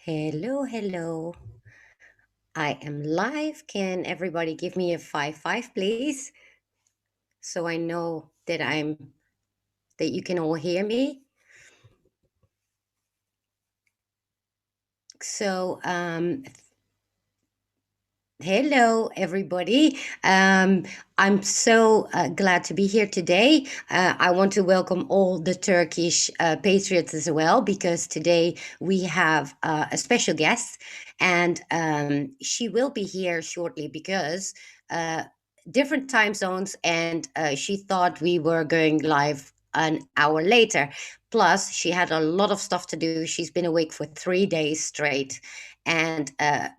Hello, hello. I am live. Can everybody give me a 5 5, please? So I know that you can all hear me. So hello, everybody. I'm so glad to be here today. I want to welcome all the Turkish patriots as well, because today we have a special guest, and she will be here shortly because uh, different time zones, and she thought we were going live an hour later. Plus, she had a lot of stuff to do. She's been awake for 3 days straight and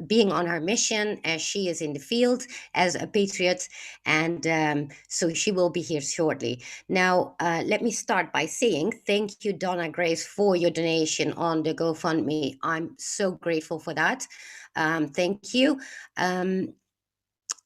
being on her mission as she is in the field as a patriot. And so she will be here shortly. Now, let me start by saying thank you, Donna Grace, for your donation on the GoFundMe. I'm so grateful for that. Thank you. Um,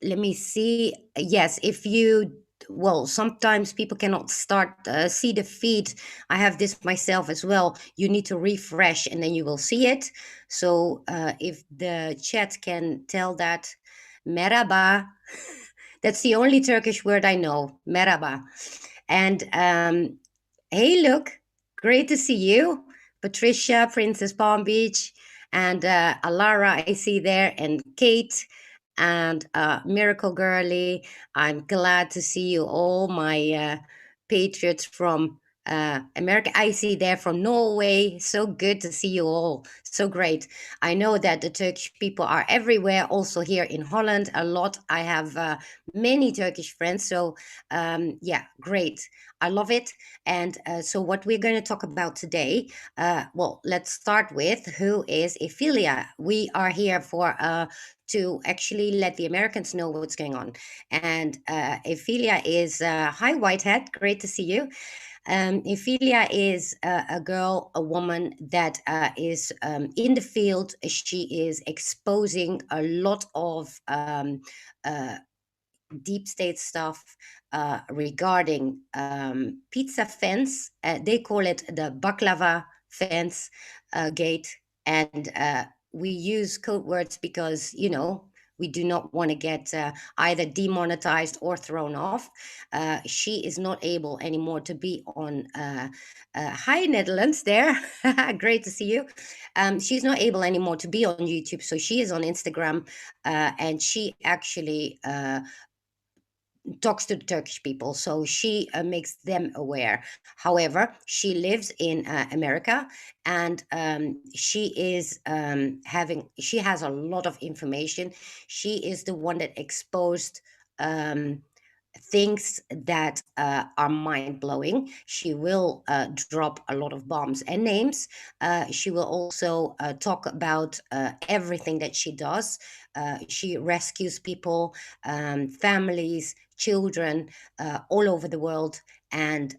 Let me see. Yes, if you, well, sometimes people cannot start see the feed. I have this myself as well. You need to refresh and then you will see it. So if the chat can tell that, merhaba. That's the only Turkish word I know, merhaba. And hey, look, great to see you, Patricia, Princess Palm Beach, and Alara, I see there, and Kate, and Miracle Girly. I'm glad to see you all, my patriots from America. I see there from Norway. So good to see you all. So great. I know that the Turkish people are everywhere, also here in Holland, a lot. I have many Turkish friends. So yeah, great. I love it. And so what we're going to talk about today, well, let's start with who is Epphilia. We are here for to actually let the Americans know what's going on. And Epphilia is, hi Whitehead, great to see you. Epphilia is a girl, a woman that is in the field. She is exposing a lot of uh, deep state stuff regarding pizza fence. They call it the baklava fence gate. And we use code words because, you know, we do not want to get either demonetized or thrown off. She is not able anymore to be on. Hi, Netherlands, there. Great to see you. She's not able anymore to be on YouTube, so she is on Instagram, and she actually talks to the Turkish people, so she makes them aware. However, she lives in America, and she is she has a lot of information. She is the one that exposed things that are mind-blowing. She will drop a lot of bombs and names. She will also talk about everything that she does. She rescues people, families, children all over the world. And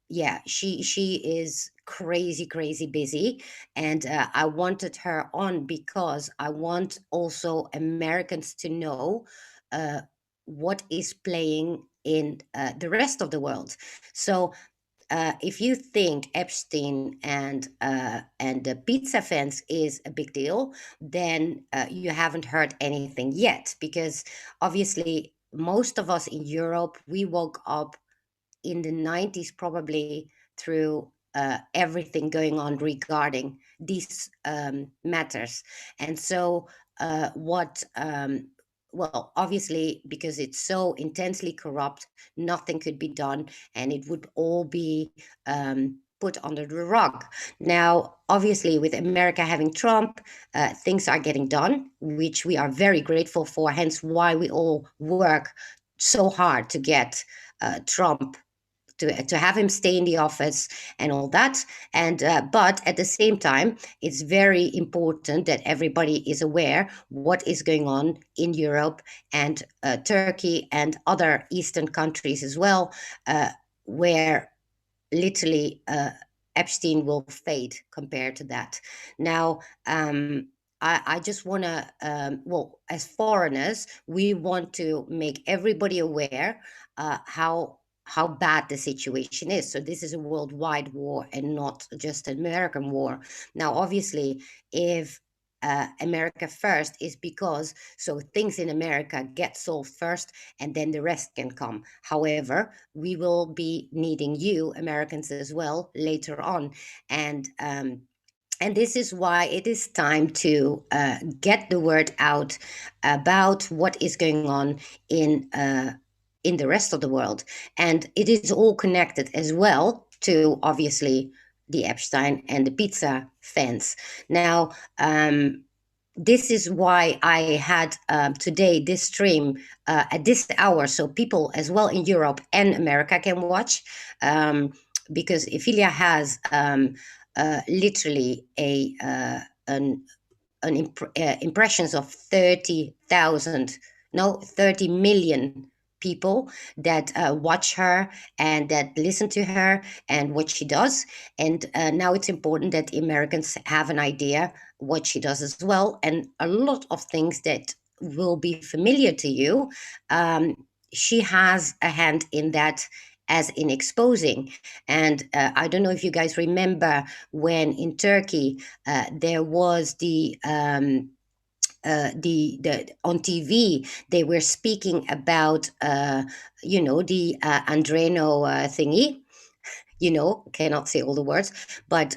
yeah, she is crazy busy. And I wanted her on because I want also Americans to know what is playing in the rest of the world. So if you think Epstein and the pizza fence is a big deal, then you haven't heard anything yet, because obviously most of us in Europe, we woke up in the 90s probably through everything going on regarding these matters. And so what well, obviously, because it's so intensely corrupt, nothing could be done, and it would all be put under the rug. Now, obviously, with America having Trump, things are getting done, which we are very grateful for, hence why we all work so hard to get Trump to have him stay in the office and all that. And but at the same time, it's very important that everybody is aware what is going on in Europe and Turkey and other Eastern countries as well, where literally Epstein will fade compared to that. Now, I just want to, well, as foreigners, we want to make everybody aware how how bad the situation is. So this is a worldwide war and not just an American war. Now, obviously, if America first is because so things in America get solved first and then the rest can come. However, we will be needing you, Americans, as well later on. And this is why it is time to get the word out about what is going on in the rest of the world. And it is all connected as well to obviously the Epstein and the pizza fans. Now, this is why I had today this stream at this hour, so people as well in Europe and America can watch, because Epphilia has literally impressions of 30,000, no, 30 million people that watch her and that listen to her and what she does. And now it's important that Americans have an idea what she does as well. And a lot of things that will be familiar to you, she has a hand in that, as in exposing. And I don't know if you guys remember when in Turkey there was the on TV they were speaking about the Andreno thingy. Cannot say all the words, but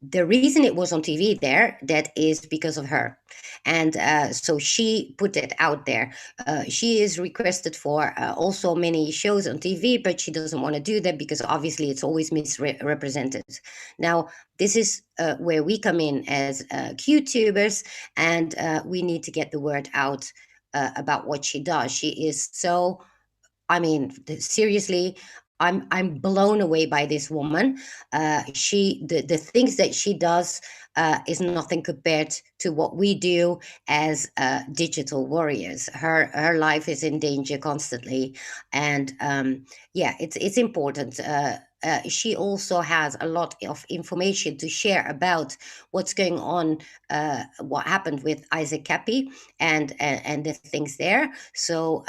the reason it was on TV there, that is because of her. And so she put it out there. She is requested for also many shows on TV, but she doesn't want to do that because obviously it's always misrepresented. Now, this is where we come in as QTubers, and we need to get the word out about what she does. She is so, I mean, seriously, I'm blown away by this woman. The things that she does is nothing compared to what we do as digital warriors. Her life is in danger constantly, and yeah, it's important. She also has a lot of information to share about what's going on, what happened with Isaac Cappy, and the things there. So.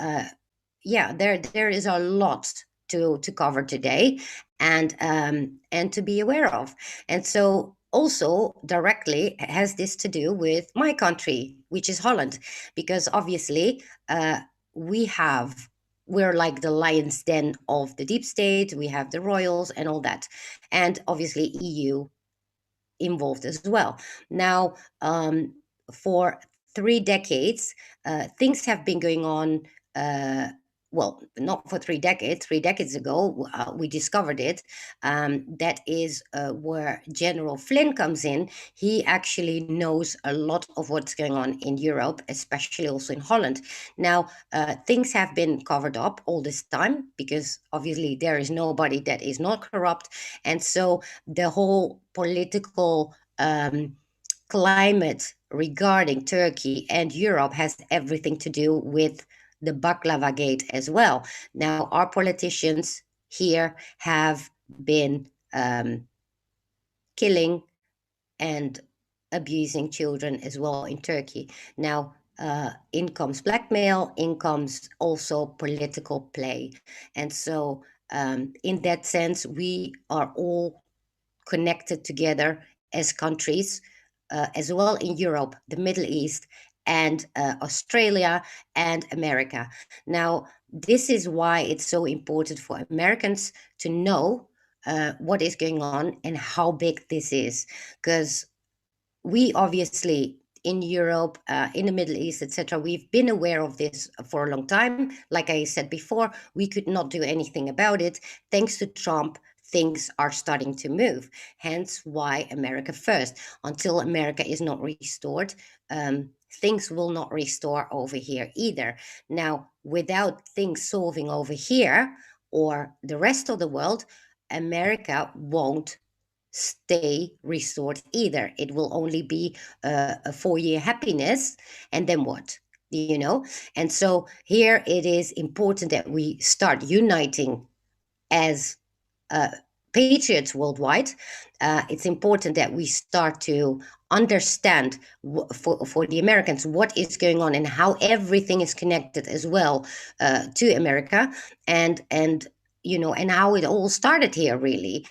Yeah, there is a lot to cover today, and to be aware of. And so also directly has this to do with my country, which is Holland, because obviously we have we're like the lion's den of the deep state. We have the royals and all that, and obviously EU involved as well. Now, for 3 decades, things have been going on. Uh, well, not for 3 decades. 3 decades ago, we discovered it. That is where General Flynn comes in. He actually knows a lot of what's going on in Europe, especially also in Holland. Now, things have been covered up all this time because obviously there is nobody that is not corrupt. And so the whole political climate regarding Turkey and Europe has everything to do with the Baklava Gate as well. Now, our politicians here have been killing and abusing children as well in Turkey. Now, in comes blackmail, in comes also political play. And so, in that sense, we are all connected together as countries, as well in Europe, the Middle East, and Australia and America. Now, this is why it's so important for Americans to know what is going on and how big this is, because we obviously in Europe, in the Middle East, etc., we've been aware of this for a long time. Like I said before, we could not do anything about it. Thanks to Trump, things are starting to move. Hence why America first. Until America is not restored, things will not restore over here either. Now, without things solving over here or the rest of the world, America won't stay restored either. It will only be a 4-year happiness, and then what? And so here it is important that we start uniting as patriots worldwide. It's important that we start to understand for the Americans what is going on and how everything is connected as well to America, and and how it all started here, really,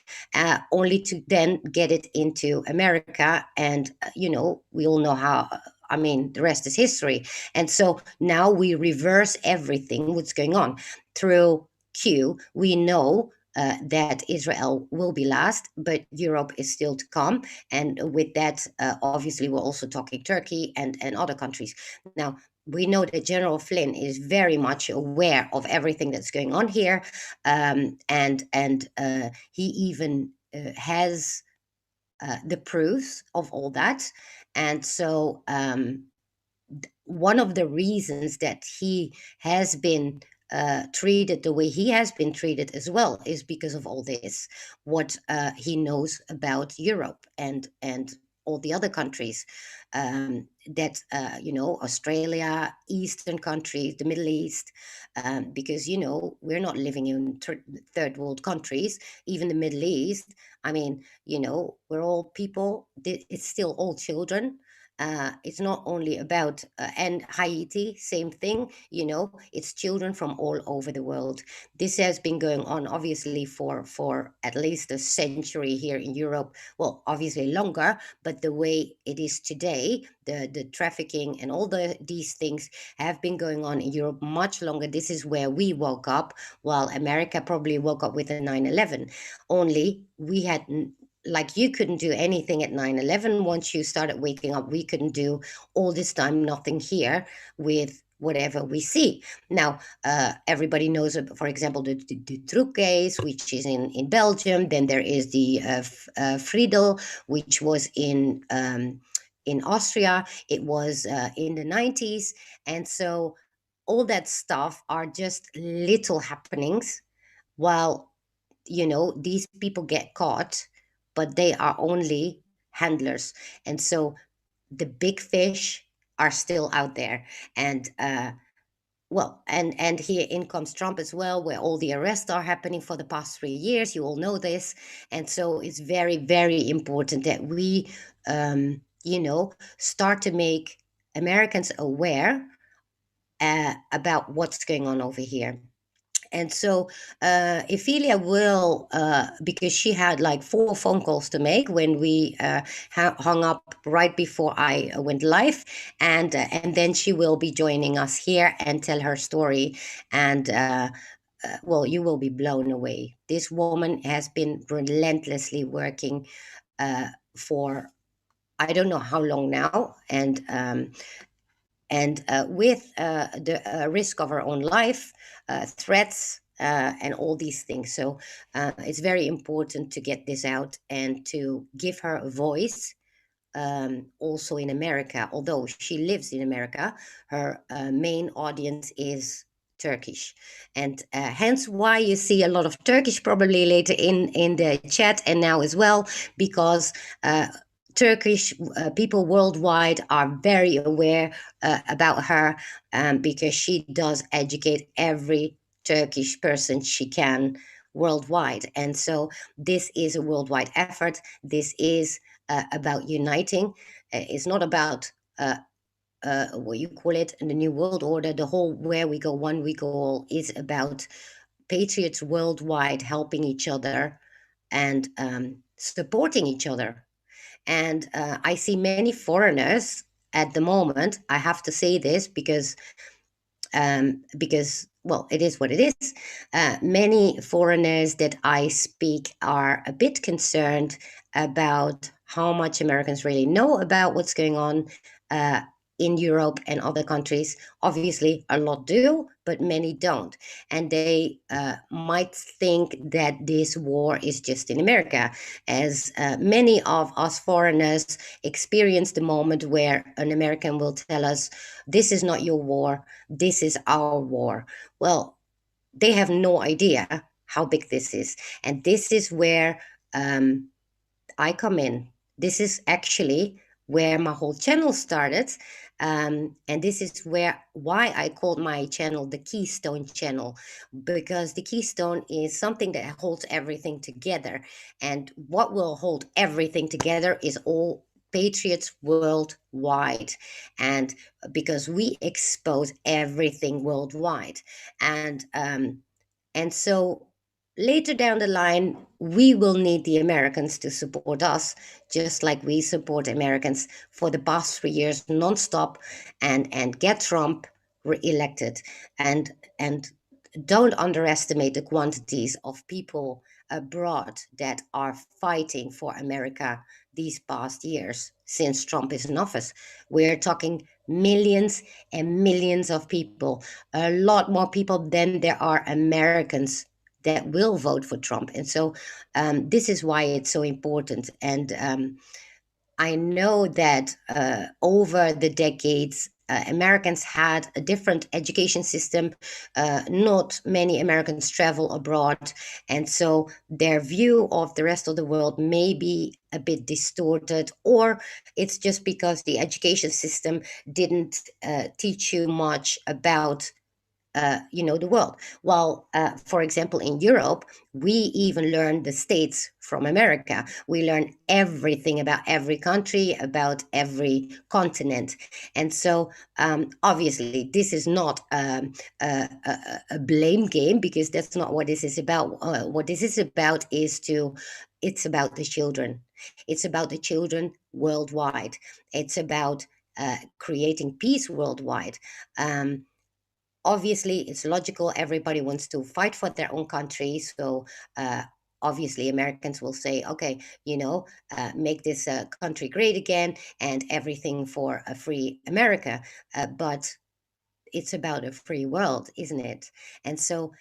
only to then get it into America. And, we all know how, I mean, the rest is history. And so now we reverse everything, what's going on. Through Q, we know that Israel will be last, but Europe is still to come. And with that, obviously, we're also talking Turkey and other countries. Now, we know that General Flynn is very much aware of everything that's going on here, and he even has the proofs of all that. And so, one of the reasons that he has been treated the way he has been treated as well is because of all this, what he knows about Europe and all the other countries, that Australia, Eastern countries, the Middle East, because we're not living in third world countries, even the Middle East. I mean, we're all people. It's still all children. It's not only about and Haiti, same thing. It's children from all over the world. This has been going on obviously for at least a century here in Europe. Well, obviously longer, but the way it is today, the trafficking and all these things have been going on in Europe much longer. This is where we woke up, while America probably woke up with a 9/11. Only we had like you couldn't do anything at 9/11. Once you started waking up, we couldn't do all this time nothing here with whatever we see. Now, everybody knows, for example, the Truk case, which is in Belgium. Then there is the Friedel, which was in Austria. It was in the 90s. And so all that stuff are just little happenings, while these people get caught, but they are only handlers. And so the big fish are still out there. And well, and here in comes Trump as well, where all the arrests are happening for the past 3 years. You all know this. And so it's very, very important that we start to make Americans aware about what's going on over here. And so Epphilia will, because she had like 4 phone calls to make when we hung up right before I went live, and then she will be joining us here and tell her story. And well, you will be blown away. This woman has been relentlessly working for I don't know how long now, and with the risk of her own life, threats, and all these things. So it's very important to get this out and to give her a voice. Also in America, although she lives in America, her main audience is Turkish, and hence why you see a lot of Turkish probably later in the chat and now as well, because Turkish people worldwide are very aware about her, because she does educate every Turkish person she can worldwide. And so this is a worldwide effort. This is about uniting. It's not about what you call it in the New World Order. The whole where we go one, we go all is about patriots worldwide helping each other and supporting each other. And I see many foreigners at the moment. I have to say this because well, it is what it is. Many foreigners that I speak are a bit concerned about how much Americans really know about what's going on uh, in Europe and other countries. Obviously, a lot do, but many don't. And they might think that this war is just in America, as many of us foreigners experience the moment where an American will tell us, this is not your war, this is our war. Well, they have no idea how big this is. And this is where I come in. This is actually where my whole channel started. And this is why I called my channel the Keystone channel, because the keystone is something that holds everything together. And what will hold everything together is all patriots worldwide. And because we expose everything worldwide. And so later down the line, we will need the Americans to support us, just like we support Americans for the past 3 years nonstop, and get Trump re-elected, and don't underestimate the quantities of people abroad that are fighting for America these past years since Trump is in office. We're talking millions and millions of people, a lot more people than there are Americans that will vote for Trump. And so this is why it's so important. And I know that over the decades, Americans had a different education system. Not many Americans travel abroad. And so their view of the rest of the world may be a bit distorted, or it's just because the education system didn't teach you much about the world. While, for example, in Europe, we even learn the states from America. We learn everything about every country, about every continent. And so, obviously, this is not a blame game, because that's not what this is about. What this is about is it's about the children. It's about the children worldwide. It's about creating peace worldwide. Um, Obviously, it's logical, everybody wants to fight for their own country. So obviously Americans will say, okay, make this country great again, and everything for a free America. But it's about a free world, isn't it? And so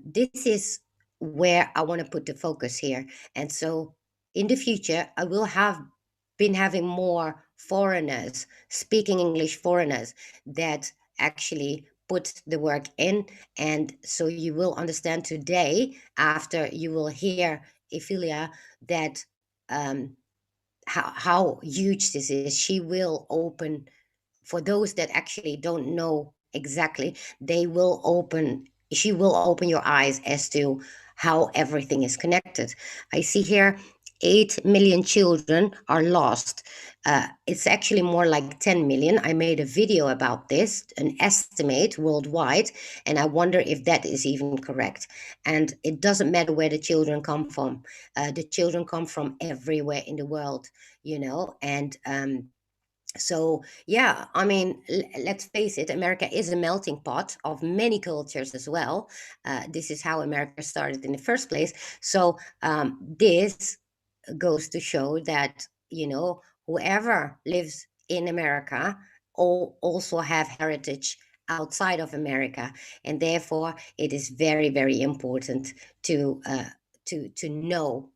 this is where I want to put the focus here. And so in the future, I will have been having more foreigners, speaking English foreigners, that actually put the work in. And so you will understand today, after you will hear Epphilia, that how huge this is. She will open, for those that actually don't know exactly, she will open your eyes as to how everything is connected. I see here 8 million children are lost. It's actually more like 10 million. I made a video about this, an estimate worldwide, and I wonder if that is even correct. And it doesn't matter where the children come from. The children come from everywhere in the world, and so yeah, I mean, let's face it, America is a melting pot of many cultures as well. This is how America started in the first place. So this goes to show that whoever lives in America also have heritage outside of America, and therefore it is very, very important to know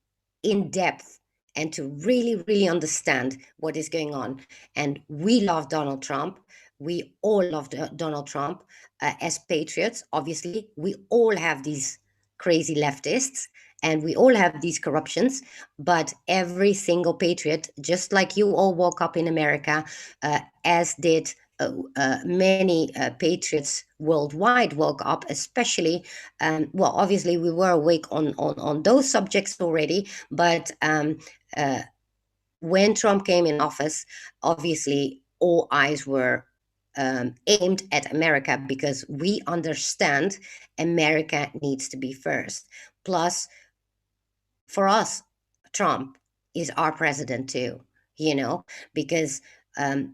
in depth, and to really, really understand what is going on. And we love Donald Trump. We all love Donald Trump as patriots. Obviously, we all have these crazy leftists, and we all have these corruptions. But every single patriot, just like you all woke up in America, as did many patriots worldwide woke up, especially. Well, obviously, we were awake on those subjects already, but uh, when Trump came in office, obviously all eyes were aimed at America, because we understand America needs to be first. Plus, for us, Trump is our president too, because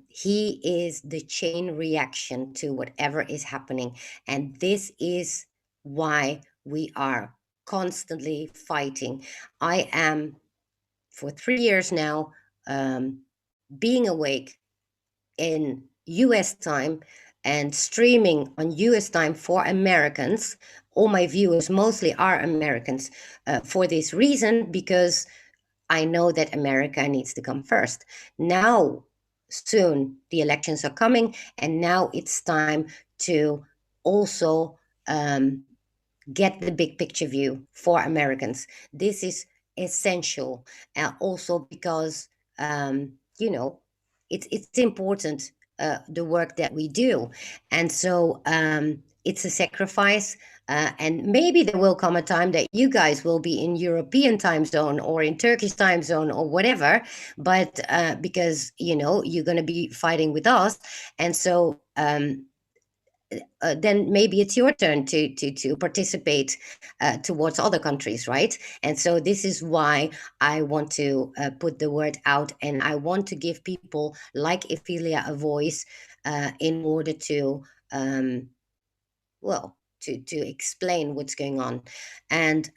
he is the chain reaction to whatever is happening. And this is why we are constantly fighting. I am, for 3 years now, um, being awake in US time and streaming on US time for Americans. All my viewers mostly are Americans, for this reason, because I know that America needs to come first. Now, soon the elections are coming, and now it's time to also get the big picture view for Americans. This is essential, also because it's important, the work that we do, and so it's a sacrifice. And maybe there will come a time that you guys will be in European time zone or in Turkish time zone or whatever, but because you're going to be fighting with us, and so then maybe it's your turn to participate towards other countries, right? And so this is why I want to put the word out, and I want to give people like Epphilia a voice in order to um, well to explain what's going on. And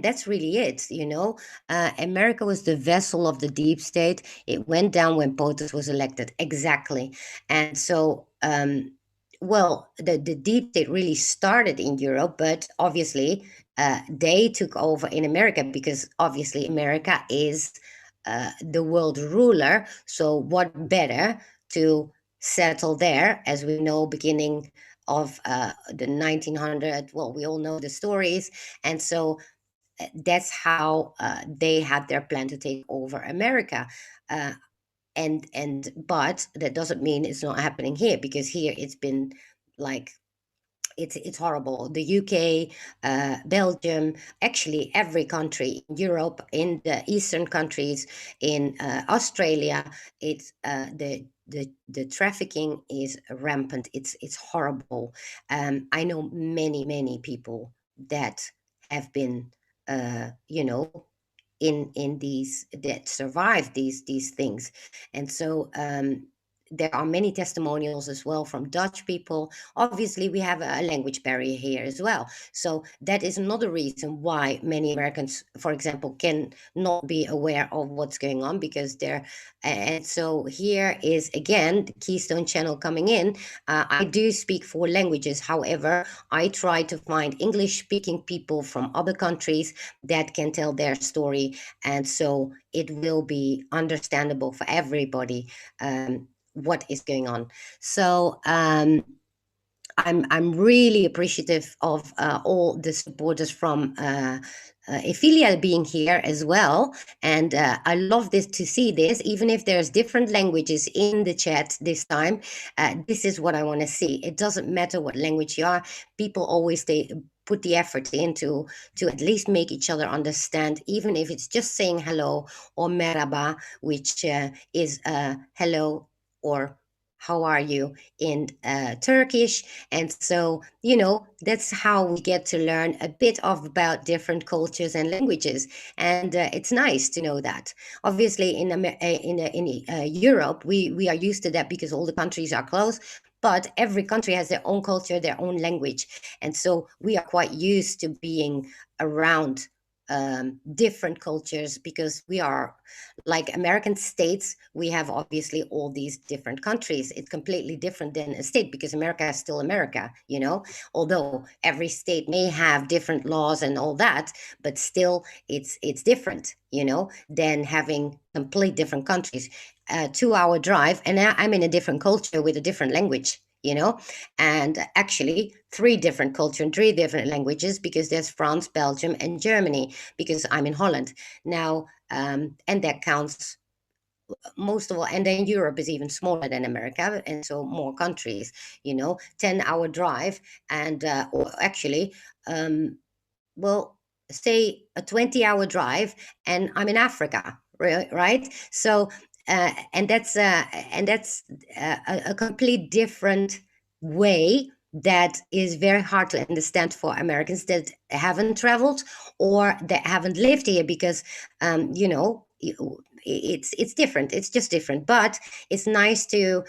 that's really it, you know. America was the vessel of the deep state. It went down when POTUS was elected, exactly. And so well, the deep state really started in Europe, but obviously they took over in America, because obviously America is the world ruler. So what better to settle there, as we know, beginning of the 1900. Well, we all know the stories. And so that's how they had their plan to take over America. uh, but that doesn't mean it's not happening here, because here it's been like it's horrible. The UK, Belgium, actually every country in Europe, in the eastern countries, in Australia, it's the trafficking is rampant. It's horrible. I know many people that have been, you know, in these, that survive these things. And so there are many testimonials as well from Dutch people. Obviously we have a language barrier here as well, so that is another reason why many Americans, for example, can not be aware of what's going on, because they're, and so here is again the Keystone Channel coming in. I do speak 4 languages, however I try to find English speaking people from other countries that can tell their story, and so it will be understandable for everybody what is going on. So I'm really appreciative of all the supporters from Epphilia being here as well, and I love this to see this, even if there's different languages in the chat this time. This is what I want to see. It doesn't matter what language you are. People always put the effort into to at least make each other understand, even if it's just saying hello or merhaba, which is hello or how are you in Turkish. And so, you know, that's how we get to learn a bit of about different cultures and languages. And it's nice to know that. Obviously, in Europe, we are used to that because all the countries are close. But every country has their own culture, their own language. And so we are quite used to being around different cultures, because we are like American states. We have obviously all these different countries. It's completely different than a state, because America is still America, you know, although every state may have different laws and all that, but still it's different, you know, than having complete different countries. A 2 hour drive, and I'm in a different culture with a different language, you know, and actually 3 different culture and 3 different languages, because there's France, Belgium, and Germany, because I'm in Holland now. And that counts most of all. And then Europe is even smaller than America, and so more countries, you know, 10 hour drive. And or actually um, well, say a 20-hour drive, and I'm in Africa, right? So and that's a complete different way that is very hard to understand for Americans that haven't traveled or that haven't lived here, because you know, it's different. It's just different, but it's nice to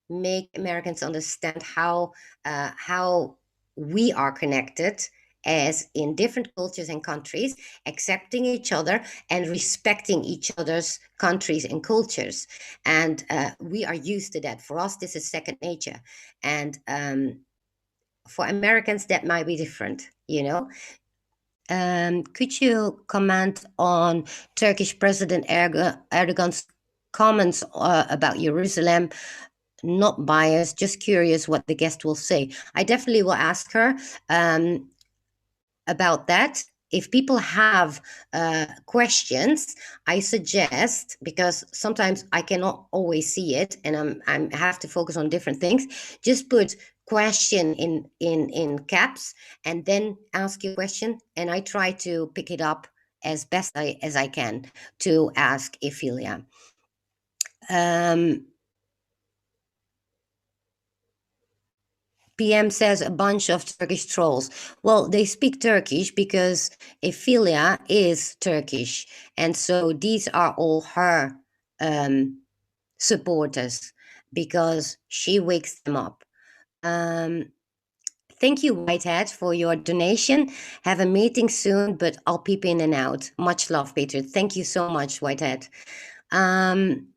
make Americans understand how we are connected as in different cultures and countries, accepting each other and respecting each other's countries and cultures. And we are used to that. For us, this is second nature. And for Americans, that might be different, you know. Could you comment on Turkish President Erdogan's comments about Jerusalem? Not biased, just curious what the guest will say. I definitely will ask her about that. If people have questions, I suggest, because sometimes I cannot always see it, and I have to focus on different things. Just put question in caps, and then ask your question, and I try to pick it up as best as I can to ask Epphilia. Um, PM says a bunch of Turkish trolls. Well, they speak Turkish because Epphilia is Turkish, and so these are all her um, supporters because she wakes them up. Um, Thank you, Whitehead, for your donation. Have a meeting soon, but I'll peep in and out. Much love, Peter. Thank you so much, Whitehead. Um,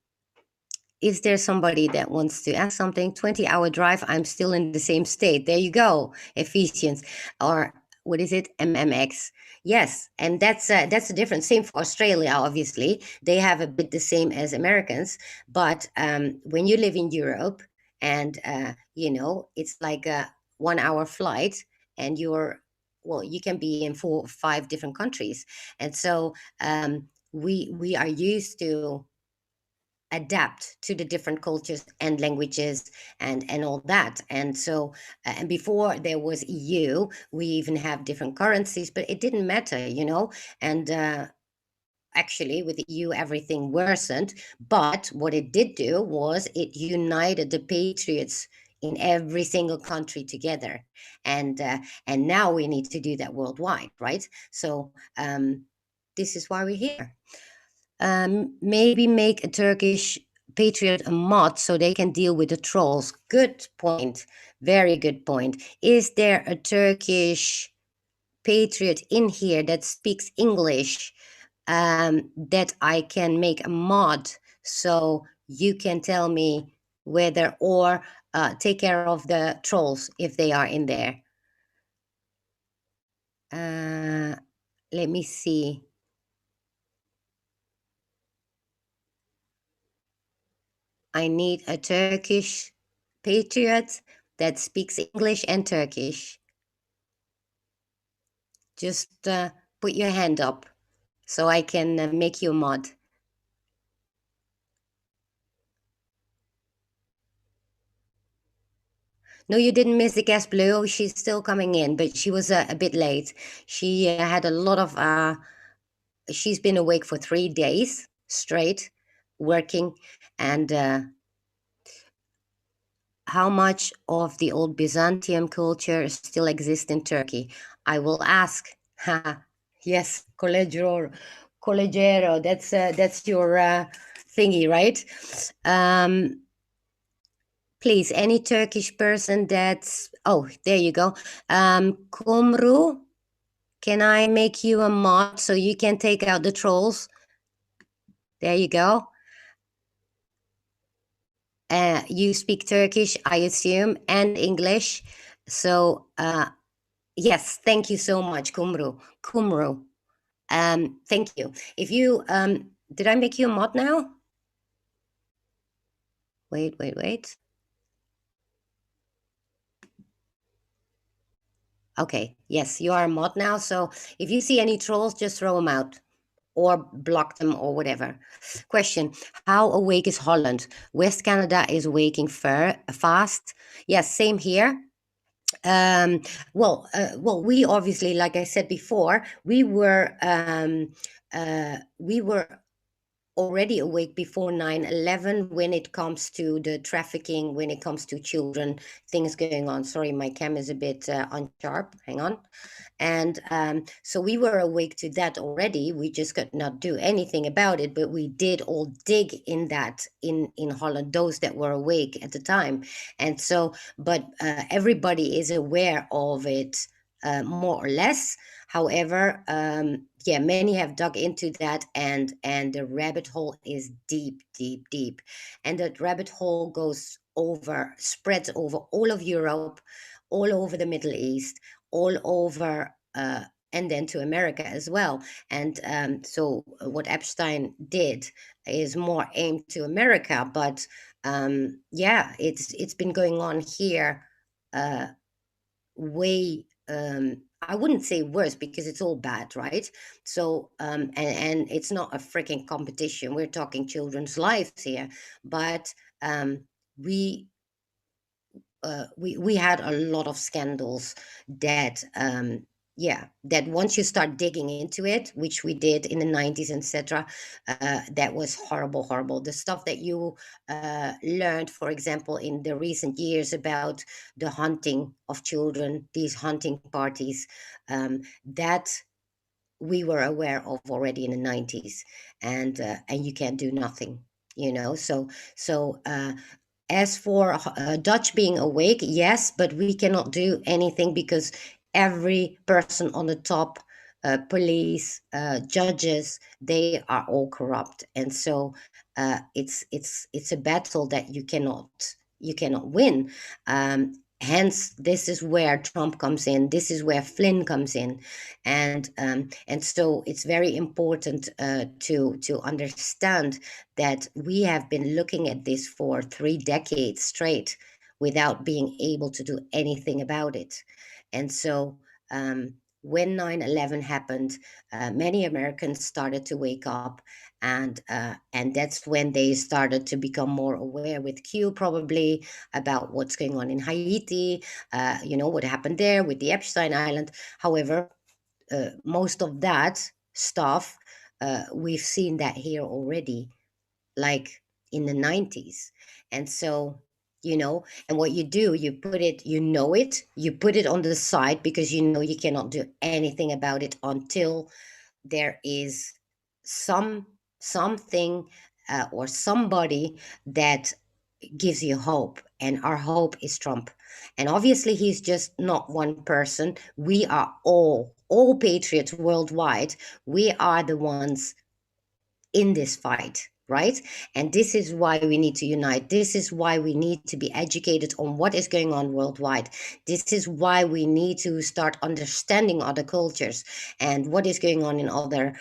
is there somebody that wants to ask something? 20-hour drive, I'm still in the same state. There you go, Ephesians. Or what is it? MMX. Yes, and that's the difference. Same for Australia, obviously. They have a bit the same as Americans. But when you live in Europe and, it's like a 1 hour flight and well, you can be in 4 or 5 different countries. And so we are used to adapt to the different cultures and languages and all that. And so and before there was EU, we even have different currencies, but it didn't matter, and actually with the EU everything worsened. But what it did do was it united the patriots in every single country together, and now we need to do that worldwide, right? So this is why we're here. Maybe make a Turkish patriot a mod so they can deal with the trolls. Good point. Very good point. Is there a Turkish patriot in here that speaks English that I can make a mod so you can tell me whether or take care of the trolls if they are in there? Let me see. I need a Turkish patriot that speaks English and Turkish. Just put your hand up so I can make you a mod. No, you didn't miss the guest blue. She's still coming in, but she was a bit late. She had a lot of, she's been awake for 3 days straight working. And how much of the old Byzantium culture still exists in Turkey? I will ask. Yes, collegiero. That's your thingy, right? Please, any Turkish person that's... Oh, there you go. Kumru, can I make you a mod so you can take out the trolls? There you go. You speak Turkish, I assume, and English. So, yes, thank you so much, Kumru. Kumru. Thank you. If you... did I make you a mod now? Wait. Okay, yes, you are a mod now. So if you see any trolls, just throw them out or block them or whatever. Question, how awake is Holland? West Canada is waking fast. Yes, same here. Well, we obviously, like I said before, we were already awake before 9/11 when it comes to the trafficking, when it comes to children, things going on. Sorry, my cam is a bit unsharp. Hang on. And so we were awake to that already. We just could not do anything about it, but we did all dig in that in Holland, those that were awake at the time. And so, but everybody is aware of it more or less. However, yeah, many have dug into that, and the rabbit hole is deep, deep, deep. And that rabbit hole spreads over all of Europe, all over the Middle East, all over, and then to America as well. And so what Epstein did is more aimed to America, but yeah, it's been going on here way, I wouldn't say worse because it's all bad, right? So and it's not a freaking competition. We're talking children's lives here, but we we had a lot of scandals that yeah, that once you start digging into it, which we did in the 90s, etc., that was horrible, horrible. The stuff that you learned, for example, in the recent years about the hunting of children, these hunting parties, that we were aware of already in the 90s, and you can't do nothing, so as for Dutch being awake, yes, but we cannot do anything because every person on the top, police, judges, they are all corrupt, and so it's a battle that you cannot win. Hence, this is where Trump comes in. This is where Flynn comes in, and so it's very important to understand that we have been looking at this for 3 decades straight without being able to do anything about it. And so when 9/11 happened, many Americans started to wake up, and that's when they started to become more aware with Q probably about what's going on in Haiti, what happened there with the Epstein Island. However, most of that stuff, we've seen that here already, like in the 90s. And so, and what you do, you put it, you put it on the side because you cannot do anything about it until there is some something or somebody that gives you hope, and our hope is Trump. And obviously he's just not one person. We are all patriots worldwide. We are the ones in this fight, right? And this is why we need to unite. This is why we need to be educated on what is going on worldwide. This is why we need to start understanding other cultures and what is going on in other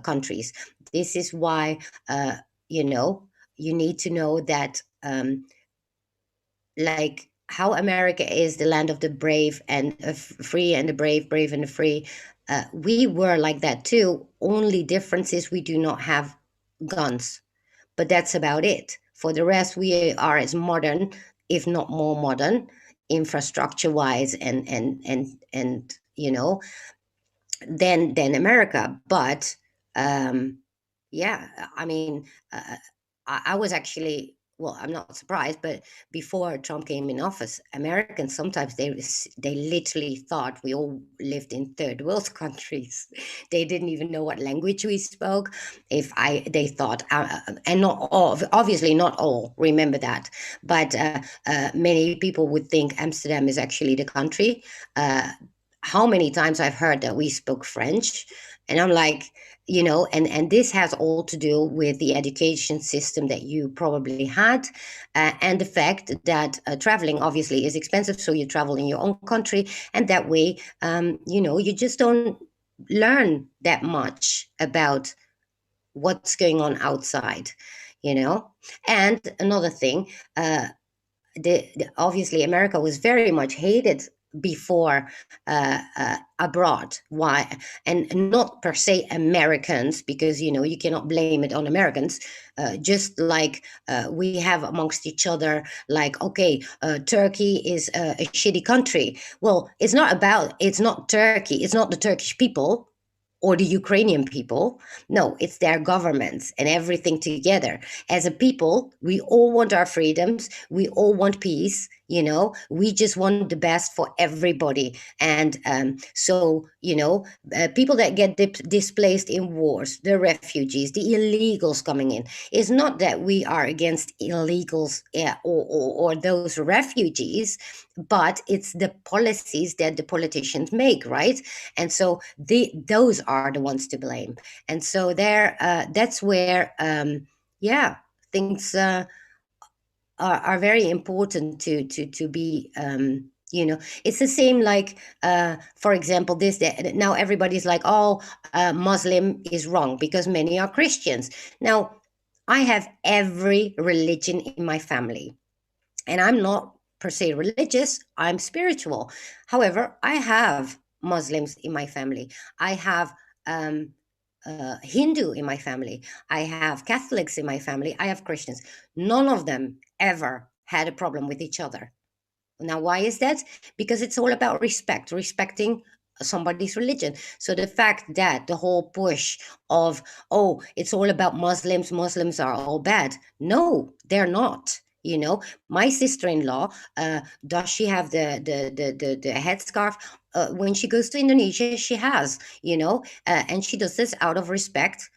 countries. This is why, you know, you need to know that, like how America is the land of the brave and free, and the brave, brave and the free. We were like that too. Only difference is we do not have guns, but that's about it. For the rest, we are as modern, if not more modern, infrastructure wise, and than America. But um, yeah, I mean, I was actually, well, I'm not surprised, but before Trump came in office, Americans sometimes they literally thought we all lived in third world countries. They didn't even know what language we spoke. If I they thought, and not all, obviously not all remember that, but many people would think Amsterdam is actually the country. Uh, how many times I've heard that we spoke French, and I'm like, and this has all to do with the education system that you probably had, and the fact that traveling obviously is expensive, so you travel in your own country, and that way, you just don't learn that much about what's going on outside, you know. And another thing, obviously America was very much hated before abroad. Why? And not per se Americans, because you cannot blame it on Americans. Just like we have amongst each other, like, okay, Turkey is a shitty country. Well, it's not Turkey, it's not the Turkish people or the Ukrainian people. No, it's their governments and everything together. As a people, we all want our freedoms. We all want peace. We just want the best for everybody. And so, people that get displaced in wars, the refugees, the illegals coming in, it's not that we are against illegals, or those refugees, but it's the policies that the politicians make, right? And so those are the ones to blame. And so that's where, yeah, things are very important to be, it's the same, like, for example, this that now everybody's like, oh, Muslim is wrong because many are Christians. Now, I have every religion in my family, and I'm not per se religious, I'm spiritual. However, I have Muslims in my family. I have Hindu in my family. I have Catholics in my family. I have Christians. None of them ever had a problem with each other. Now, why is that? Because it's all about respect, respecting somebody's religion. So the fact that the whole push of, oh, it's all about Muslims, Muslims are all bad. No, they're not. You know, my sister-in-law, does she have the headscarf? When she goes to Indonesia, she has, and she does this out of respect,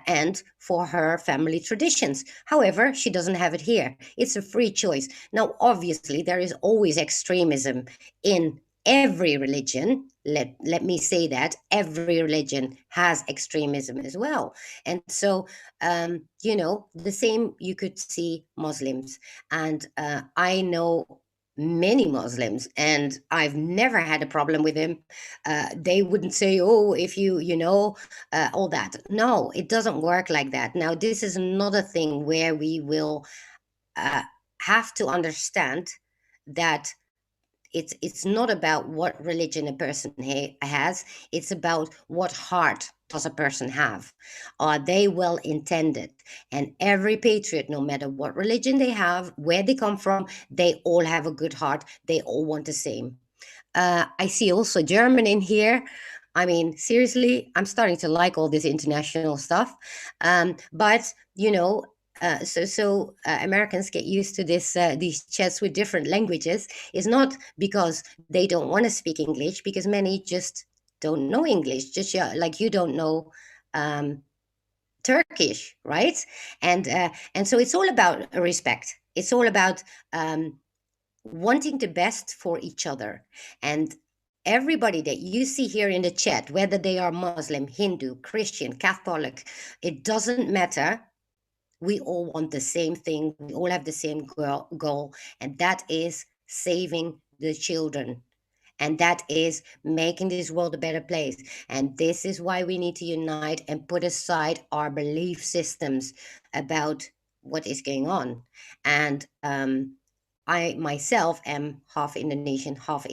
and for her family traditions. However, she doesn't have it here. It's a free choice. Now, obviously, there is always extremism in every religion. Let me say that every religion has extremism as well. And so, the same you could see Muslims. And I know many Muslims, and I've never had a problem with them. They wouldn't say, oh, if all that. No, it doesn't work like that. Now, this is another thing where we will uh, have to understand that it's not about what religion a person has. It's about what heart does a person have. Are they well intended? And every patriot, no matter what religion they have, where they come from, they all have a good heart. They all want the same. I see also German in here. I mean, seriously, I'm starting to like all this international stuff. But Americans get used to these chats with different languages. It's not because they don't want to speak English, because many just don't know English, just like you don't know um, Turkish, right? And so it's all about respect. It's all about wanting the best for each other. And everybody that you see here in the chat, whether they are Muslim, Hindu, Christian, Catholic, it doesn't matter. We all want the same thing. We all have the same goal, and that is saving the children. And that is making this world a better place. And this is why we need to unite and put aside our belief systems about what is going on. And I myself am half Indonesian, half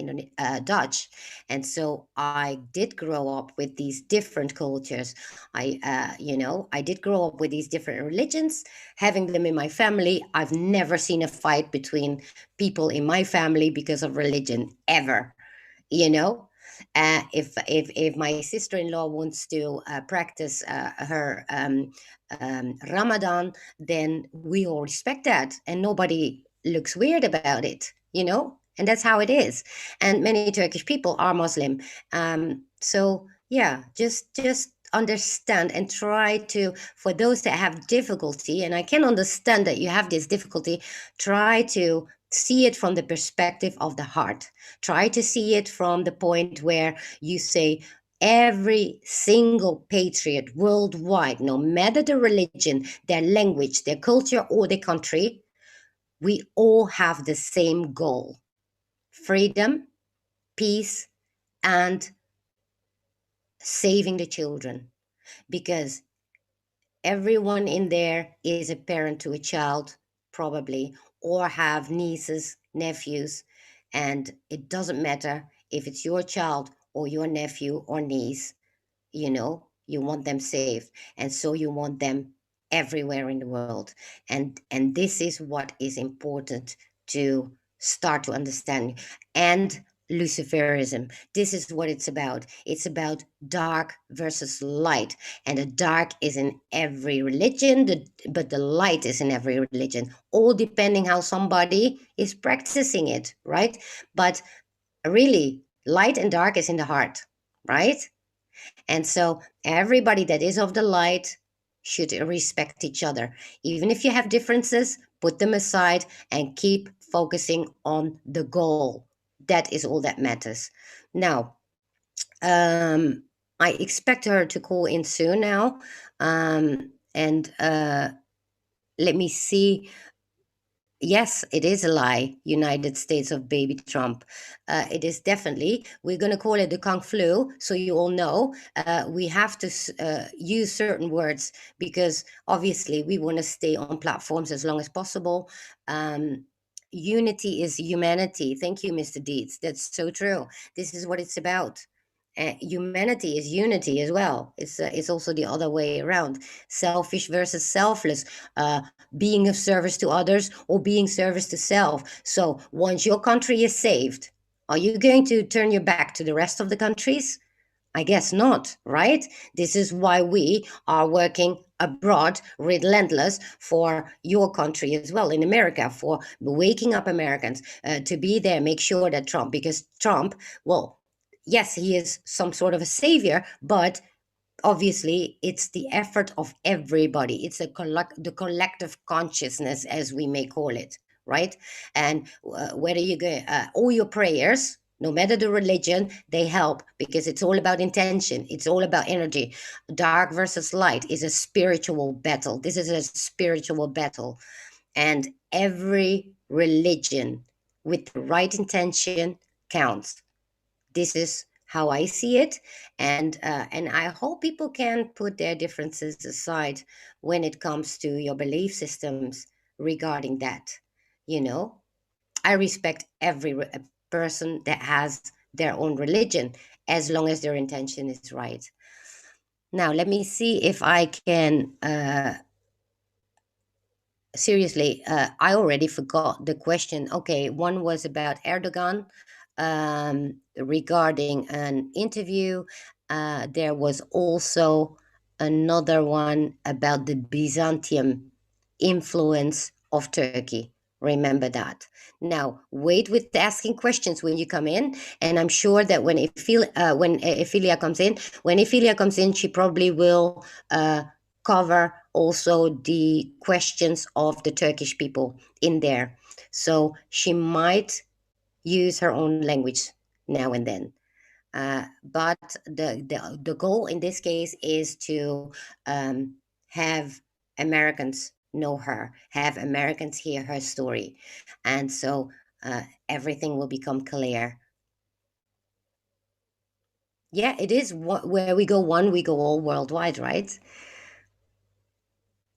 Dutch, and so I did grow up with these different cultures. I did grow up with these different religions, having them in my family. I've never seen a fight between people in my family because of religion ever. you know if my sister-in-law wants to practice her Ramadan, then we all respect that, and nobody looks weird about it, and that's how it is. And many Turkish people are Muslim. So yeah, just understand and try to, for those that have difficulty, and I can understand that you have this difficulty, try to see it from the perspective of the heart. Try to see it from the point where you say, every single patriot worldwide, no matter the religion, their language, their culture, or their country, we all have the same goal: freedom, peace, and saving the children. Because everyone in there is a parent to a child, probably, or have nieces, nephews, and it doesn't matter if it's your child or your nephew or niece. You want them safe, and so you want them everywhere in the world. And this is what is important to start to understand. And Luciferism, this is what it's about. It's about dark versus light, and the dark is in every religion, but the light is in every religion, all depending how somebody is practicing it, right? But really, light and dark is in the heart, right? And so everybody that is of the light should respect each other. Even if you have differences, put them aside and keep focusing on the goal. That is all that matters. Now, I expect her to call in soon now. And let me see. Yes, it is a lie, United States of Baby Trump. It is definitely. We're going to call it the Kung Flu, so you all know. We have to use certain words because obviously we want to stay on platforms as long as possible. Unity is humanity. Thank you, Mr. Dietz. That's so true. This is what it's about. Humanity is unity as well. It's also the other way around. Selfish versus selfless. Being of service to others or being service to self. So once your country is saved, Are you going to turn your back to the rest of the countries? I guess not, right? This is why we are working abroad, relentless, for your country as well, in America, for waking up Americans to be there, make sure that Trump, because Trump, well, yes, he is some sort of a savior, but obviously it's the effort of everybody. It's the collective consciousness, as we may call it, right? And whether you go all your prayers, no matter the religion, they help, because it's all about intention, it's all about energy. Dark versus light is a spiritual battle. This is a spiritual battle, and every religion with the right intention counts. This is how I see it, and I hope people can put their differences aside when it comes to your belief systems regarding that. You know, I respect every person that has their own religion, as long as their intention is right. Now, let me see if I can. Seriously, I already forgot the question. Okay, one was about Erdogan, regarding an interview. There was also another one about the Byzantium influence of Turkey. Remember that. Now, wait with asking questions when you come in, and I'm sure that when Epphilia comes in, she probably will cover also the questions of the Turkish people in there. So she might use her own language now and then. But the goal in this case is to have Americans know her, have Americans hear her story. And so everything will become clear. Yeah, it is where we go one, we go all worldwide, right?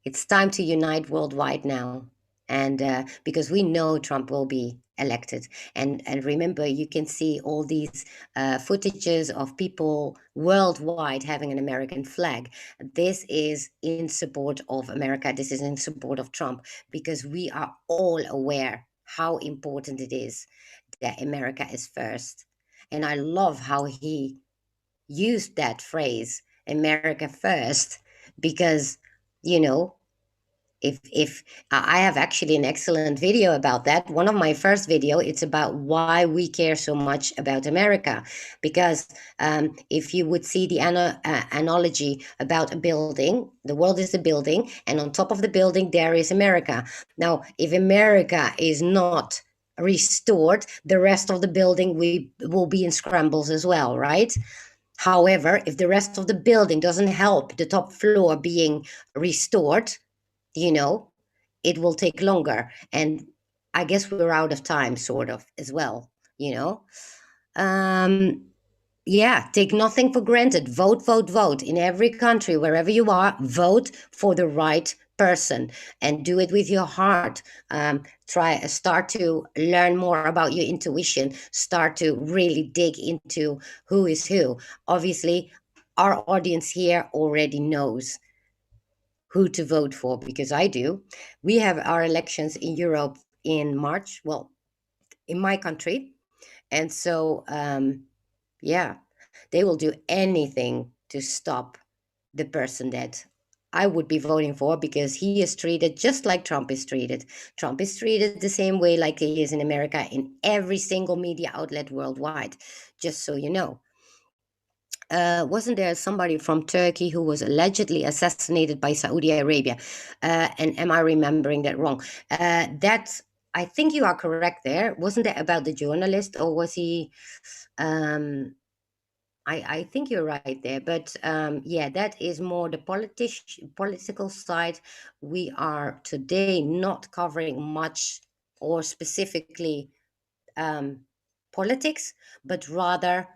It's time to unite worldwide now, and because we know Trump will be elected. And remember, you can see all these footages of people worldwide having an American flag. This is in support of America. This is in support of Trump, because we are all aware how important it is that America is first. And I love how he used that phrase, America first, because, you know, if I have actually an excellent video about that, one of my first video, it's about why we care so much about America. Because if you would see the analogy about a building, the world is a building, and on top of the building there is America. Now, if America is not restored, the rest of the building we will be in scrambles as well, right? However, if the rest of the building doesn't help the top floor being restored, you know, it will take longer. And I guess we're out of time, sort of, as well, you know. Um, yeah, take nothing for granted. Vote, vote, vote. In every country, wherever you are, vote for the right person, and do it with your heart. Start to learn more about your intuition, start to really dig into who is who. Obviously, our audience here already knows who to vote for, because I do. We have our elections in Europe in March, well, in my country. And so, yeah, they will do anything to stop the person that I would be voting for, because he is treated just like Trump is treated. Trump is treated the same way like he is in America in every single media outlet worldwide, just so you know. Wasn't there somebody from Turkey who was allegedly assassinated by Saudi Arabia? And am I remembering that wrong? That, I think you are correct there. Wasn't that about the journalist, or was he? Um, I think you're right there. But yeah, that is more the political side. We are today not covering much or specifically politics, but rather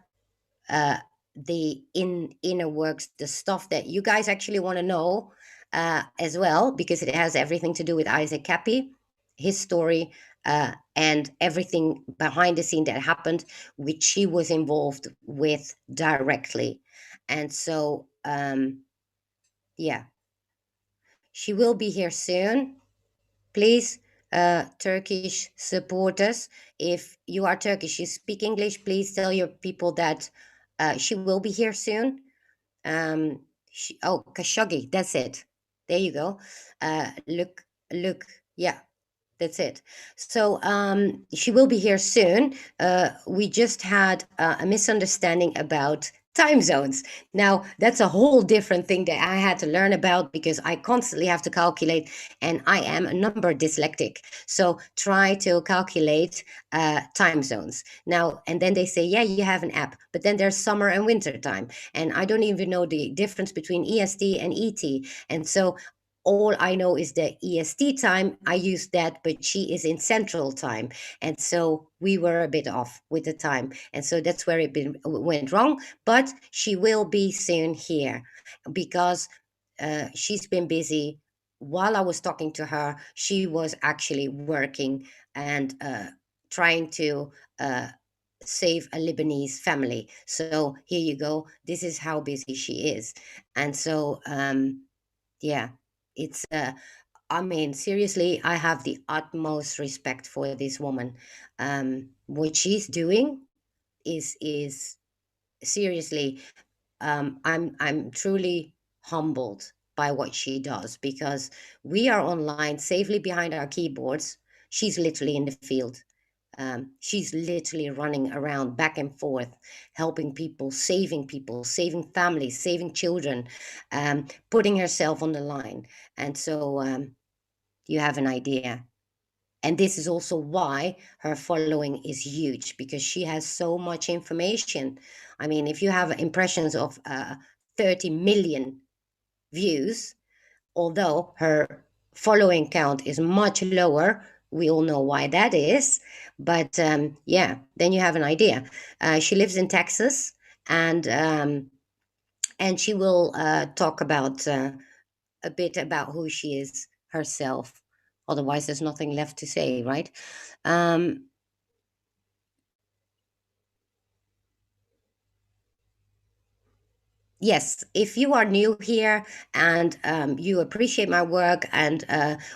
uh, the inner works, the stuff that you guys actually want to know as well, because it has everything to do with Isaac Cappy, his story, and everything behind the scene that happened, which he was involved with directly. And so, yeah, she will be here soon. Please Turkish supporters. If you are Turkish, you speak English, please tell your people that she will be here soon. Oh, Khashoggi, that's it. There you go. Look, yeah, that's it. So she will be here soon. We just had a misunderstanding about time zones. Now, that's a whole different thing that I had to learn about because I constantly have to calculate, and I am a number dyslexic. So try to calculate time zones. Now, and then they say, yeah, you have an app, but then there's summer and winter time. And I don't even know the difference between EST and ET. And so all I know is the EST time. I use that, but she is in Central Time, and so we were a bit off with the time, and so that's where went wrong. But she will be soon here because she's been busy. While I was talking to her, she was actually working and trying to uh, save a Lebanese family. So here you go. This is how busy she is, and so yeah, it's I mean, seriously, I have the utmost respect for this woman. What she's doing is seriously, I'm truly humbled by what she does because we are online safely behind our keyboards. She's literally in the field. She's literally running around back and forth, helping people, saving families, saving children, putting herself on the line. And so you have an idea. And this is also why her following is huge because she has so much information. I mean, if you have impressions of 30 million views, although her following count is much lower, we all know why that is. But yeah, then you have an idea. She lives in Texas, and she will talk about a bit about who she is herself. Otherwise, there's nothing left to say, right? Um, Yes, if you are new here and you appreciate my work and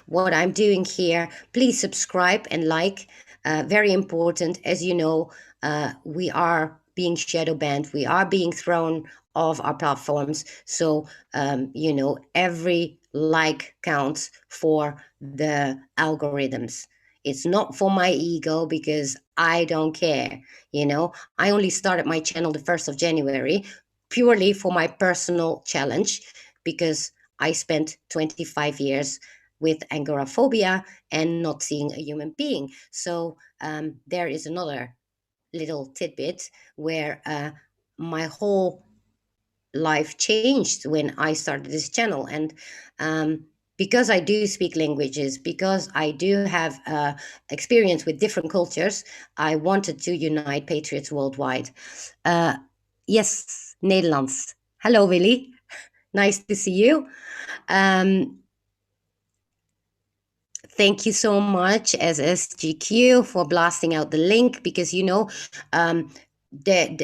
what I'm doing here, please subscribe and like. Very important. As you know, we are being shadow banned, we are being thrown off our platforms. So, every like counts for the algorithms. It's not for my ego because I don't care. I only started my channel the 1st of January purely for my personal challenge because I spent 25 years with agoraphobia and not seeing a human being. So there is another little tidbit where my whole life changed when I started this channel. And because I do speak languages, because I do have experience with different cultures, I wanted to unite patriots worldwide. Uh, yes, Nederlands. Hello, Willy. Nice to see you. Um, Thank you so much, SSGQ, for blasting out the link because um,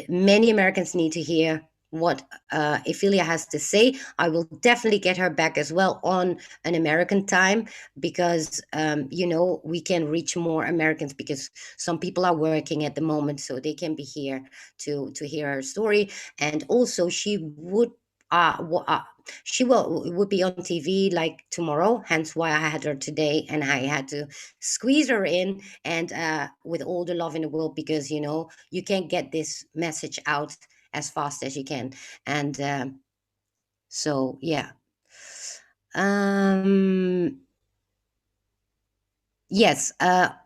many Americans need to hear what Epphilia has to say. I will definitely get her back as well on an American time because we can reach more Americans because some people are working at the moment, so they can be here to hear her story. And also, she would be on TV like tomorrow, hence why I had her today, and I had to squeeze her in and with all the love in the world because you can't get this message out as fast as you can, and so yeah. Um, Yes,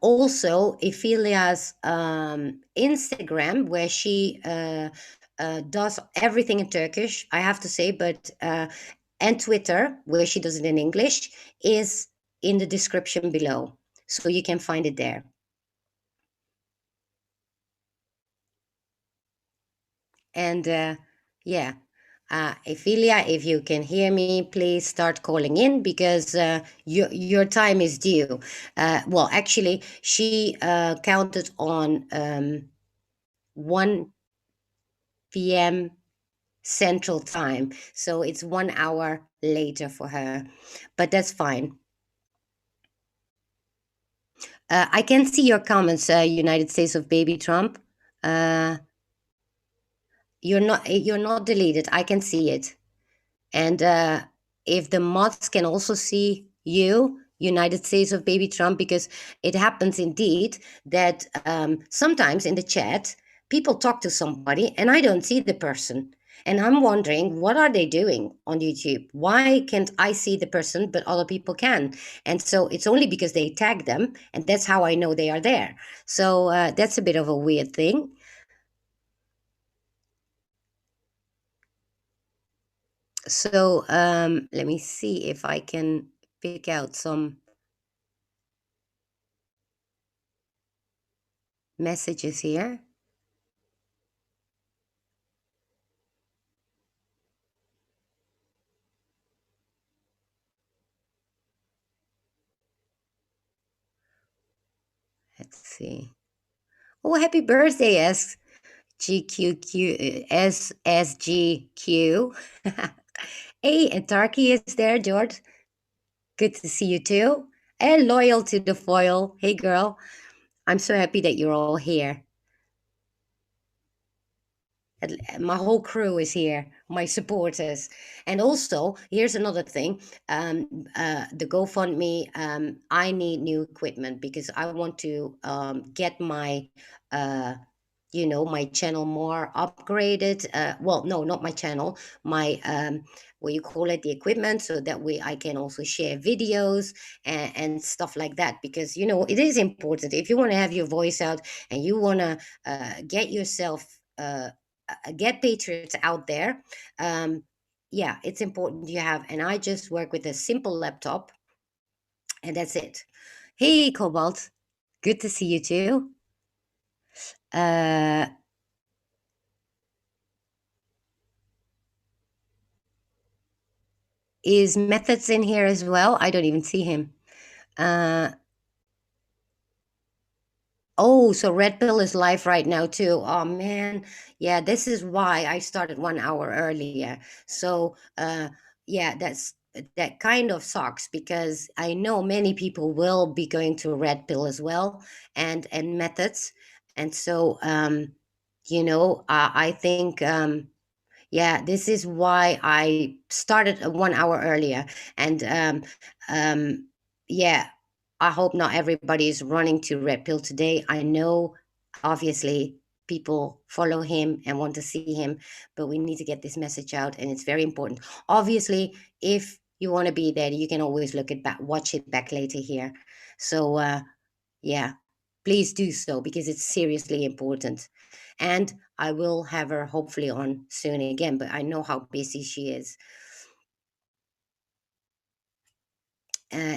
also Ephelia's Instagram, where she does everything in Turkish, I have to say, but and Twitter, where she does it in English, is in the description below, so you can find it there. And yeah, Ephilia, if you can hear me, please start calling in because your time is due. Well, actually, she counted on 1 p.m. Central Time, so it's 1 hour later for her, but that's fine. I can see your comments, United States of Baby Trump. Uh, you're not deleted. I can see it. And if the mods can also see you, United States of Baby Trump, because it happens indeed that sometimes in the chat, people talk to somebody and I don't see the person. And I'm wondering, what are they doing on YouTube? Why can't I see the person, but other people can? And so it's only because they tag them, and that's how I know they are there. So that's a bit of a weird thing. So let me see if I can pick out some messages here. Let's see. Oh, happy birthday, SSGQ. Hey, and Tarky is there, George. Good to see you too. And loyal to the foil. Hey, girl. I'm so happy that you're all here. My whole crew is here, my supporters. And also, here's another thing. The GoFundMe, I need new equipment because I want to get my my channel more upgraded. Well, no, not my channel, my what you call it, the equipment, so that way I can also share videos and stuff like that, because it is important if you want to have your voice out and you want to get yourself get patriots out there. Yeah, it's important you have, and I just work with a simple laptop, and that's it. Hey, Cobalt, good to see you too. uh is Methods in here as well? I don't even see him. uh Oh, so Red Pill is live right now too. Oh man. Yeah, this is why I started 1 hour earlier. So yeah, that kind of sucks because I know many people will be going to Red Pill as well, and Methods. And so I think yeah, this is why I started 1 hour earlier. And um, yeah, I hope not everybody is running to Red Pill today. I know, obviously, people follow him and want to see him, but we need to get this message out, and it's very important. Obviously, if you want to be there, you can always look it back, watch it back later here. So yeah, please do so because it's seriously important. And I will have her hopefully on soon again, but I know how busy she is.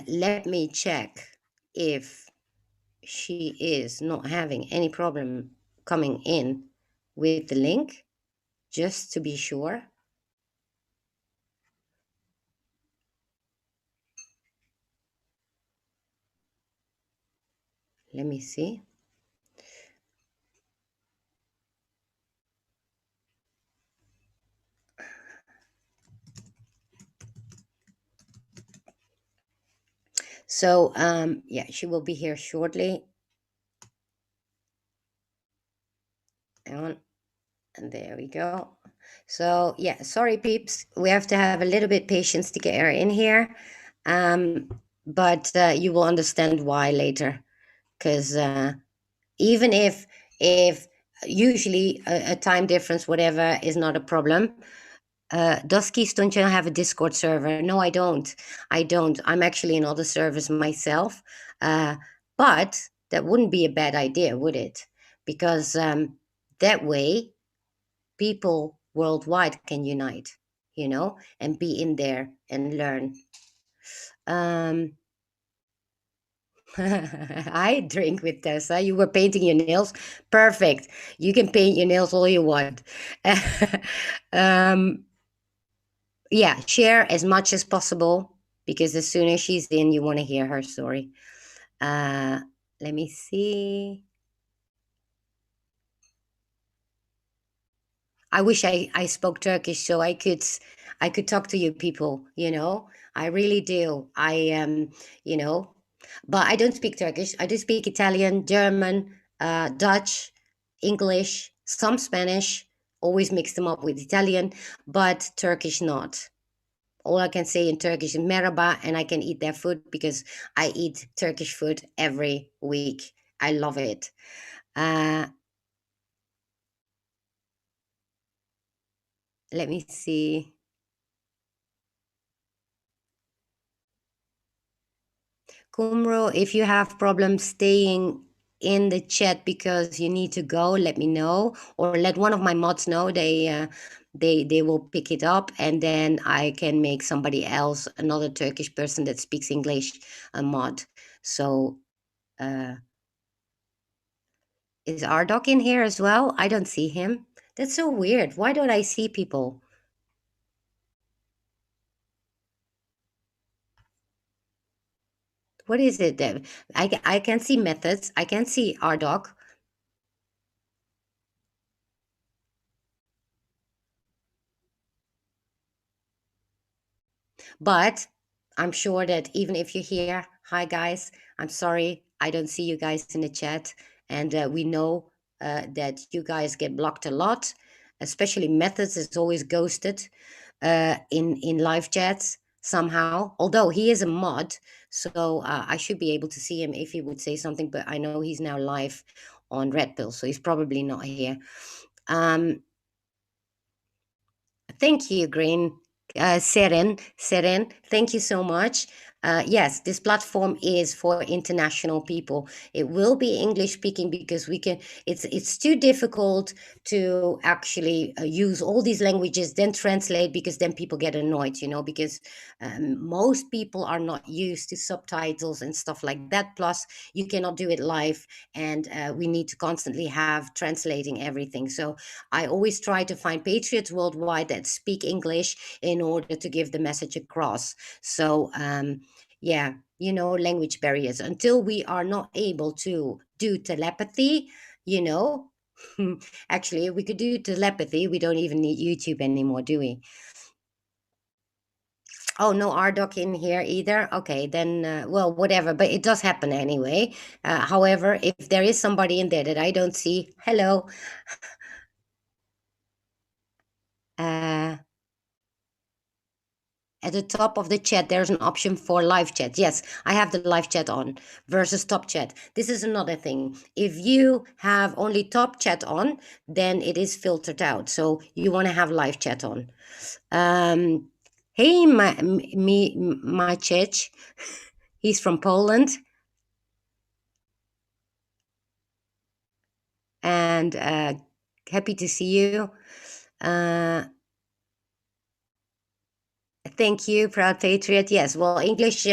Let me check if she is not having any problem coming in with the link, just to be sure. Let me see. So yeah, she will be here shortly. And there we go. So yeah, sorry peeps, we have to have a little bit patience to get her in here. But you will understand why later, because even if usually a time difference, whatever, is not a problem. Keys, don't you have a Discord server? No, I don't. I'm actually in other servers myself. Uh, but that wouldn't be a bad idea, would it? Because that way people worldwide can unite, and be in there and learn. Um, I drink with Tessa. You were painting your nails. Perfect. You can paint your nails all you want. um, yeah, share as much as possible because as soon as she's in, you want to hear her story. Uh, Let me see. I wish I spoke Turkish so I could talk to you people. I really do. You know But I don't speak Turkish. I do speak Italian, German, Dutch, English, some Spanish. Always mix them up with Italian, but Turkish not. All I can say in Turkish is merhaba, and I can eat their food because I eat Turkish food every week. I love it. Uh, Let me see. Kumro, if you have problems staying in the chat because you need to go, let me know, or let one of my mods know. They will pick it up, and then I can make somebody else, another Turkish person that speaks English, a mod. So uh, is Ardok in here as well? I don't see him. That's so weird. Why don't I see people? What is it that I can see methods? I can see Ardok. But I'm sure that even if you're here, hi guys, I'm sorry I don't see you guys in the chat. And we know that you guys get blocked a lot, especially Methods is always ghosted in live chats somehow. Although he is a mod, so I should be able to see him if he would say something. But I know he's now live on Red Pill, so he's probably not here. Um, Thank you, Green. Seren, thank you so much. Yes, this platform is for international people. It will be English speaking because we can. It's too difficult to actually use all these languages, then translate because then people get annoyed. Because most people are not used to subtitles and stuff like that. Plus, you cannot do it live, and we need to constantly have translating everything. So I always try to find patriots worldwide that speak English in order to give the message across. So, yeah, language barriers. Until we are not able to do telepathy, you know, actually, if we could do telepathy, we don't even need YouTube anymore, do we? Oh, no RDoc in here either. Okay, then, well, whatever, but it does happen anyway. However, if there is somebody in there that I don't see, hello. Uh, At the top of the chat, there's an option for live chat. Yes, I have the live chat on versus top chat. This is another thing. If you have only top chat on, then it is filtered out. So you want to have live chat on. Hey, Maciej. He's from Poland. And happy to see you. Thank you, proud patriot. Yes, well, English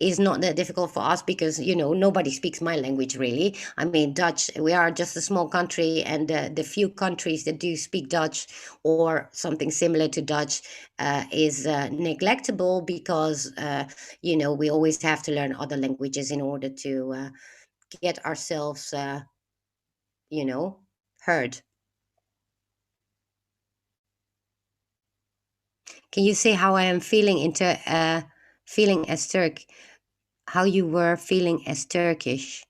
is not that difficult for us because nobody speaks my language really. I mean, Dutch. We are just a small country, and the few countries that do speak Dutch or something similar to Dutch is neglectable because we always have to learn other languages in order to get ourselves heard. Can you say how I am feeling feeling as Turk? How you were feeling as Turkish?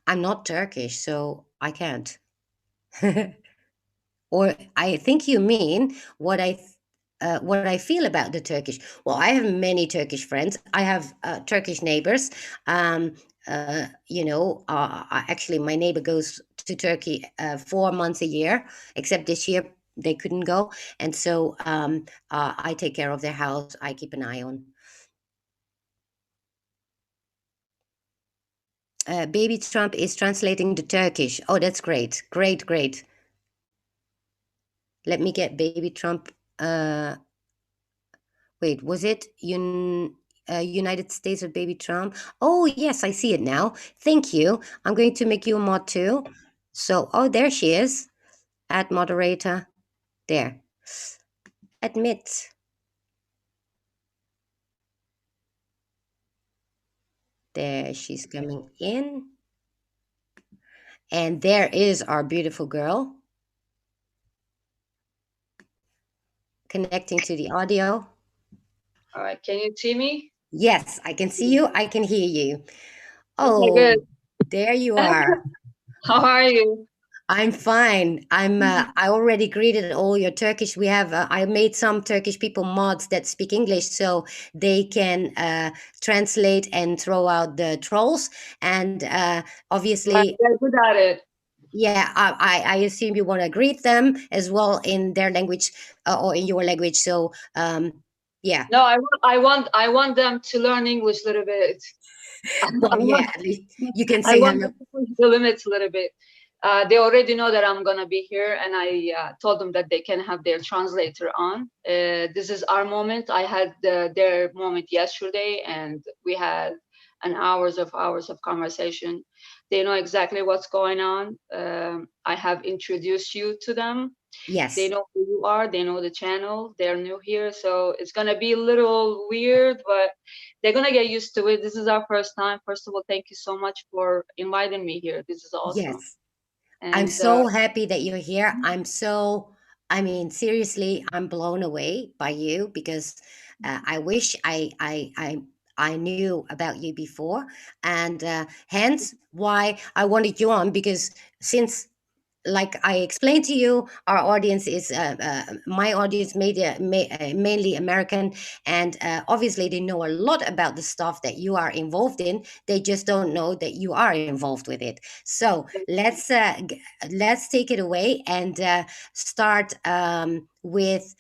I'm not Turkish, so I can't. Or I think you mean what I feel about the Turkish. Well, I have many Turkish friends. I have Turkish neighbors. Actually, my neighbor goes to Turkey 4 months a year, except this year they couldn't go, and so I take care of their house. I keep an eye on. Baby Trump is translating to Turkish. Oh, that's great. Great, great. Let me get Baby Trump. Wait, was it United States of Baby Trump? Oh, yes, I see it now. Thank you. I'm going to make you a mod too. So, oh, there she is. Add moderator. There. Admit. There she's coming in. And there is our beautiful girl connecting to the audio. All right, can you see me? Yes, I can see you. I can hear you. Okay, good. Oh, there you are. How are you? I'm fine. I already greeted all your Turkish. We have. I made some Turkish people mods that speak English, so they can translate and throw out the trolls. And Right, obviously, they're good at it. yeah, I assume you want to greet them as well in their language or in your language. So, yeah. No, I want them to learn English a little bit. I Well, yeah. want, At least you can I say want hello. them to push the limits a little bit. They already know that I'm gonna be here, and I told them that they can have their translator on. This is our moment. I had their moment yesterday, and we had an hours of conversation. They know exactly what's going on. I have introduced you to them. They Yes. know who you are, they know the channel, they're new here, so it's gonna be a little weird, but they're gonna get used to it. This is our first time. First of all, thank you so much for inviting me here. This is awesome. Yes. I'm And so happy that you're here. I mean, seriously, I'm blown away by you because I wish I knew about you before, and hence why I wanted you on because since like I explained to you, our audience is my audience mainly American, and obviously they know a lot about the stuff that you are involved in. They just don't know that you are involved with it. So let's take it away and start with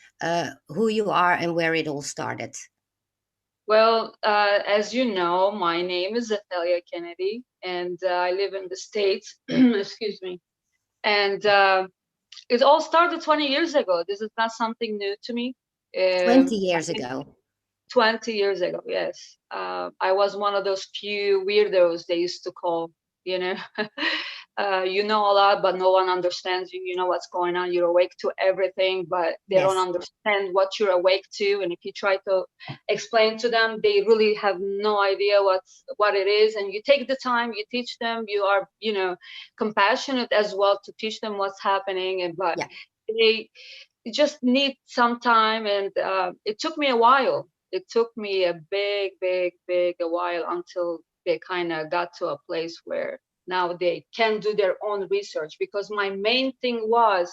who you are and where it all started. well, as you know, my name is Epphilia Kennedy, and I live in the States. Excuse me. And it all started 20 years ago. This is not something new to me. 20 I years think ago. 20 years ago, yes. I was one of those few weirdos they used to call, you know. You know a lot, but no one understands you. You know what's going on. You're awake to everything, but they don't Yes. understand what you're awake to. And if you try to explain to them, they really have no idea what it is. And you take the time, you teach them. You are, compassionate as well to teach them what's happening. And but Yeah. they just need some time, and it took me a while. It took me a big a while until they kind of got to a place where now they can do their own research, because my main thing was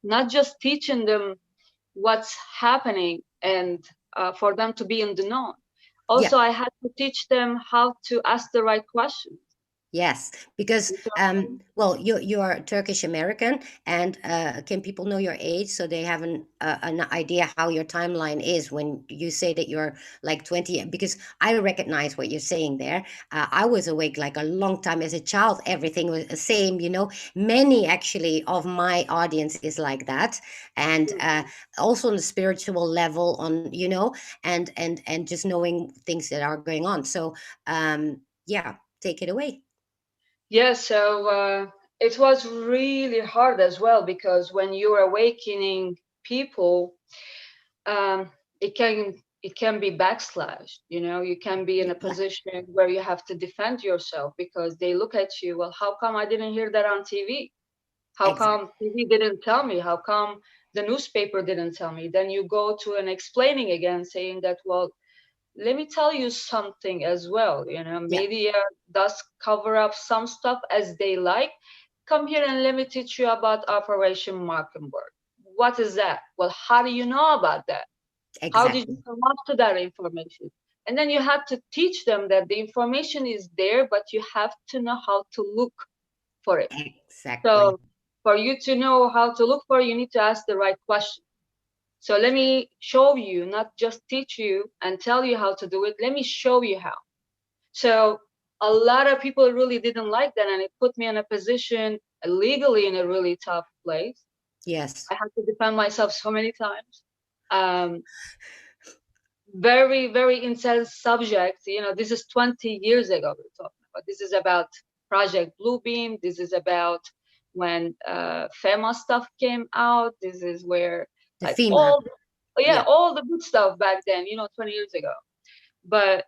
not just teaching them what's happening and for them to be in the know. Yeah. Also, I had to teach them how to ask the right questions. Yes, because well, you're Turkish American, and can people know your age so they have an idea how your timeline is when you say that you're like 20? Because I recognize what you're saying there. I was awake like a long time as a child. Everything was the same, you know. Many actually of my audience is like that, and also on the spiritual level, on and just knowing things that are going on. So yeah, take it away. Yeah, so it was really hard as well, because when you're awakening people, um, it can be backslash. You can be in a Yeah, position where you have to defend yourself, because they look at you. Well, how come I didn't hear that on TV? How exactly. come TV didn't tell me? How come the newspaper didn't tell me? Then you go to an explaining again, saying that, well, let me tell you something as well. Yeah, Media does cover up some stuff as they like. Come here and let me teach you about Operation Mockingbird. What is that? Well, how do you know about that? How did you exactly. come up to that information? And then you have to teach them that the information is there, but you have to know how to look for it. Exactly. So for you to know how to look for it, you need to ask the right question. So let me show you, not just teach you and tell you how to do it. Let me show you how. So a lot of people really didn't like that, and it put me in a position legally in a really tough place. Yes. I had to defend myself so many times. Um, very intense subject. This is 20 years ago we're talking about. This is about Project Bluebeam. This is about when FEMA stuff came out. This is where, The like, FEMA. all, yeah, Yeah. all the good stuff back then, 20 years ago. But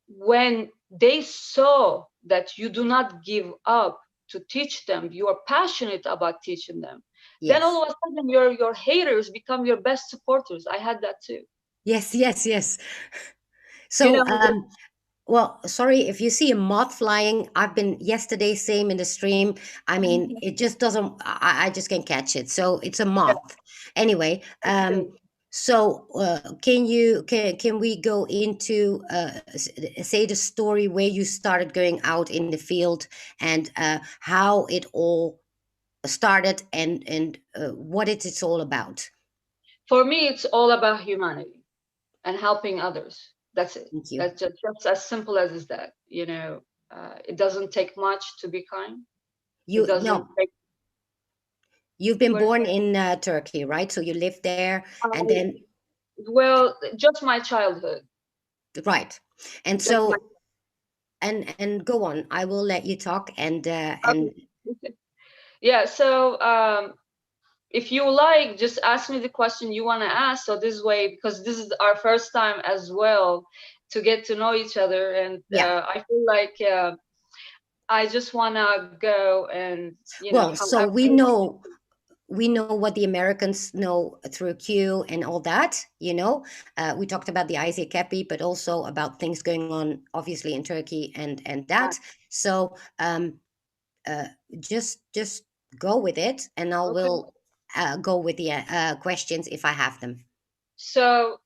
when they saw that you do not give up to teach them, you are passionate about teaching them, then Yes. all of a sudden your haters become your best supporters. I had that too. Yes, yes, yes. You So, know who the, well, sorry if you see a moth flying. I've been yesterday, same in the stream. I mean, Mhm. it just doesn't. I just can't catch it. So it's a Yeah, moth. Anyway, okay. so can we go into say the story where you started going out in the field and how it all started and what it's all about? For me, it's all about humanity and helping others. That's it. Thank you. That's just as simple as is that. It doesn't take much to be kind. It You doesn't no, take. you've been Well, born in Turkey, right? So you lived there, and I, then well, just my childhood. right, and Just my. so and go on. I will let you talk and Okay. Yeah. So if you like, just ask me the question you want to ask. So this way, because this is our first time as well to get to know each other, and yeah. I feel like I just want to go and Well, so however. we know what the Americans know through Q and all that. We talked about the Isaac Cappy, but also about things going on, obviously in Turkey and that. So uh, just go with it, and I Okay. will go with the questions if I have them. So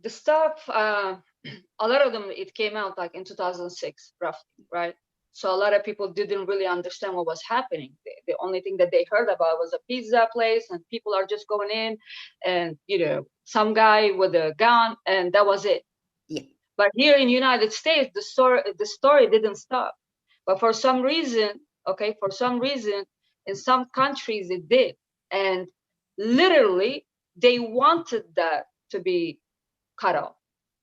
the stuff, a lot of them, it came out like in 2006, roughly, right? So a lot of people didn't really understand what was happening. The only thing that they heard about was a pizza place, and people are just going in, and some guy with a gun, and that was it. Yeah, But here in United States, the story didn't stop. But for some reason, okay, for some reason, in some countries it did, and literally they wanted that to be cut off,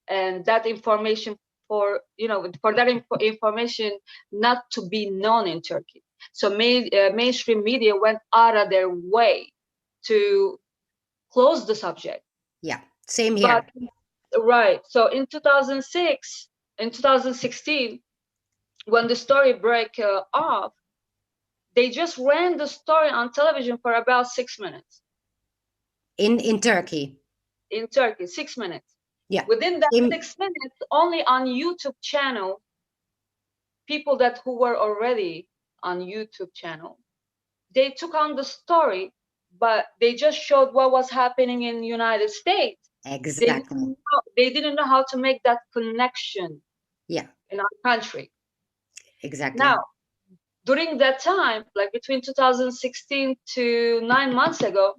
and that information for that information not to be known in Turkey. So mainstream media went out of their way to close the subject. yeah, same But here. right, so in 2006, in 2016, when the story break off, they just ran the story on television for about 6 minutes In Turkey. in Turkey. 6 minutes. Yeah, Within that same. 6 minutes, only on YouTube channel, people that who were already on YouTube channel, they took on the story, but they just showed what was happening in the United States. Exactly. They didn't know how to make that connection Yeah, in our country. exactly. Now, during that time, like between 2016 to 9 months ago,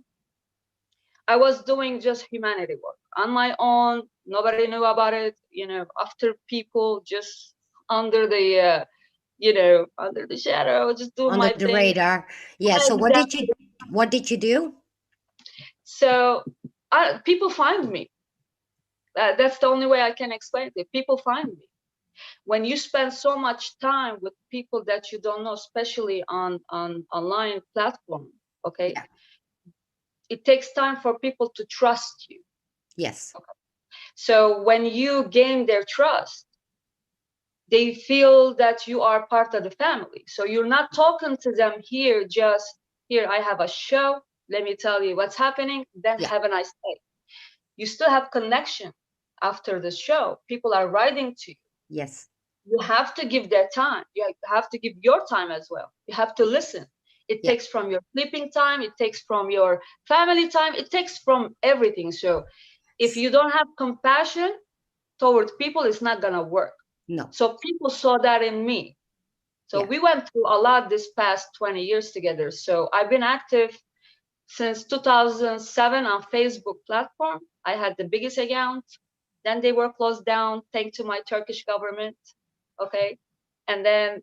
I was doing just humanity work on my own. Nobody knew about it. After people just under the, under the shadow, just doing Under my the thing. radar. Yeah. So Exactly. what did you do? So people find me. That's the only way I can explain it. People find me. When you spend so much time with people that you don't know, especially on online platform, okay, Yeah. it takes time for people to trust you. Yes. So when you gain their trust, they feel that you are part of the family. So you're not talking to them here just, here I have a show, let me tell you what's happening, then Yeah. have a nice day. You still have connection after the show. People are writing to you. Yes. You have to give their time. You have to give your time as well. You have to listen. It Yeah. takes from your sleeping time, it takes from your family time, it takes from everything. So if S- you don't have compassion towards people, it's not gonna work. No. So people saw that in me. So Yeah. we went through a lot this past 20 years together. So I've been active since 2007 on Facebook platform. I had the biggest account. Then they were closed down thanks to my Turkish government. Okay. And then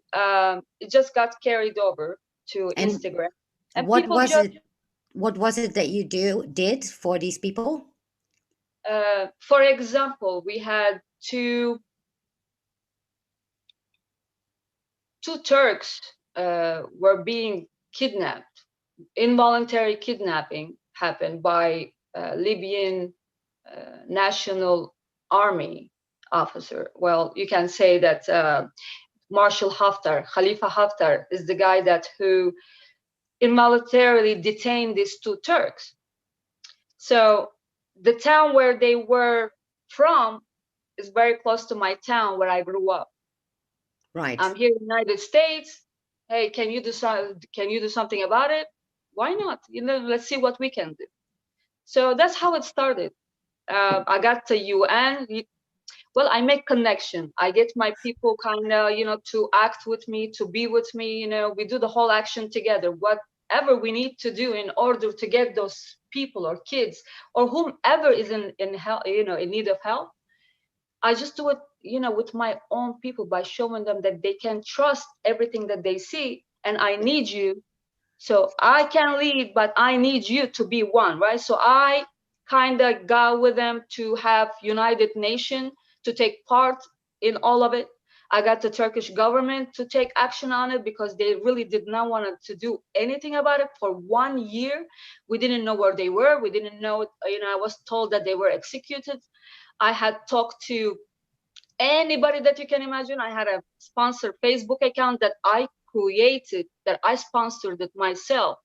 it just got carried over to And Instagram. And what people was just, it? What was it that you did for these people? for example, we had two Turks were being kidnapped. Involuntary kidnapping happened by Libyan National Army officer. Well, you can say that Marshal Haftar, Khalifa Haftar, is the guy that who involuntarily detained these two Turks. So the town where they were from is very close to my town where I grew up. I'm Right. here in the United States. Hey, can you do something about it? Why not? Let's see what we can do. So that's how it started. I got to UN. Well, I make connection. I get my people kind of, to act with me, to be with me. We do the whole action together. Whatever we need to do in order to get those people or kids or whomever is in help, in need of help. I just do it, with my own people by showing them that they can trust everything that they see. And I need you, so I can lead, but I need you to be one, right? So I kind of got with them to have United Nation to take part in all of it. I got the Turkish government to take action on it because they really did not want to do anything about it for 1 year. We didn't know where they were. We didn't know, I was told that they were executed. I had talked to anybody that you can imagine. I had a sponsored Facebook account that I created, that I sponsored it myself.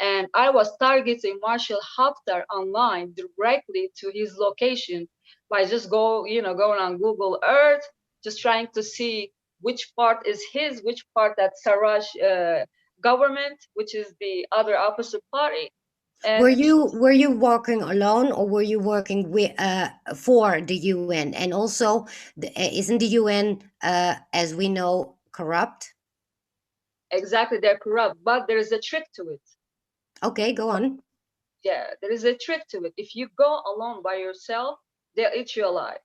And I was targeting Marshall Haftar online directly to his location by just going on Google Earth, just trying to see which part is his, which part that Sarraj government, which is the other opposite party. Were And you working alone, or were you working with for the UN? And also, isn't the UN, as we know, corrupt? exactly, they're corrupt, but there is a trick to it. Okay, go on. Yeah, there is a trick to it. If you go alone by yourself, they'll eat you alive.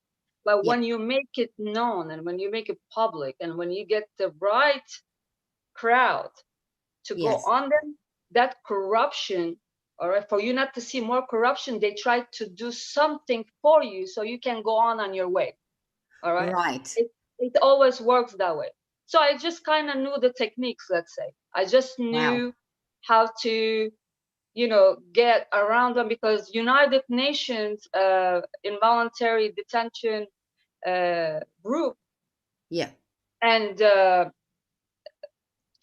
But Yeah. when you make it known and when you make it public and when you get the right crowd to go Yes. on them, that corruption, all right, for you not to see more corruption, they try to do something for you so you can go on your way. All right. Right. It always works that way. So I just kind of knew the techniques, let's say. I just Wow. knew how to get around them because United Nations involuntary detention group, Yeah. and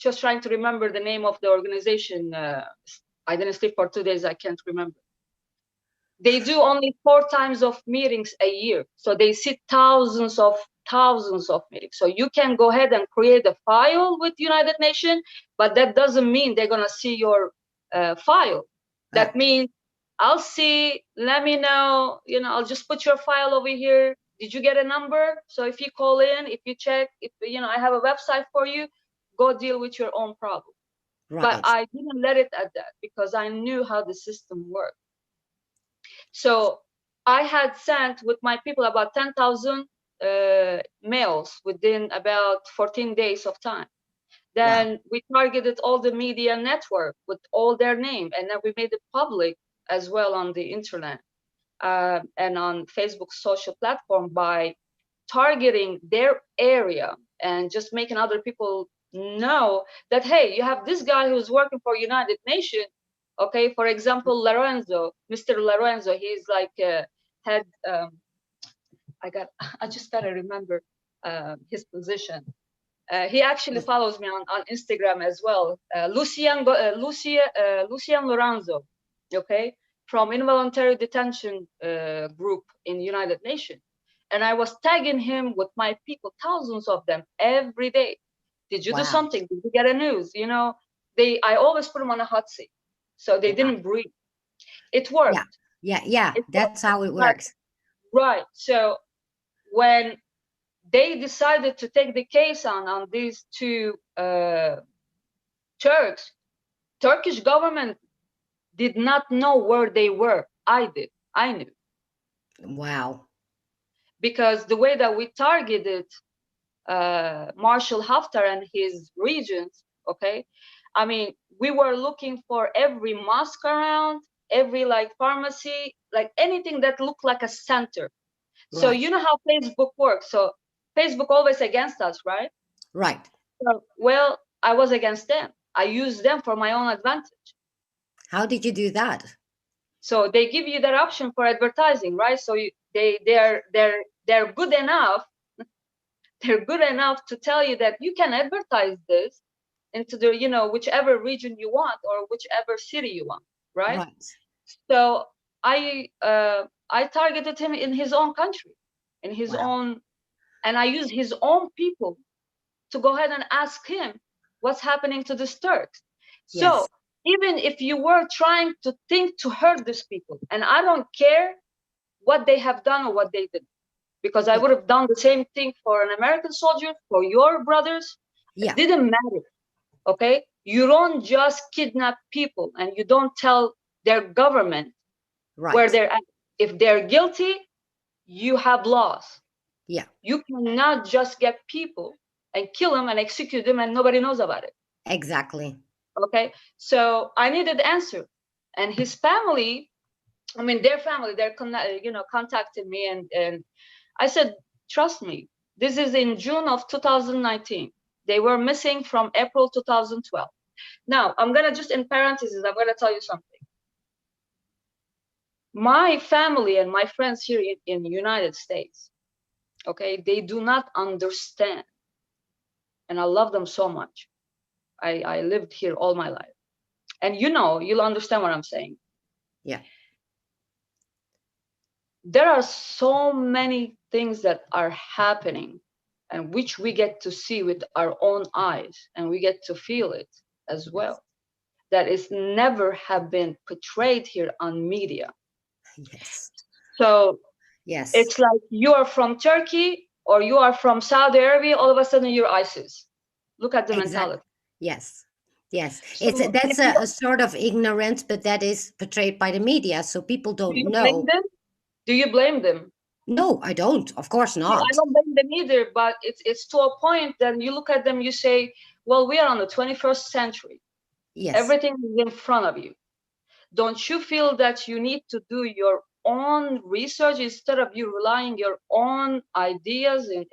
just trying to remember the name of the organization. I didn't sleep for 2 days. I can't remember. They do only 4 times of meetings a year, so they sit thousands of meetings. So you can go ahead and create a file with United Nations, but that doesn't mean they're gonna see your file. Uh, That means I'll see, let me know, I'll just put your file over here. Did you get a number? So if you call in, if you check, if I have a website for you, go deal with your own problem. But right. I didn't let it at that because I knew how the system worked. So I had sent with my people about 10,000 mails within about 14 days of time. Wow. Then we targeted all the media network with all their name, and then we made it public as well on the internet and on Facebook social platform by targeting their area and just making other people know that, hey, you have this guy who's working for United Nations. Okay, for example, Lorenzo, Mr. Lorenzo, he's like head. I just gotta remember his position. He actually follows me on Instagram as well. Lucian Lorenzo, okay, from involuntary detention group in United Nations. And I was tagging him with my people, thousands of them every day. Did you do Wow. something? Did you get a news? I always put them on a hot seat. So they Wow. didn't breathe. It Yeah. worked. Yeah. Yeah. It That's worked. how it But, works. right. So when they decided to take the case on these two Turks, Turkish government did not know where they were. I did. I knew Wow. because the way that we targeted Marshal Haftar and his regions, okay, I mean, we were looking for every mosque around, every like pharmacy, like anything that looked like a center. So Right. you know how Facebook works. So Facebook always against us, right? Right. So, well, I was against them. I used them for my own advantage. How did you do that? So they give you that option for advertising, right? So they're good enough. They're good enough to tell you that you can advertise this into the whichever region you want or whichever city you want, right? Right. So I I targeted him in his own country, in his Wow. own, and I used his own people to go ahead and ask him what's happening to the Turks. So Yes. even if you were trying to think to hurt these people, and I don't care what they have done or what they did, because I Yeah. would have done the same thing for an American soldier, for your brothers. It Yeah. didn't matter. Okay, you don't just kidnap people and you don't tell their government where Right. they're at. If they're guilty, you have laws. Yeah. You cannot just get people and kill them and execute them and nobody knows about it. Exactly. Okay, so I needed answer, and his family, I mean their family, they're contacted me, and I said, trust me, this is in June of 2019. They were missing from April 2012. Now I'm gonna just, in parentheses, I'm gonna tell you something. My family and my friends here in the United States, okay, they do not understand, and I love them so much. I lived here all my life, and you'll understand what I'm saying. Yeah. There are so many things that are happening and which we get to see with our own eyes and we get to feel it as Yes. well, that is never have been portrayed here on media. Yes. So Yes. it's like you are from Turkey or you are from Saudi Arabia, all of a sudden you're ISIS. Look at the Exactly. mentality. Yes. Yes. It's So if that's you, a sort of ignorance, but that is portrayed by the media, so people do don't you blame know. them? Do you blame them? No, I don't. Of course See, I not. don't blame them either, but it's to a point. Then you look at them, you say, well, we are on the 21st century. Yes. Everything is in front of you. Don't you feel that you need to do your own research instead of you relying your own ideas and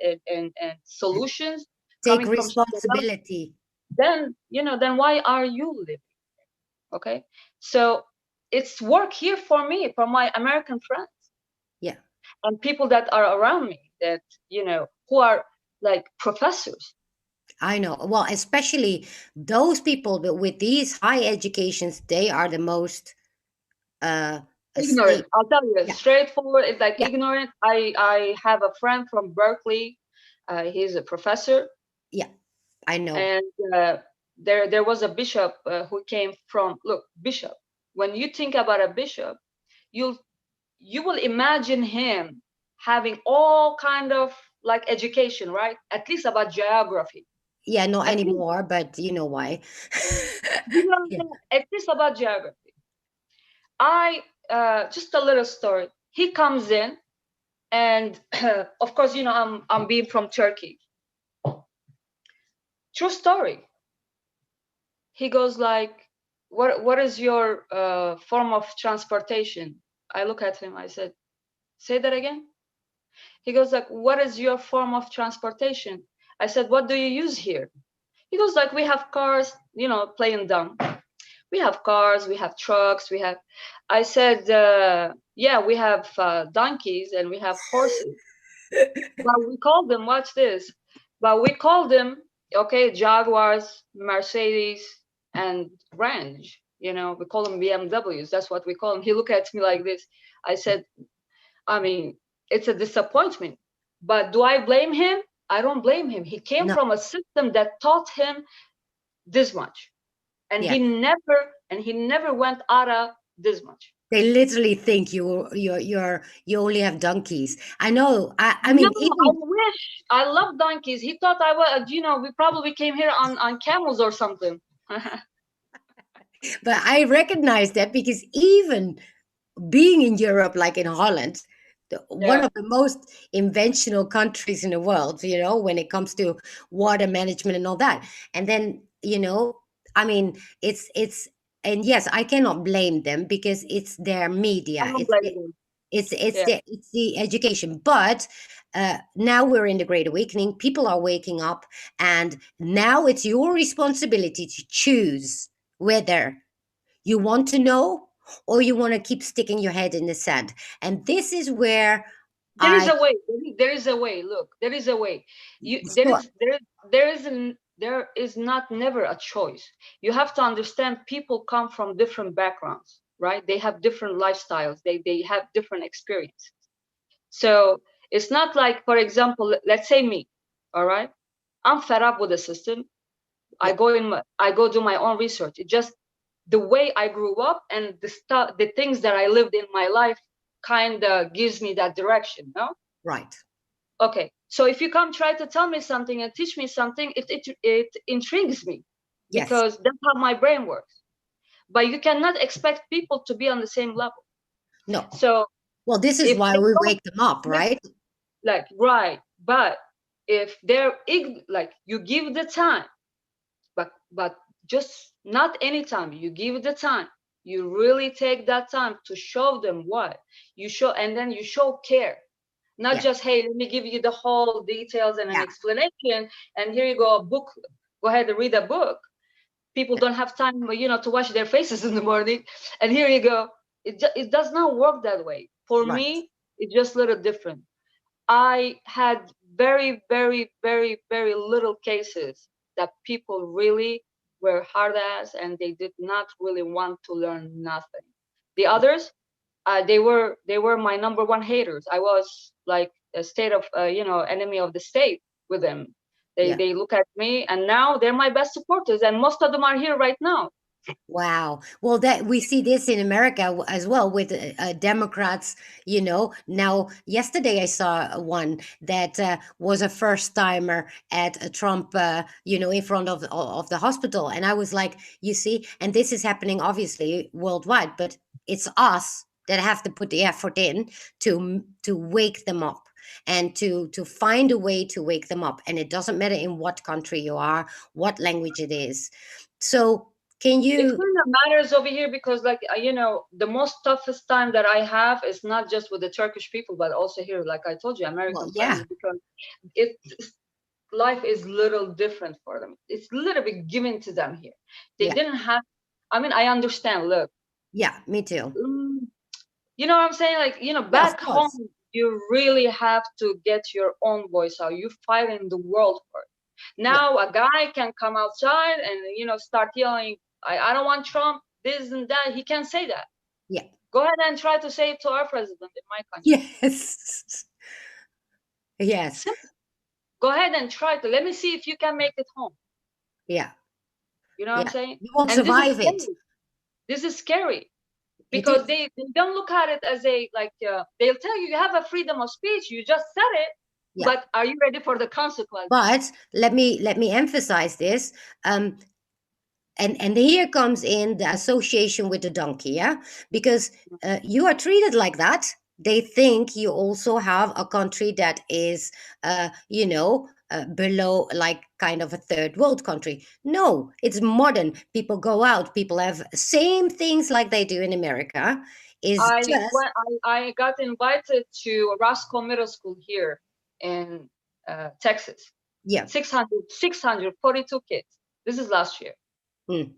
And solutions take coming from somewhere else? responsibility. Then why are you living? Okay. So it's work here for me, for my American friends Yeah. and people that are around me that, who are like professors. I know. Well, especially those people with these high educations, they are the most uh Ignorant. state. I'll tell you, Yeah. straightforward. It's like Yeah. ignorant. I have a friend from Berkeley. He's a professor, Yeah. I know. and there was a bishop who came from. Look, bishop. When you think about a bishop, you'll you will imagine him having all kind of like education, right? At least about geography. Yeah, not At least, anymore, but you know why. Yeah. at least about geography. I just a little story. He comes in, and of course, I'm being from Turkey. True story. He goes like, what is your form of transportation? I look at him. I said, say that again. He goes like, what is your form of transportation? I said, what do you use here? He goes like, we have cars. Playing dumb. We have cars, we have trucks, we have. I said, yeah, we have donkeys and we have horses, but we call them, watch this, but we call them, okay, Jaguars, Mercedes, and Range. We call them BMWs. That's what we call them. He looked at me like this. I said, I mean, it's a disappointment, but do I blame him? I don't blame him. He came No. from a system that taught him this much, and Yeah. he never went out of this much. They literally think you only have donkeys. I know. I No, mean, I even wish. I love donkeys. He thought I was, we probably came here on camels or something. but I recognize that because even being in Europe, like in Holland, one Yeah. of the most inventional countries in the world, when it comes to water management and all that. And then, I mean, and yes, I cannot blame them because it's their I media. don't blame them. Yeah. It's the education. But now we're in the Great Awakening. People are waking up, and now it's your responsibility to choose whether you want to know or you want to keep sticking your head in the sand. And this is where There is I a way. There is a way. Look, there is a way. You there sure. is there is not never a choice. You have to understand people come from different backgrounds, right? They have different lifestyles. They have different experiences. So it's not like, for example, let's say me, all right? I'm fed up with the system. Yeah. I go do my own research. It just the way I grew up and the things that I lived in my life kind of gives me that direction, no? Right. Okay. So if you come try to tell me something and teach me something, it intrigues me Yes. because that's how my brain works. But you cannot expect people to be on the same level. No. So Well, this is if why they we don't wake them up, listen, right? like, right, but if like, you give the time, but just not any time, you give the time, you really take that time to show them what you show, and then you show care, not Yeah. just, hey, let me give you the whole details and an Yeah. explanation, and here you go, a book, go ahead and read a book. People Yeah. don't have time, to wash their faces in the morning, and here you go. It does not work that way. For Right. me, it's just a little different. I had very, very, very, very little cases that people really were hard ass and they did not really want to learn nothing. The others, they were my number one haters. I was like a state of enemy of the state with them. They Yeah. they look at me, and now they're my best supporters, and most of them are here right now. Wow. Well, that we see this in America as well with Democrats. Now yesterday I saw one that was a first timer at a Trump, in front of the hospital, and I was like, you see, and this is happening obviously worldwide, but it's us that have to put the effort in to wake them up and to find a way to wake them up, and it doesn't matter in what country you are, what language it is. So can It you? kind of matters over here because, like, the most toughest time that I have is not just with the Turkish people, but also here, like I told you, Well, American yeah, friends, because it life is little different for them. It's a little bit given to them here. They yeah, didn't have. I mean, I understand. Look, yeah, me too. mm, you know what I'm saying? Like, Yeah, of back home, course. you really have to get your own voice out. You fight in the world for it. Yeah, Now, a guy can come outside and, start yelling, I don't want Trump, this and that. He can't say that. yeah, Go ahead and try to say it to our president in my country. yes, yes, Simple. Go ahead and try to. Let me see if you can make it home. yeah, You know what I'm yeah. saying? You won't And this is survive it. scary. This is scary It because is. they don't look at it as a, like, they'll tell you have a freedom of speech. You just said it, Yeah. but are you ready for the consequences? But let me emphasize this. Um, and here comes in the association with the donkey, yeah, because you are treated like that. They think you also have a country that is below, like kind of a third world country. No, it's modern. People go out, people have same things like they do in America. Is just I got invited to Roscoe Middle School here in Texas. yeah. 642 kids. This is last year. Mm,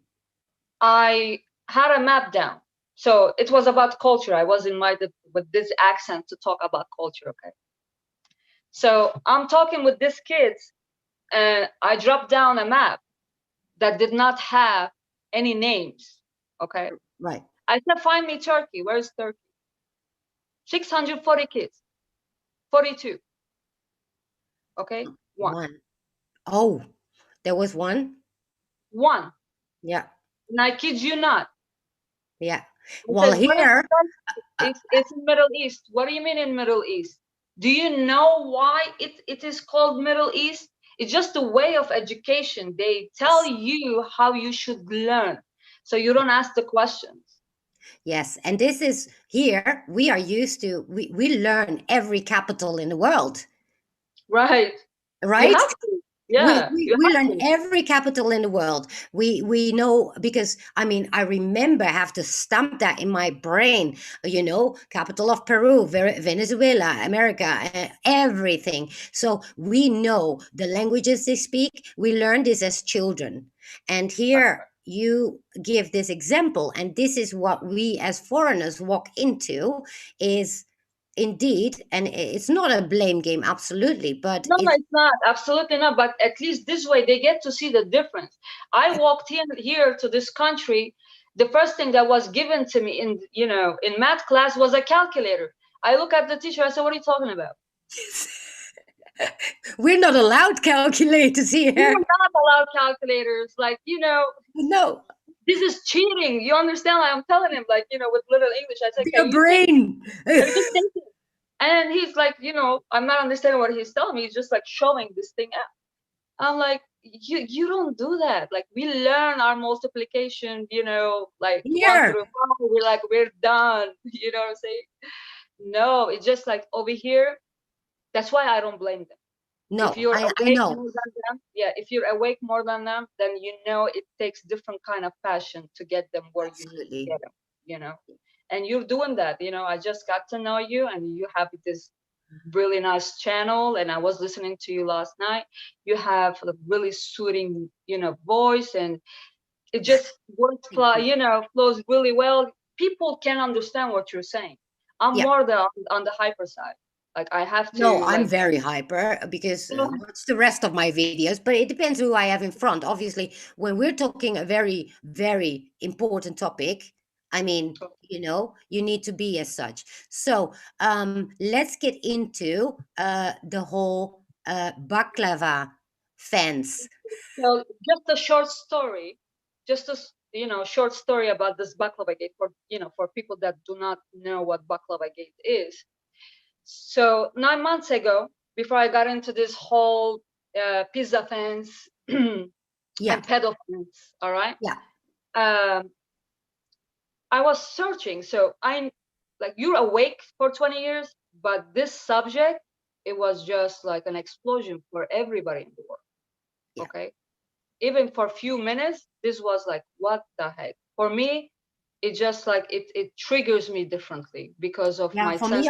I had a map down. So it was about culture. I was invited with this accent to talk about culture. Okay. So I'm talking with these kids, and I dropped down a map that did not have any names. Okay. right. I said, find me Turkey. Where's Turkey? 640 kids, 42. Okay. One. One. Oh, there was one. One. Yeah, And I kid you not. yeah. I Well, said, where's here, uh, it's in Middle East. What do you mean in Middle East? Do you know why it is called Middle East? It's just a way of education. They tell yes. you how you should learn. So you don't ask the questions. Yes, and this is here we are used to, we learn every capital in the world, Right. You right? have to. we, Yeah, we you we have learn to. every capital in the world. We know, because I mean, I remember, I have to stamp that in my brain. Capital of Peru, Venezuela, America, everything. So we know the languages they speak. We learn this as children, and here you give this example, and this is what we as foreigners walk into, is indeed, and it's not a blame game, absolutely, but No, it's it's not. Absolutely not. But at least this way they get to see the difference. I walked in here to this country. The first thing that was given to me in, in math class was a calculator. I look at the teacher, I said, what are you talking about? We're not allowed calculators We here. are not allowed calculators. Like, No, this is cheating. You understand? Like, I'm telling him, like, with little English, I said, their brain. can you just take it? And he's like, I'm not understanding what he's telling me. He's just like showing this thing out. I'm like, you don't do that. Like, we learn our multiplication, like one Here. through five. We're like, we're done. You know what I'm saying? No, it's just like over here. That's why I don't blame them. If No, you're I awake know. more than them, yeah, if you're awake more than them, then it takes different kind of passion to get them where you need to Absolutely. get them, and you're doing that. I just got to know you, and you have this really nice channel, and I was listening to you last night. You have a really soothing, voice, and it just works, Thank you. flows really well. People can understand what you're saying. I'm Yeah. more on the hyper side. Like, I have No, to, I'm like, very hyper because watch the rest of my videos, but it depends who I have in front. Obviously, when we're talking a very, very important topic, I mean, you need to be as such. So let's get into the whole baklava fans. so just a short story, just a short story about this baklava gate for people that do not know what baklava gate is. So 9 months ago, before I got into this whole pizza fans and Yeah, pedo fans, all right, yeah, um, I was searching. So you're awake for 20 years, but this subject, it was just like an explosion for everybody in the world. yeah. Okay, even for a few minutes, this was like, what the heck? For me, it just like it triggers me differently because of Yeah, my for me, sense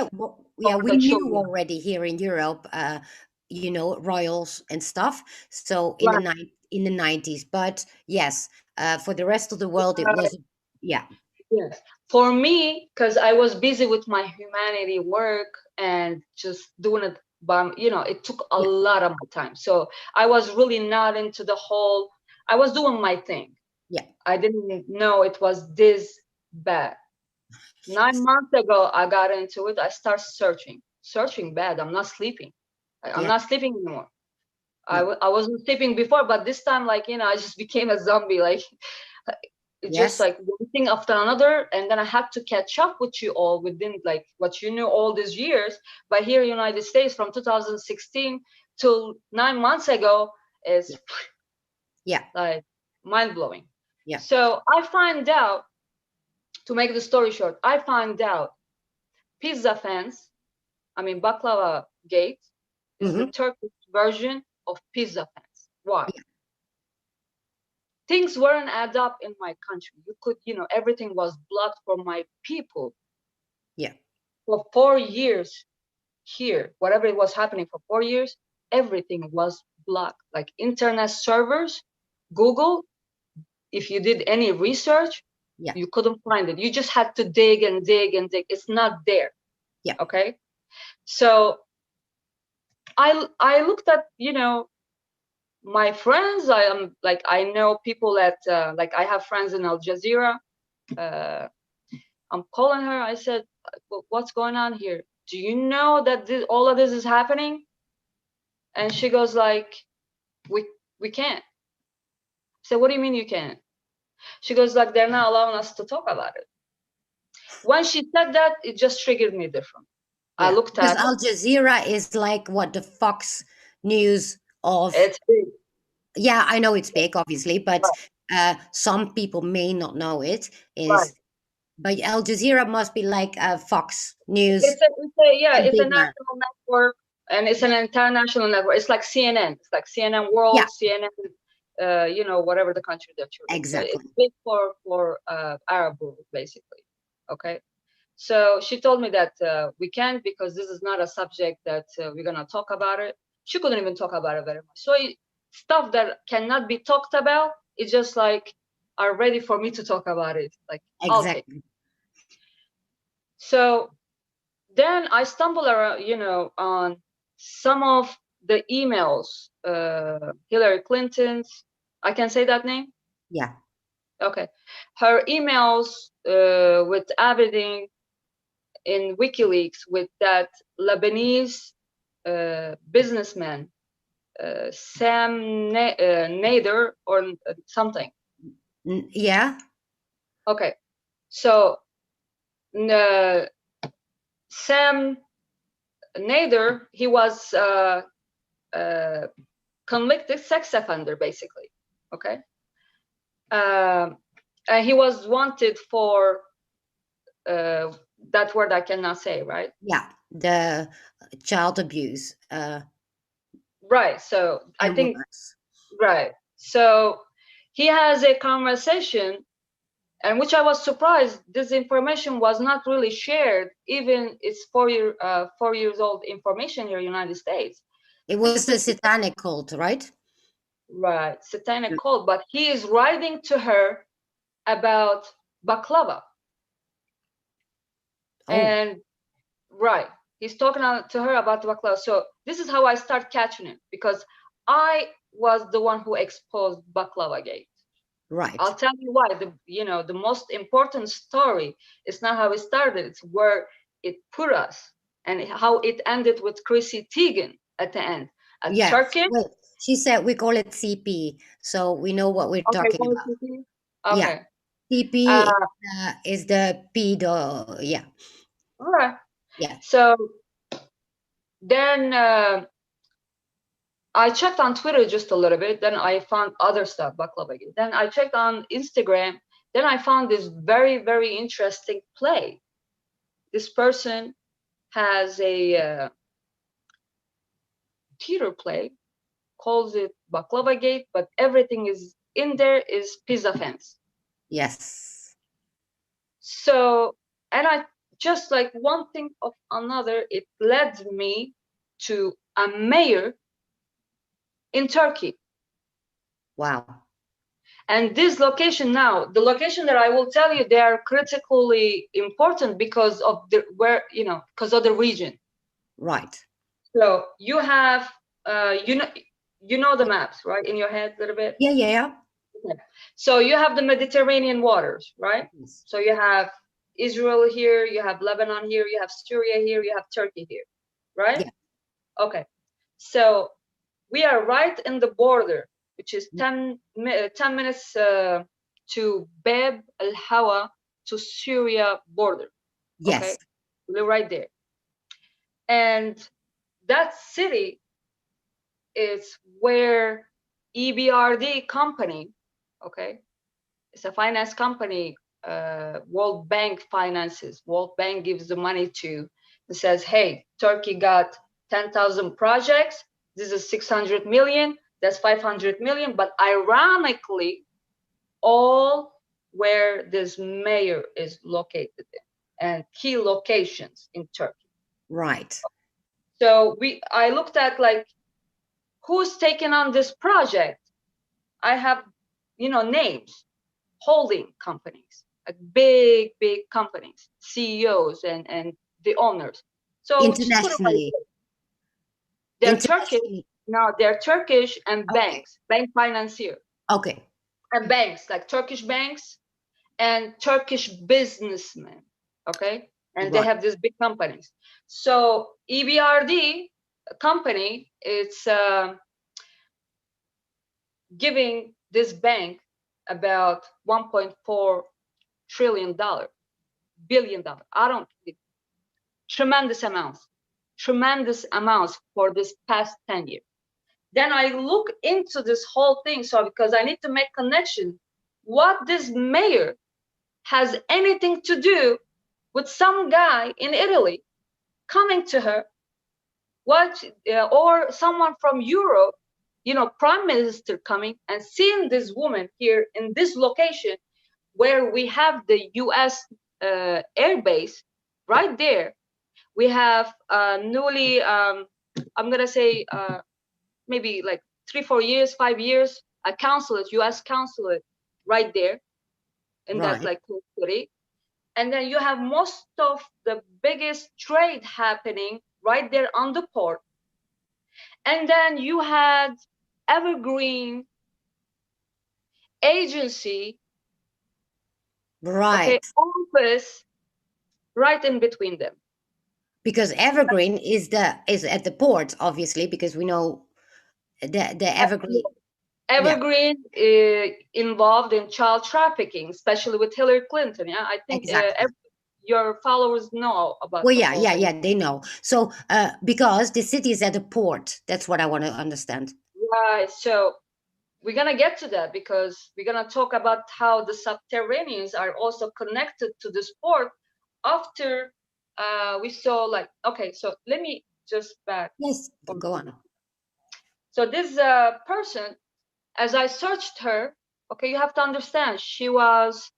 yeah, over we the knew children. already here in Europe, royals and stuff. So Right. in the 90s, but yes, for the rest of the world, it Uh, was, yeah, yes. For me, because I was busy with my humanity work and just doing it by, it took a yeah, lot of my time. So I was really not into the whole, I was doing my thing. yeah, I didn't know it was this bad. 9 months ago, I got into it. I started searching bad. I'm not sleeping. I'm yeah, not sleeping anymore. no, I wasn't sleeping before, but this time, like, I just became a zombie. Like, it's just yes, like one thing after another. And then I had to catch up with you all within like what you knew all these years. But here in the United States from 2016 till 9 months ago is yeah, yeah, like mind blowing. yeah, So I find out, to make the story short, I find out pizza fans, I mean, baklava gate is the hmm, Turkish version of pizza fans. Why? yeah, Things weren't add up in my country. You could, everything was blocked for my people yeah, for 4 years here. Whatever it was happening for 4 years, everything was blocked. Like internet servers, Google, if you did any research, yeah, you couldn't find it. You just had to dig and dig and dig. It's not there. yeah, Okay. So I looked at, my friends. I am like, I know people at like, I have friends in Al Jazeera. uh, I'm calling her. I said, what's going on here? Do you know that all of this is happening? And she goes like, we we can't. I said, what do you mean you can't? She goes like, they're not allowing us to talk about it. When she said that, it just triggered me different. I yeah. looked Because at Al Jazeera is like what the Fox News it. of, It's big. yeah, I know it's big, obviously, but Right, some people may not know it. right. Is But Al Jazeera must be like Fox News Yeah, and it's a bigger. national network, and it's Yeah, an international network. It's like CNN. It's like CNN yeah, World, CNN, whatever the country that you're in. So it's exactly. big for Arab world, basically. Okay. So she told me that we can't, because this is not a subject that we're gonna talk about it. She couldn't even talk about it very much. So stuff that cannot be talked about, it's just like are ready for me to talk about it. Like, I'll take. Exactly. So then I stumble around, on some of the emails, Hillary Clinton's. I can say that name. Yeah. Okay. Her emails with everything in WikiLeaks with that Lebanese businessman, Sam Nader or something. Yeah. Okay. So uh, Sam Nader, he was uh, convicted sex offender, basically. Okay. He was wanted for that word I cannot say, right? Yeah. The child abuse Right. So I and think, worse. right. So he has a conversation, and which I was surprised this information was not really shared, even it's 4 years old information here in the United States. It was the satanic cult, right? Right, satanic cult, but he is writing to her about baklava. Oh, And right, he's talking to her about baklava. So this is how I start catching it, because I was the one who exposed baklava gate. right. I'll tell you why. The most important story is not how it started, it's where it put us, and how it ended with Chrissy Teigen at the end. A Yeah. Turkish. Well, she said we call it CP, so we know what we're Okay, talking what was about. CP? Yeah. Okay. CP Uh, is the pedo. Yeah. all right. Yeah. So then I checked on Twitter just a little bit. Then I found other stuff, baklava. Then I checked on Instagram. Then I found this very, very interesting play. This person has a theater play, calls it Baklava Gate, but everything is in there is pizza fence. Yes. So, and I just like one thing of another, it led me to a mayor in Turkey. Wow. And this location now, the location that I will tell you, they are critically important because of the where, because of the region. Right. So you have, you know the maps, right, in your head a little bit. Yeah. Yeah. Yeah. Okay. So you have the Mediterranean waters, right? Yes. So you have Israel here, you have Lebanon here, you have Syria here, you have Turkey here, right? Yeah. Okay. So we are right in the border, which is 10 minutes to Bab al Hawa to Syria border. Yes. Okay. We're right there. And that city is where EBRD company, okay, it's a finance company. World Bank finances. World Bank gives the money to. It says, "Hey, Turkey got 10,000 projects. This is 600 million. That's 500 million." But ironically, all where this mayor is located in, and key locations in Turkey. Right. So I looked at like who's taking on this project. I have, names, holding companies, like big, big companies, CEOs and the owners. So we just put it right Internationally. there. They're Turkish. Internationally. Now they're Turkish and Okay. banks, bank financier, Okay. and banks like Turkish banks and Turkish businessmen. Okay. And they Right. have these big companies. So EBRD company, it's giving this bank about $1.4 trillion, billion. I don't, tremendous amounts, tremendous amounts for this past 10 years. Then I look into this whole thing. So because I need to make connection, what this mayor has anything to do with some guy in Italy coming to her, what, or someone from Europe, prime minister coming and seeing this woman here in this location where we have the US air base right there. We have newly, I'm going to say maybe like 3, 4 years, 5 years, a consulate, US consulate right there in that Right. like cool city. And then you have most of the biggest trade happening right there on the port. And then you had Evergreen Agency Okay, Right. office right in between them. Because Evergreen is at the port, obviously, because we know the Evergreen. Yeah, Evergreen involved in child trafficking, especially with Hillary Clinton. Yeah, I think exactly. your followers know about Well, the yeah, whole yeah, thing. yeah, they know. So, because the city is at the port, that's what I want to understand. Right. So we're gonna get to that because we're gonna talk about how the subterraneans are also connected to the sport after we saw like okay, so let me just back. Yes, go on. So this person, as I searched her, okay, you have to understand she was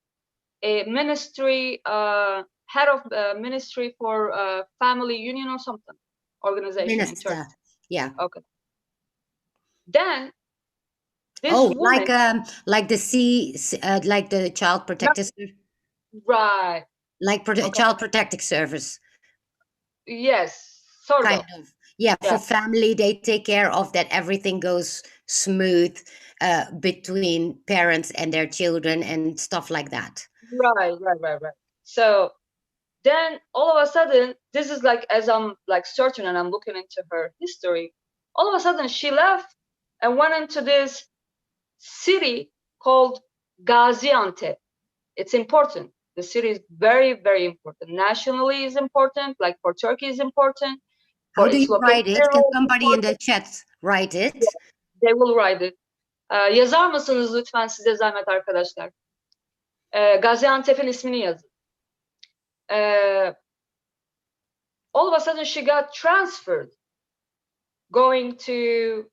a ministry head of ministry for family union or something organization in Turkey. Minister. Yeah. Okay. Then this Oh, woman, like the like the child not protective, right, like okay, child protective service, yes, sort kind of, of. Yeah, yeah, for family, they take care of that everything goes smooth between parents and their children and stuff like that. right. So then all of a sudden, this is like as I'm like searching and I'm looking into her history, all of a sudden she left and went into this city called Gaziantep. It's important. The city is very, very important. Nationally is important, like for Turkey is important, How for do its you location write it? Can is somebody in the important. chat write it? Yeah, they will write it. Yazar mısınız lütfen size zahmet arkadaşlar? Gaziantep'in ismini yazın. All of a sudden she got transferred going to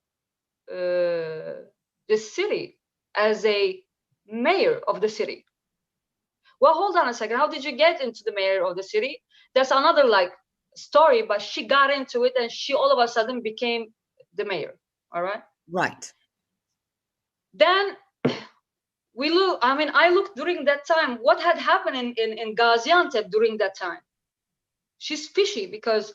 the city as a mayor of the city. Well, hold on a second. How did you get into the mayor of the city? That's another like story, but she got into it and she all of a sudden became the mayor. All right. Right. Then we look, I mean, I looked during that time, what had happened in Gaziantep during that time. She's fishy because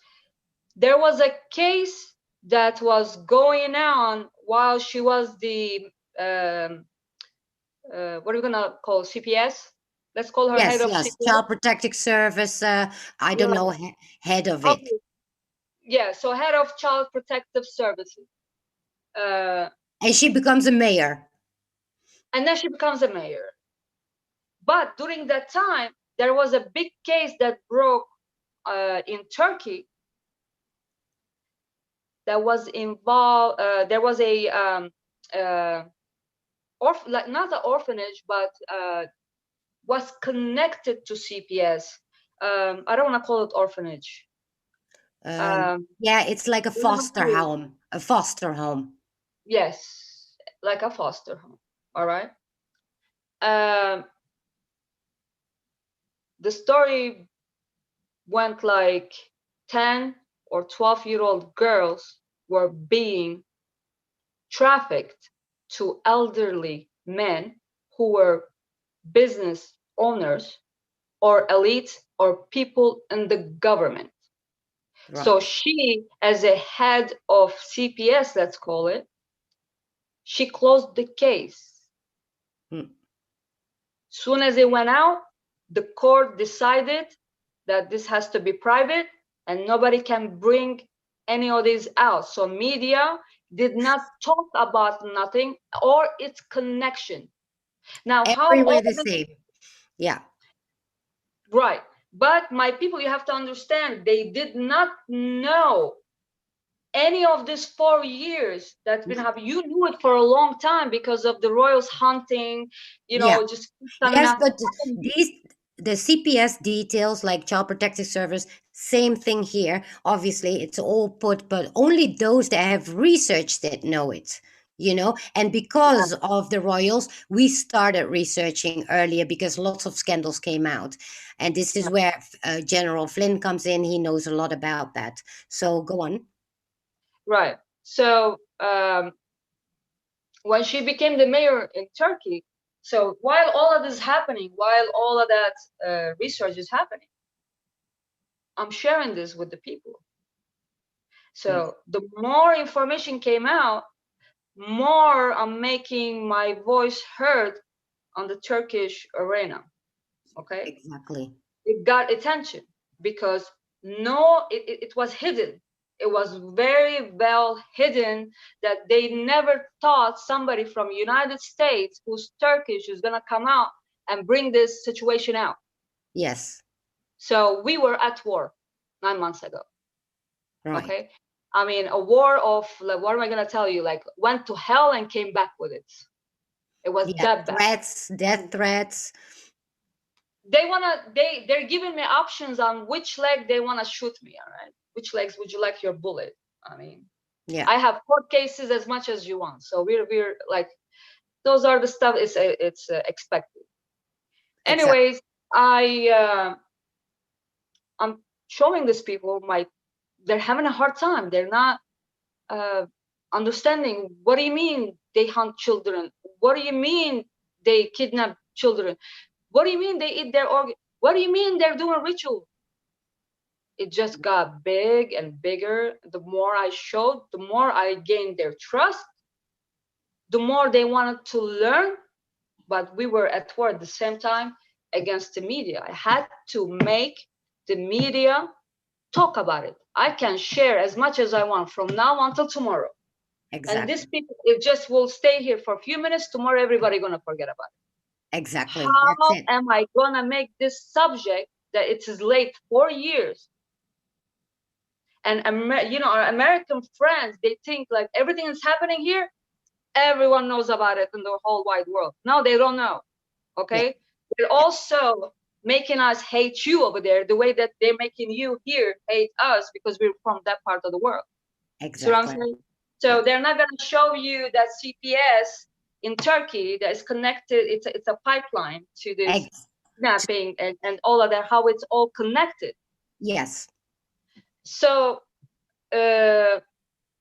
there was a case that was going on while she was the what are we gonna call CPS? Let's call her head Yes, of yes. CPS. Child protective service. I don't know Right. head of it. Okay. Yeah. So head of child protective services. Uh, And she becomes a mayor. and then she becomes a mayor. But during that time, there was a big case that broke in Turkey that was involved. There was a like not an orphanage, but was connected to CPS. I don't want to call it orphanage. Yeah, it's like a You know how foster to, home. A foster home. yes, like a foster home. All right. Um, the story went like 10 or 12-year-old girls were being trafficked to elderly men who were business owners or elite or people in the government. So Right. she, as a head of CPS, let's call it, she closed the case. Hmm. Soon as it went out, the court decided that this has to be private and nobody can bring any of these out. So media did not talk about nothing or its connection. Now, how all Everywhere the this, same. Yeah. right. But my people, you have to understand, they did not know any of these 4 years that's been No. happening. You knew it for a long time because of the royals hunting, Yeah. just coming Yes, out. but these the CPS details like Child Protective Service, same thing here. Obviously, it's all put, but only those that have researched it know it. And because of the royals, we started researching earlier because lots of scandals came out, and this is where General Flynn comes in. He knows a lot about that. So go on. Right. So when she became the mayor in Turkey, so while all of this is happening, while all of that research is happening, I'm sharing this with the people. Mm. So the more information came out, more I'm making my voice heard on the Turkish arena. Okay, Exactly. it got attention because no, it was hidden. It was very well hidden that they never thought somebody from United States who's Turkish is gonna come out and bring this situation out. Yes. So we were at war 9 months ago. Right. Okay, I mean a war of, like, what am I gonna tell you? Like, went to hell and came back with it. It was Yeah. that bad. Threats, death threats. They're giving me options on which leg they wanna shoot me. All right, which legs would you like your bullet? I mean, Yeah. I have court cases as much as you want. So we're like, those are the stuff. It's expected. Exactly. Anyways, I'm showing these people they're having a hard time. They're not uh, understanding. What do you mean they hunt children? What do you mean they kidnap children? What do you mean they eat their organ? What do you mean they're doing ritual? It just got big and bigger. The more I showed, the more I gained their trust, the more they wanted to learn. But we were at war at the same time against the media. I had to make the media talk about it. I can share as much as I want from now until tomorrow. And this Exactly. people, it just will stay here for a few minutes. Tomorrow, everybody gonna forget about it. Exactly. That's How it. am I gonna make this subject that it is late 4 years? And our American friends, they think like everything is happening here. Everyone knows about it in the whole wide world. No, they don't know. Yeah. Okay, they're Yeah. also making us hate you over there the way that they're making you here hate us because we're from that part of the world. See what I'm Exactly. saying? So Yeah. they're not going to show you that CPS in Turkey that is connected. It's a pipeline to this Ex- kidnapping and all of that. How it's all connected. yes. So uh,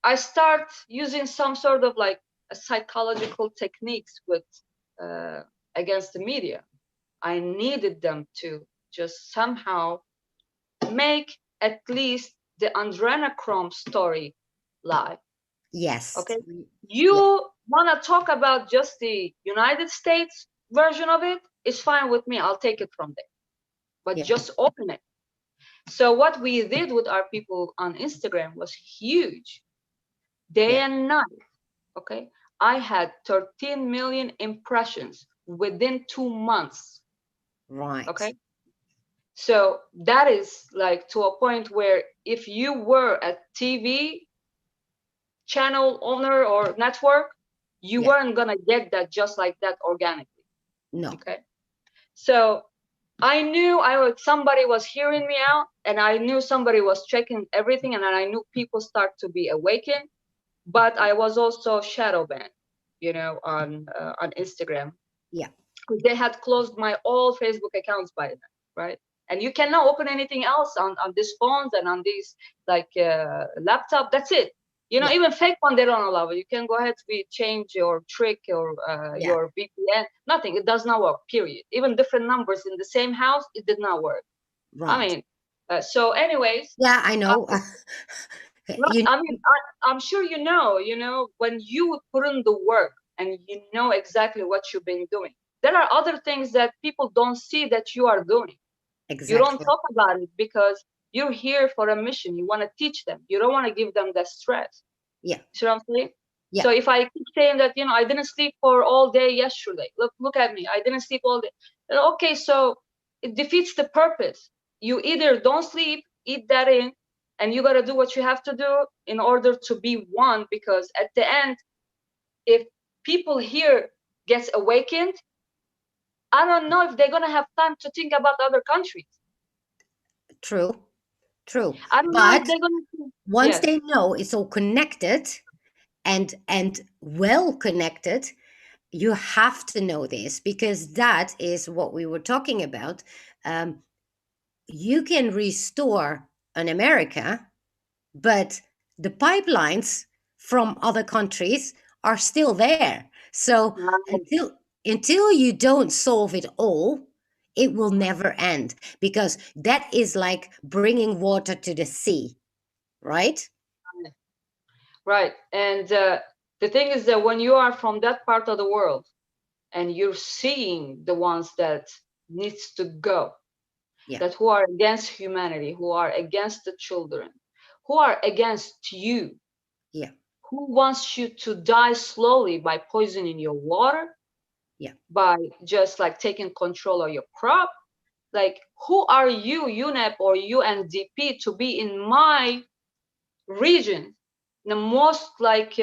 I start using some sort of like psychological techniques with uh, against the media. I needed them to just somehow make at least the adrenochrome story live. Yes. Okay, Yeah. you want to talk about just the United States version of it? It's fine with me. I'll take it from there. But Yeah. just open it. So what we did with our people on Instagram was huge, day Yeah. and night. Okay, I had 13 million impressions within 2 months. Right. Okay, so that is like to a point where if you were a TV channel owner or network, you Yeah. weren't gonna get that just like that organically. No. Okay, so I knew somebody was hearing me out, and I knew somebody was checking everything, and I knew people start to be awakened. But I was also shadow banned, on Instagram. Yeah. They had closed my all Facebook accounts by then, right? And you cannot open anything else on these phones and on these like laptop. That's it. Yeah. Even fake one they don't allow it. You can go ahead to change your trick or Yeah. your VPN. Nothing. It does not work. Period. Even different numbers in the same house, it did not work. I Right. mean, so anyways, Yeah, I know. right. You I mean, I'm sure when you put in the work and you know exactly what you've been doing. There are other things that people don't see that you are doing. You don't exactly. talk about it because you're here for a mission. You want to teach them. You don't want to give them the stress. Yeah. See what I'm saying? Yeah. So if I keep saying that, I didn't sleep for all day yesterday. Look at me. I didn't sleep all day. Okay, so it defeats the purpose. You either don't sleep, eat that in, and you got to do what you have to do in order to be one. Because at the end, if people here gets awakened, I don't know if they're gonna have time to think about other countries. True. True. I don't know if But they're gonna. once Yes. they know it's all connected and well connected, you have to know this because that is what we were talking about. Um, you can restore an America, but the pipelines from other countries are still there. So Right. until you don't solve it all, it will never end because that is like bringing water to the sea, right? Right. And the thing is that when you are from that part of the world and you're seeing the ones that needs to go. Yeah. That who are against humanity, who are against the children, who are against you, Yeah. who wants you to die slowly by poisoning your water, Yeah. by just like taking control of your crop. Like, who are you, UNEP or UNDP, to be in my region, the most like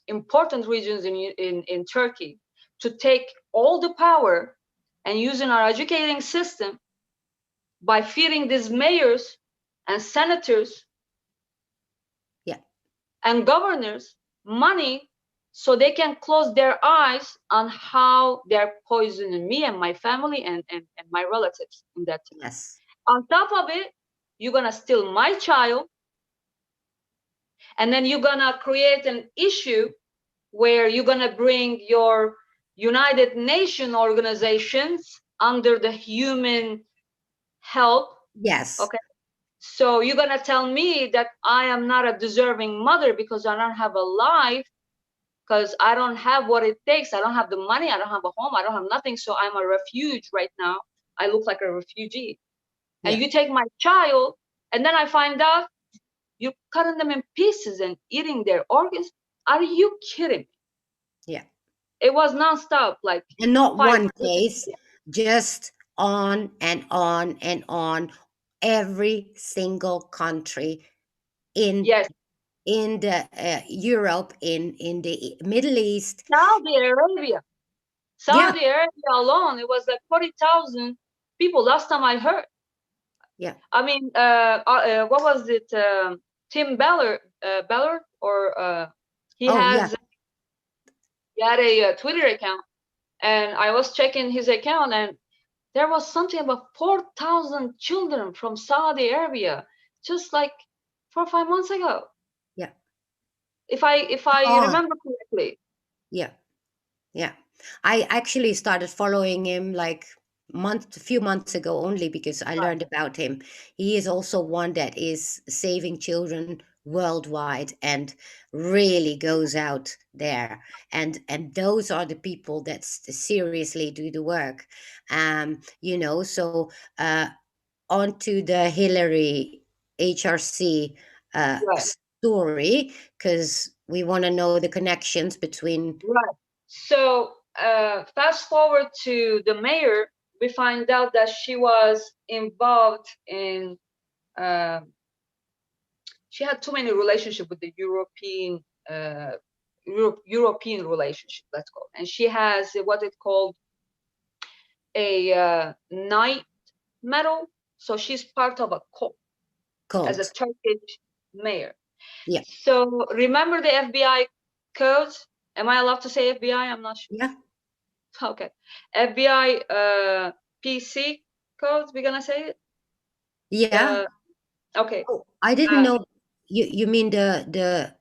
important regions in Turkey, to take all the power and using our educating system by feeding these mayors and senators Yeah. and governors money so they can close their eyes on how they're poisoning me and my family and my relatives in that time. Yes. On top of it, you're gonna steal my child, and then you're gonna create an issue where you're gonna bring your United Nations organizations under the human help. Yes. Okay. So you're gonna tell me that I am not a deserving mother because I don't have a life, because I don't have what it takes. I don't have the money. I don't have a home. I don't have nothing. So I'm a refuge right now. I look like a refugee. And Yeah. you take my child, and then I find out you're cutting them in pieces and eating their organs. Are you kidding me? Yeah. It was nonstop, like And not five. one case, just on and on and on. Every single country in Yes, the Europe, in the Middle East. Saudi Arabia. Yeah. Saudi Arabia alone, it was like 40,000 people last time I heard. Yeah. I mean, what was it? Tim Ballard, or he Oh, yeah. has he had a Twitter account, and I was checking his account, and there was something about 4,000 children from Saudi Arabia, just like 4 or 5 months ago, Yeah. if I Oh, remember correctly. yeah. Yeah. I actually started following him like a few months ago, only because I Right. learned about him. He is also one that is saving children worldwide and really goes out there. And those are the people that seriously do the work. So on to the Hillary HRC Right. story, because we want to know the connections between. Right. So fast forward to the mayor, we find out that she was involved in. Uh, she had too many relationships with the uh, European relationship, let's call it. And she has what it called a knight medal. So she's part of a cult as a Cult. Turkish mayor. Yeah. So remember the FBI codes? Am I allowed to say FBI? I'm not sure. Yeah. Okay. FBI PC codes, we're gonna say it. Yeah. The Okay. Oh, I didn't Uh, know. You mean the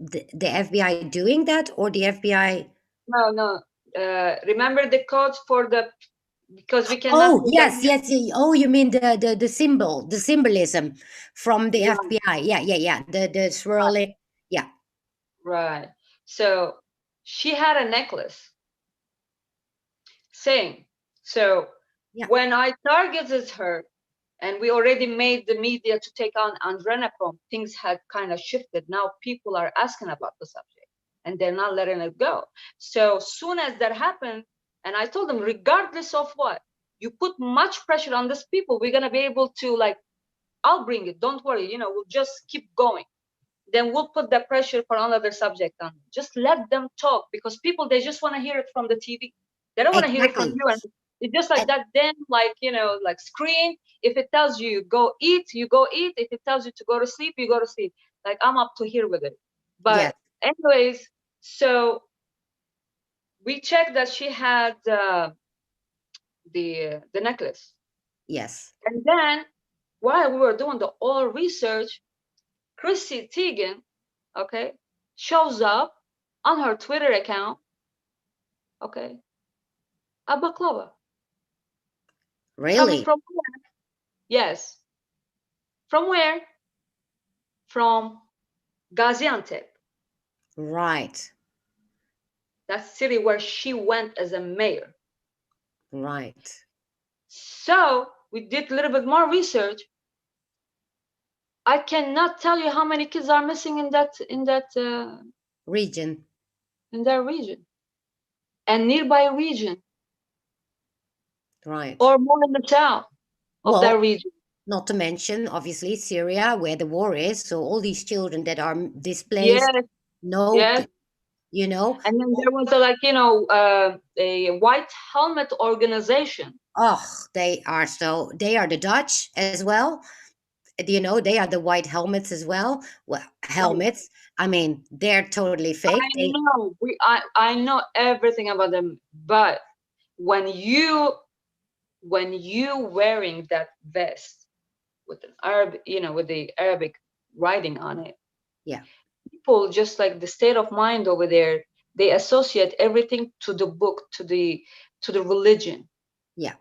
FBI doing that, or the FBI? no, no. Remember the codes for the, because we cannot Oh, put them yes, here. yes. Oh, you mean the symbol, the symbolism from the Right, FBI? Yeah, yeah, yeah. The right, swirling. Yeah, right. So she had a necklace saying, so yeah. when I targeted her, and we already made the media to take on Andrenaprom, things had kind of shifted. Now people are asking about the subject and they're not letting it go. So soon as that happened, and I told them, regardless of what, you put much pressure on these people, we're going to be able to, like, I'll bring it. Don't worry. We'll just keep going. Then we'll put the pressure for another subject on. Just let them talk, because people, they just want to hear it from the TV. They don't want to hear it from Exactly. you. And it's just like And that. Then, like, like screen. If it tells you go eat, you go eat. If it tells you to go to sleep, you go to sleep. Like, I'm up to here with it. But yes, anyways, so we checked that she had the necklace, yes. and then while we were doing the all research, Chrissy Teigen, okay, shows up on her Twitter account, okay, a baklava. Coming Really. from where? Yes. From where? From Gaziantep, Right. that city where she went as a mayor. Right. So we did a little bit more research. I cannot tell you how many kids are missing Region. in that region and nearby region, Right. or more in the south of that Well, region. not to mention, obviously, Syria, where the war is. So all these children that are displaced, Yes, no, yes. you know, And then there was a, like, a white helmet organization. oh, they are the Dutch as well. They are the white helmets as well. Well, Right. helmets. I mean, they're totally I fake. know I know everything about them, but when you wearing that vest with an Arab, with the Arabic writing on it, Yeah, people just like the state of mind over there, they associate everything to the book, to the religion. yeah,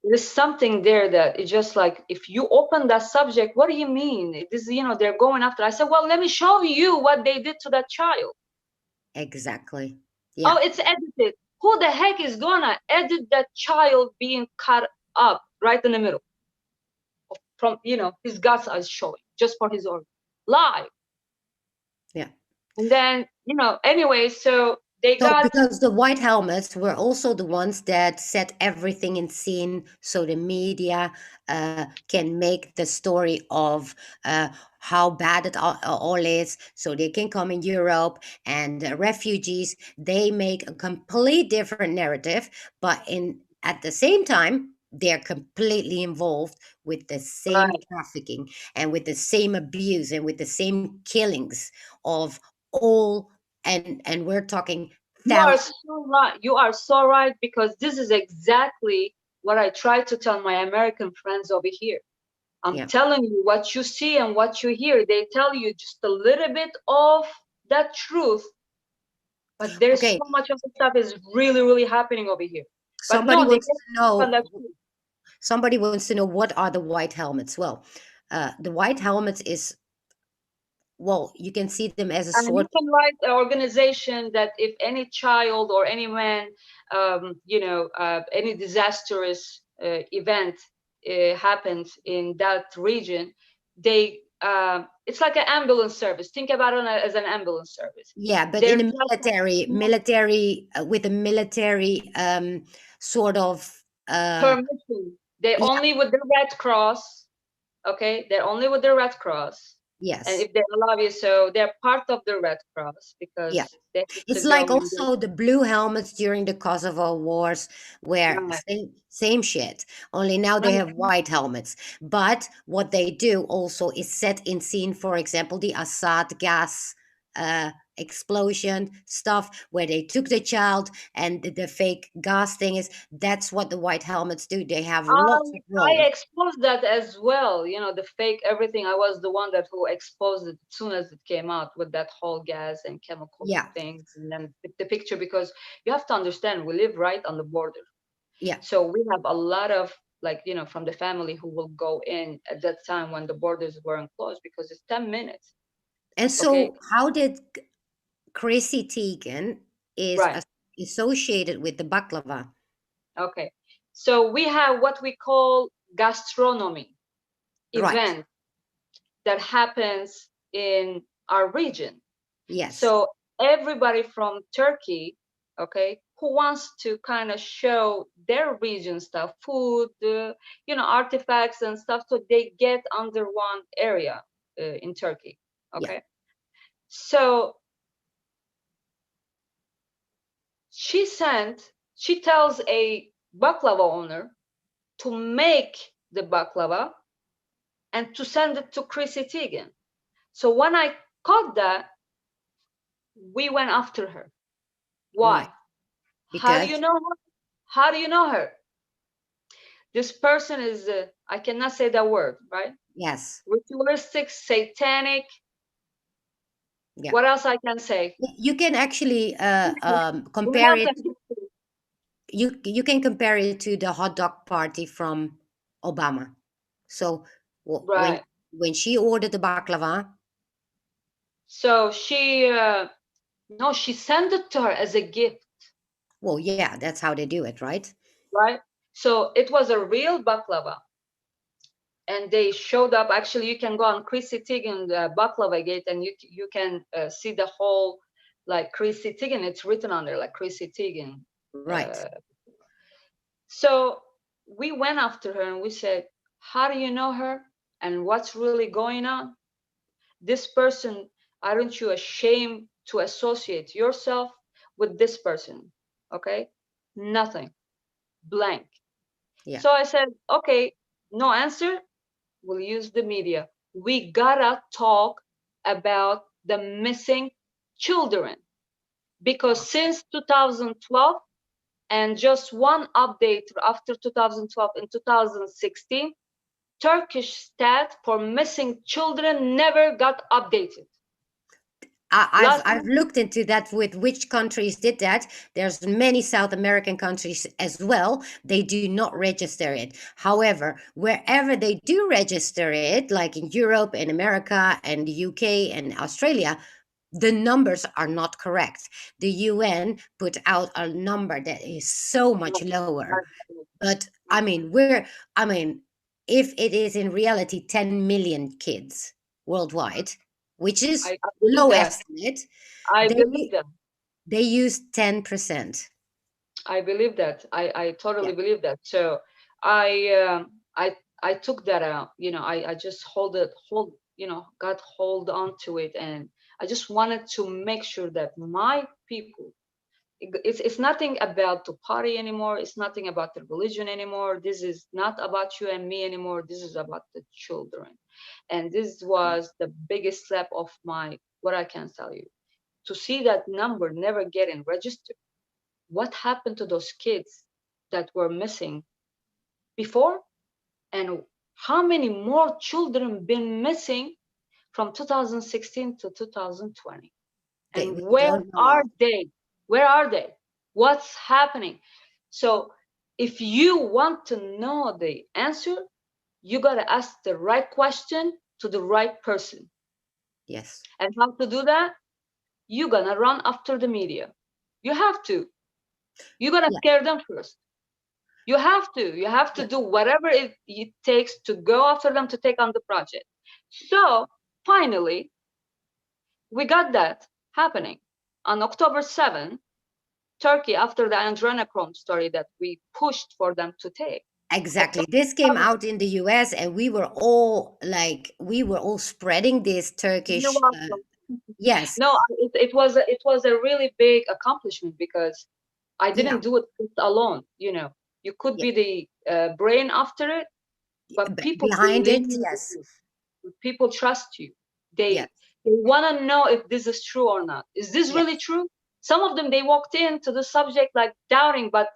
There's something there that is just like, if you open that subject, what do you mean? This, they're going after. I said, well, let me show you what they did to that child. exactly. Oh, Yeah, it's edited. Who the heck is gonna edit that child being cut up right in the middle from, his guts are showing just for his organ live? yeah. And then, anyway, so they So, got because the white helmets were also the ones that set everything in scene, so the media can make the story of how bad it all is, so they can come in Europe and refugees. They make a complete different narrative, but in at the same time, they're completely involved with the same right. trafficking and with the same abuse and with the same killings of all. And we're talking You are thousands. so right. You are so right, because this is exactly what I try to tell my American friends over here. I'm Yeah. telling you what you see and what you hear. They tell you just a little bit of that truth, but there's Okay. so much of the stuff is really, really happening over here. But Somebody no, they wants get to on know. that truth. Somebody wants to know what are the white helmets. Well, the white helmets is, well, you can see them as a And you sort. can write an organization that if any child or any man, any disastrous event happens in that region, it's like an ambulance service. Think about it as an ambulance service. Yeah, but They're in a just military with a military sort of permission. They yeah, only with the Red Cross. Okay, they're only with the Red Cross, and yes. if they allow you, so they're part of the Red Cross Yeah. because they have to It's go like and do. also the blue helmets during the Kosovo wars, where Right. same shit. Only now they Right. have white helmets. But what they do also is set in scene, for example, the Assad gas explosion stuff, where they took the child and the fake gas thing is. That's what the white helmets do. They have lots of I roles. exposed that as well. The fake everything. I was the one that who exposed it as soon as it came out with that whole gas and chemical Yeah, things, and then the picture, because you have to understand we live right on the border, yeah. so we have a lot of, like, from the family who will go in at that time when the borders weren't closed, because it's 10 minutes. And Okay, so, how did Chrissy Teigen is right. associated with the baklava? Okay, so we have what we call gastronomy Right. event that happens in our region. Yes. So everybody from Turkey, okay, who wants to kind of show their region stuff, food, artifacts and stuff, so they get under one area in Turkey, Yeah. okay. So she tells a baklava owner to make the baklava and to send it to Chrissy Teigen. So when I caught that, we went after her. Right. Why? How do Because you know her? How do you know her? This person is, I cannot say that word, right? yes. Ritualistic, satanic. Yeah. What else I can say? You can actually What compare else I it. can say? You can compare it to the hot dog party from Obama. So Right. when she ordered the baklava, So she, no, she sent it to her as a gift, well, yeah, that's how they do it, right? right? So it was a real baklava, and they showed up. Actually, you can go on Chrissy Teigen baklava gate, and you can see the whole, like, Chrissy Teigen. It's written on there like Chrissy Teigen. Right. So we went after her and we said, how do you know her and what's really going on? This person, aren't you ashamed to associate yourself with this person? Okay, nothing, blank. Yeah. So I said, okay, no answer, we'll use the media. We gotta talk about the missing children, because since 2012, and just one update after 2012, in 2016, Turkish stat for missing children never got updated. I've Last I've year, looked into that with which countries did that. There's many South American countries as well. They do not register it. However, wherever they do register it, like in Europe and America and the UK and Australia, the numbers are not correct. The UN put out a number that is so much lower. But I mean, if it is in reality 10 million kids worldwide, which is I believe low that. estimate, I believe they that. they use 10%. I believe that. I Yeah, totally believe that. So I took that out. I just got hold on to it, and I just wanted to make sure that my people, it's nothing about the party anymore. It's nothing about the religion anymore. This is not about you and me anymore. This is about the children. And this was the biggest slap of my, what I can tell you, to see that number never getting registered. What happened to those kids that were missing before, and how many more children been missing from 2016 to 2020, and we where don't are know. they? Where are they? What's happening? So if you want to know the answer, you got to ask the right question to the right person. Yes. And how to do that? You're gonna run after the media. You have to. You gotta Yeah. scare them first. You have to Yeah. do whatever it takes to go after them to take on the project. So finally, we got that happening on October 7th. Turkey, after the adrenochrome story that we pushed for them to take. Exactly. October This came 7th, out in the US and we were all spreading this you're Turkish welcome. yes. No, it was a really big accomplishment, because I Yeah. didn't do it alone. You could Yeah. be the brain after it, but people Behind believe it, in yes. you. People trust you. Yes. They want to know if this is true or not. Is this really Yes. true? Some of them, they walked into the subject like doubting, but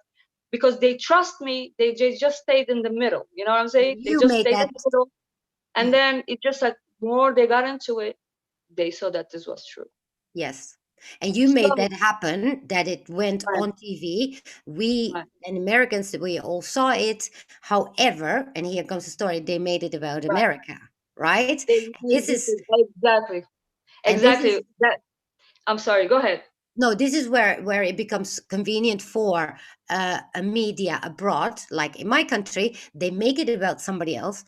because they trust me, they just stayed in the middle. You know what I'm saying? They You just made stayed in that. the middle, and then it just, like, more they got into it, they saw that this was true. Yes. And you made So that happen, that it went right, on TV. We right, and Americans, we all saw it. However, and here comes the story, they made it about right. America, right? They, And this this is is exactly, and this is exactly that. I'm sorry. Go ahead. no, this is where it becomes convenient for a media abroad, like in my country, they make it about somebody else,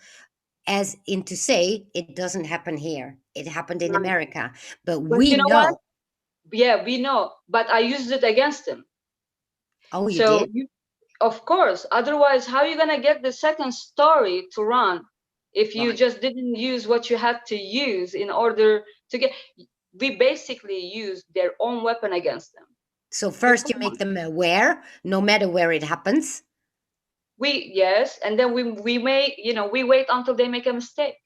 as in to say it doesn't happen here. It happened in Right. America, but But we you know what? know. Yeah, we know. But I used it against them. Oh, you So did? of course, otherwise, how are you gonna get the second story to run if you Right. just didn't use what you had to use in order to get? We basically used their own weapon against them. So Simple first you make one. them aware, no matter where it happens. Yes, and then we wait until they make a mistake,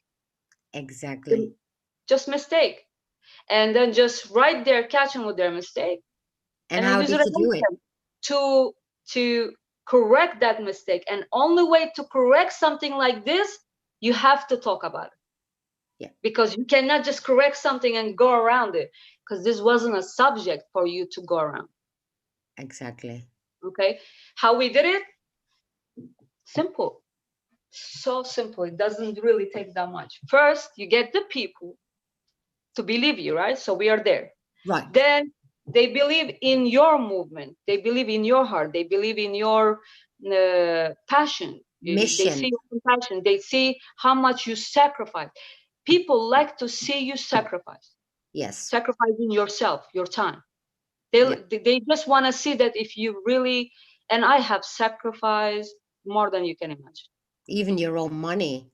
Exactly. just mistake, and then just right there catch them with their mistake, And and then how use it did you do against it? them to correct that mistake. And only way to correct something like this, you have to talk about it, Yeah, because you cannot just correct something and go around it, because this wasn't a subject for you to go around. exactly. Okay, how we did it? Simple, so simple. It doesn't really take that much. First, you get the people to believe you, right? So we are there. Right. Then they believe in your movement, they believe in your heart, they believe in your passion. They see Mission. your compassion. They see how much you sacrifice. People like to see you sacrifice, Yes. sacrificing yourself, your time. Yeah. They just want to see that if you really, and I have sacrificed more than you can imagine. Even your own money.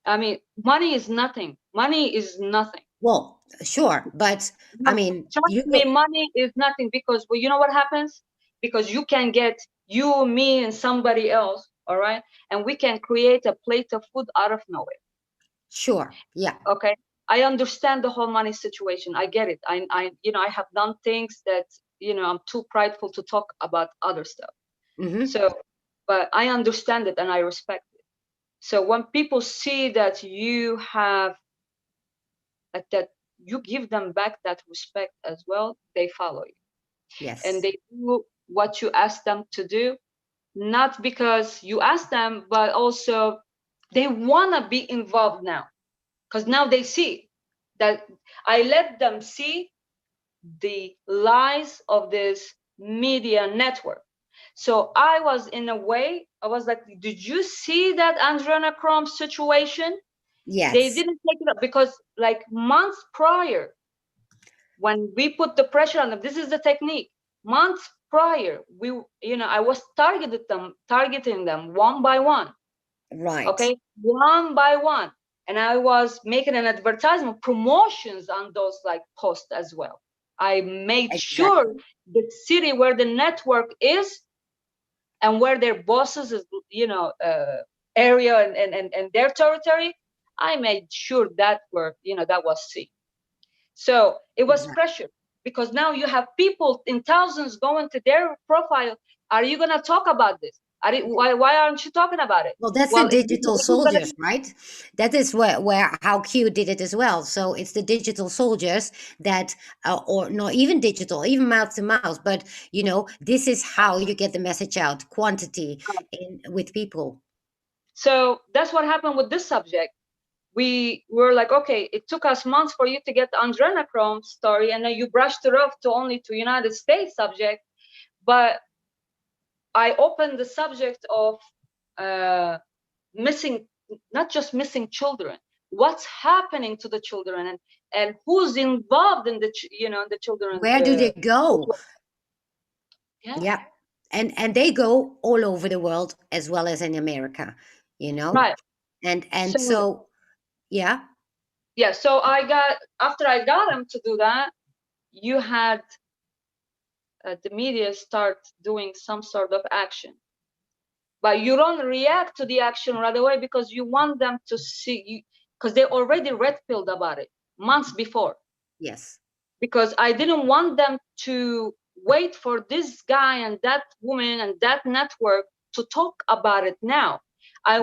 I mean, money is nothing. Money is nothing. Well, sure, but I No, mean, trust you me, go. money is nothing because, well, you know what happens? Because you can get you, me, and somebody else, all right? And we can create a plate of food out of nowhere. Sure. Yeah. Okay. I understand the whole money situation. I get it. I have done things that, I'm too prideful to talk about other stuff. Mm-hmm. So, but I understand it and I respect it. So when people see that you have that you give them back that respect as well, they follow you and Yes. they do what you ask them to do, not because you ask them, but also they want to be involved now because now they see that I let them see the lies of this media network. So I was, in a way, I was like, did you see that adrenochrome situation? They Yes. didn't take it up because like months prior, when we put the pressure on them, this is the technique. Months prior, I was targeting them one by one. Right. Okay, one by one, and I was making an advertisement promotions on those like posts as well. I made sure Exactly. the city where the network is and where their bosses is, area and their territory. I made sure that that was seen. So it was Exactly. pressure because now you have people in thousands going to their profile. Are you going to talk about this? Why aren't you talking about it? Well, that's the Well, digital it is going to soldiers, be right? That is where how Q did it as well. So it's the digital soldiers that, or not even digital, even mouth to mouth. But this is how you get the message out, quantity in with people. so that's what happened with this subject. We were like, okay, it took us months for you to get the adrenochrome story, and then you brushed it off to only to United States subject. But I opened the subject of uh, missing, not just missing children, what's happening to the children, and who's involved in the children's Where do they go? yeah, Yeah, and they go all over the world as well as in America. You know, right. and So so yeah. yeah, so after I got him to do that, you had the media start doing some sort of action, but you don't react to the action right away because you want them to see you, because they already red pilled about it months before. Yes. Because I didn't want them to wait for this guy and that woman and that network to talk about it now. Yeah.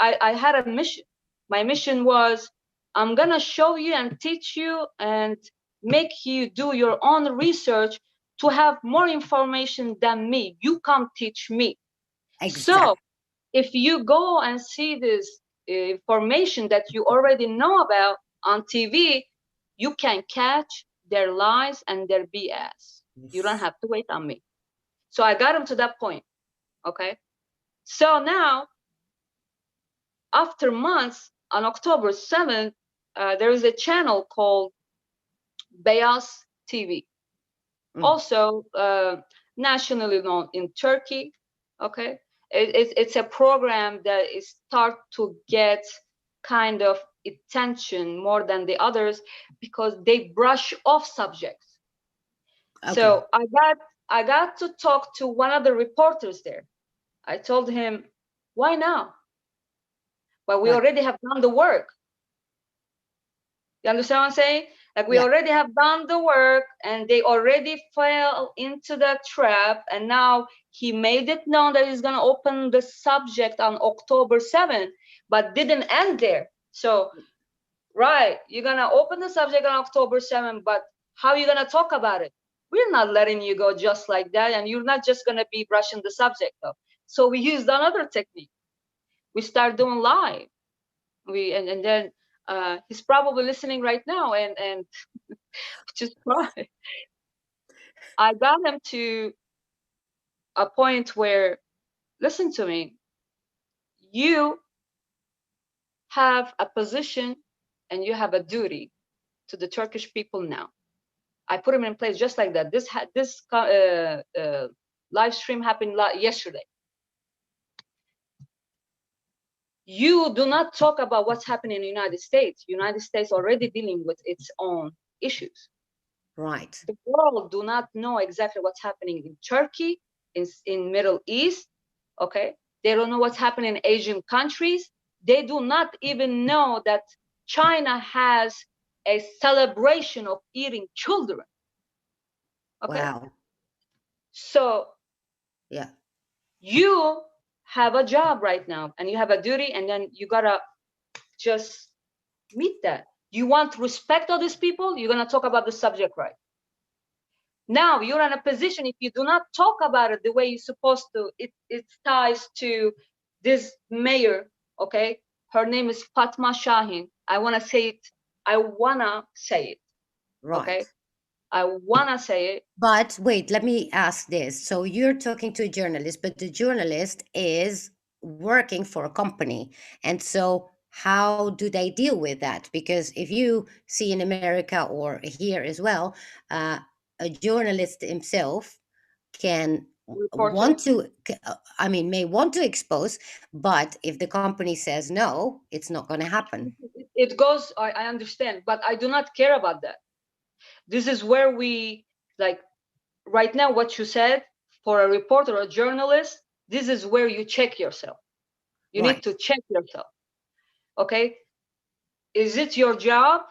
I had a mission. My mission was, I'm going to show you and teach you and make you do your own research to have more information than me. You come teach me. So Exactly. if you go and see this information that you already know about on TV, you can catch their lies and their BS. You don't Yes. have to wait on me. So I got him to that point. Okay. So now, after months, on October 7th, there is a channel called Beyaz TV, Mm. also nationally known in Turkey. Okay, it's a program that is start to get kind of attention more than the others because they brush off subjects. Okay. So I got to talk to one of the reporters there. I told him, why now? Well, we Right. already have done the work. You understand what I'm saying? Like we Yeah. already have done the work and they already fell into that trap. And now he made it known that he's going to open the subject on October 7th, but didn't end there. So, right, you're going to open the subject on October 7th, but how are you going to talk about it? We're not letting you go just like that. And you're not just going to be brushing the subject up. So we used another technique. We start doing live. And then he's probably listening right now and just cry. I got him to a point where listen to me. You have a position and you have a duty to the Turkish people now. I put them in place just like that. This live stream happened yesterday. You do not talk about what's happening in the United States. United States already dealing with its own issues. Right. The world do not know exactly what's happening in Turkey, in Middle East. Okay, they don't know what's happening in Asian countries. They do not even know that China has a celebration of eating children. Okay, Wow. so Yeah. you have a job right now and you have a duty, and then you gotta just meet that. You want to respect all these people, you're gonna talk about the subject right. Now you're in a position, if you do not talk about it the way you're supposed to, it ties to this mayor, okay? Her name is Fatma Shahin. I wanna say it. I wanna say it, okay? Right. I wanna say it. But wait, let me ask this. So you're talking to a journalist, but the journalist is working for a company. And so how do they deal with that? Because if you see in America or here as well, a journalist himself can Reporter. want to, I mean, may want to expose, but if the company says no, it's not going to happen. It goes, I understand, but I do not care about that. This is where we, like, right now, what you said, for a reporter or a journalist, this is where you check yourself. You need Right. to check yourself. Okay, is it your job,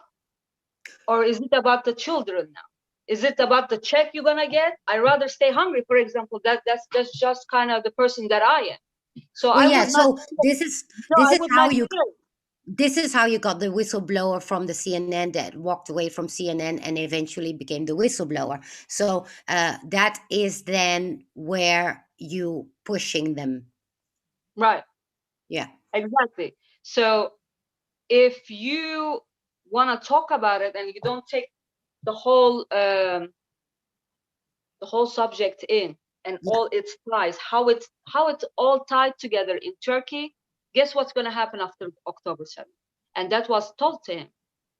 or is it about the children now? Is it about the check you're gonna get? I rather stay hungry, for example. That's just kind of the person that I am. So Well, I yeah. would not So kill. No, this I is would how not you kill. this is how you got the whistleblower from the CNN that walked away from CNN and eventually became the whistleblower. So that is then where you pushing them. Right, Yeah. exactly. So if you want to talk about it and you don't take the whole um, the whole subject in and Yeah. all its ties, how it's all tied together in Turkey, guess what's going to happen after October 7th? And that was told to him,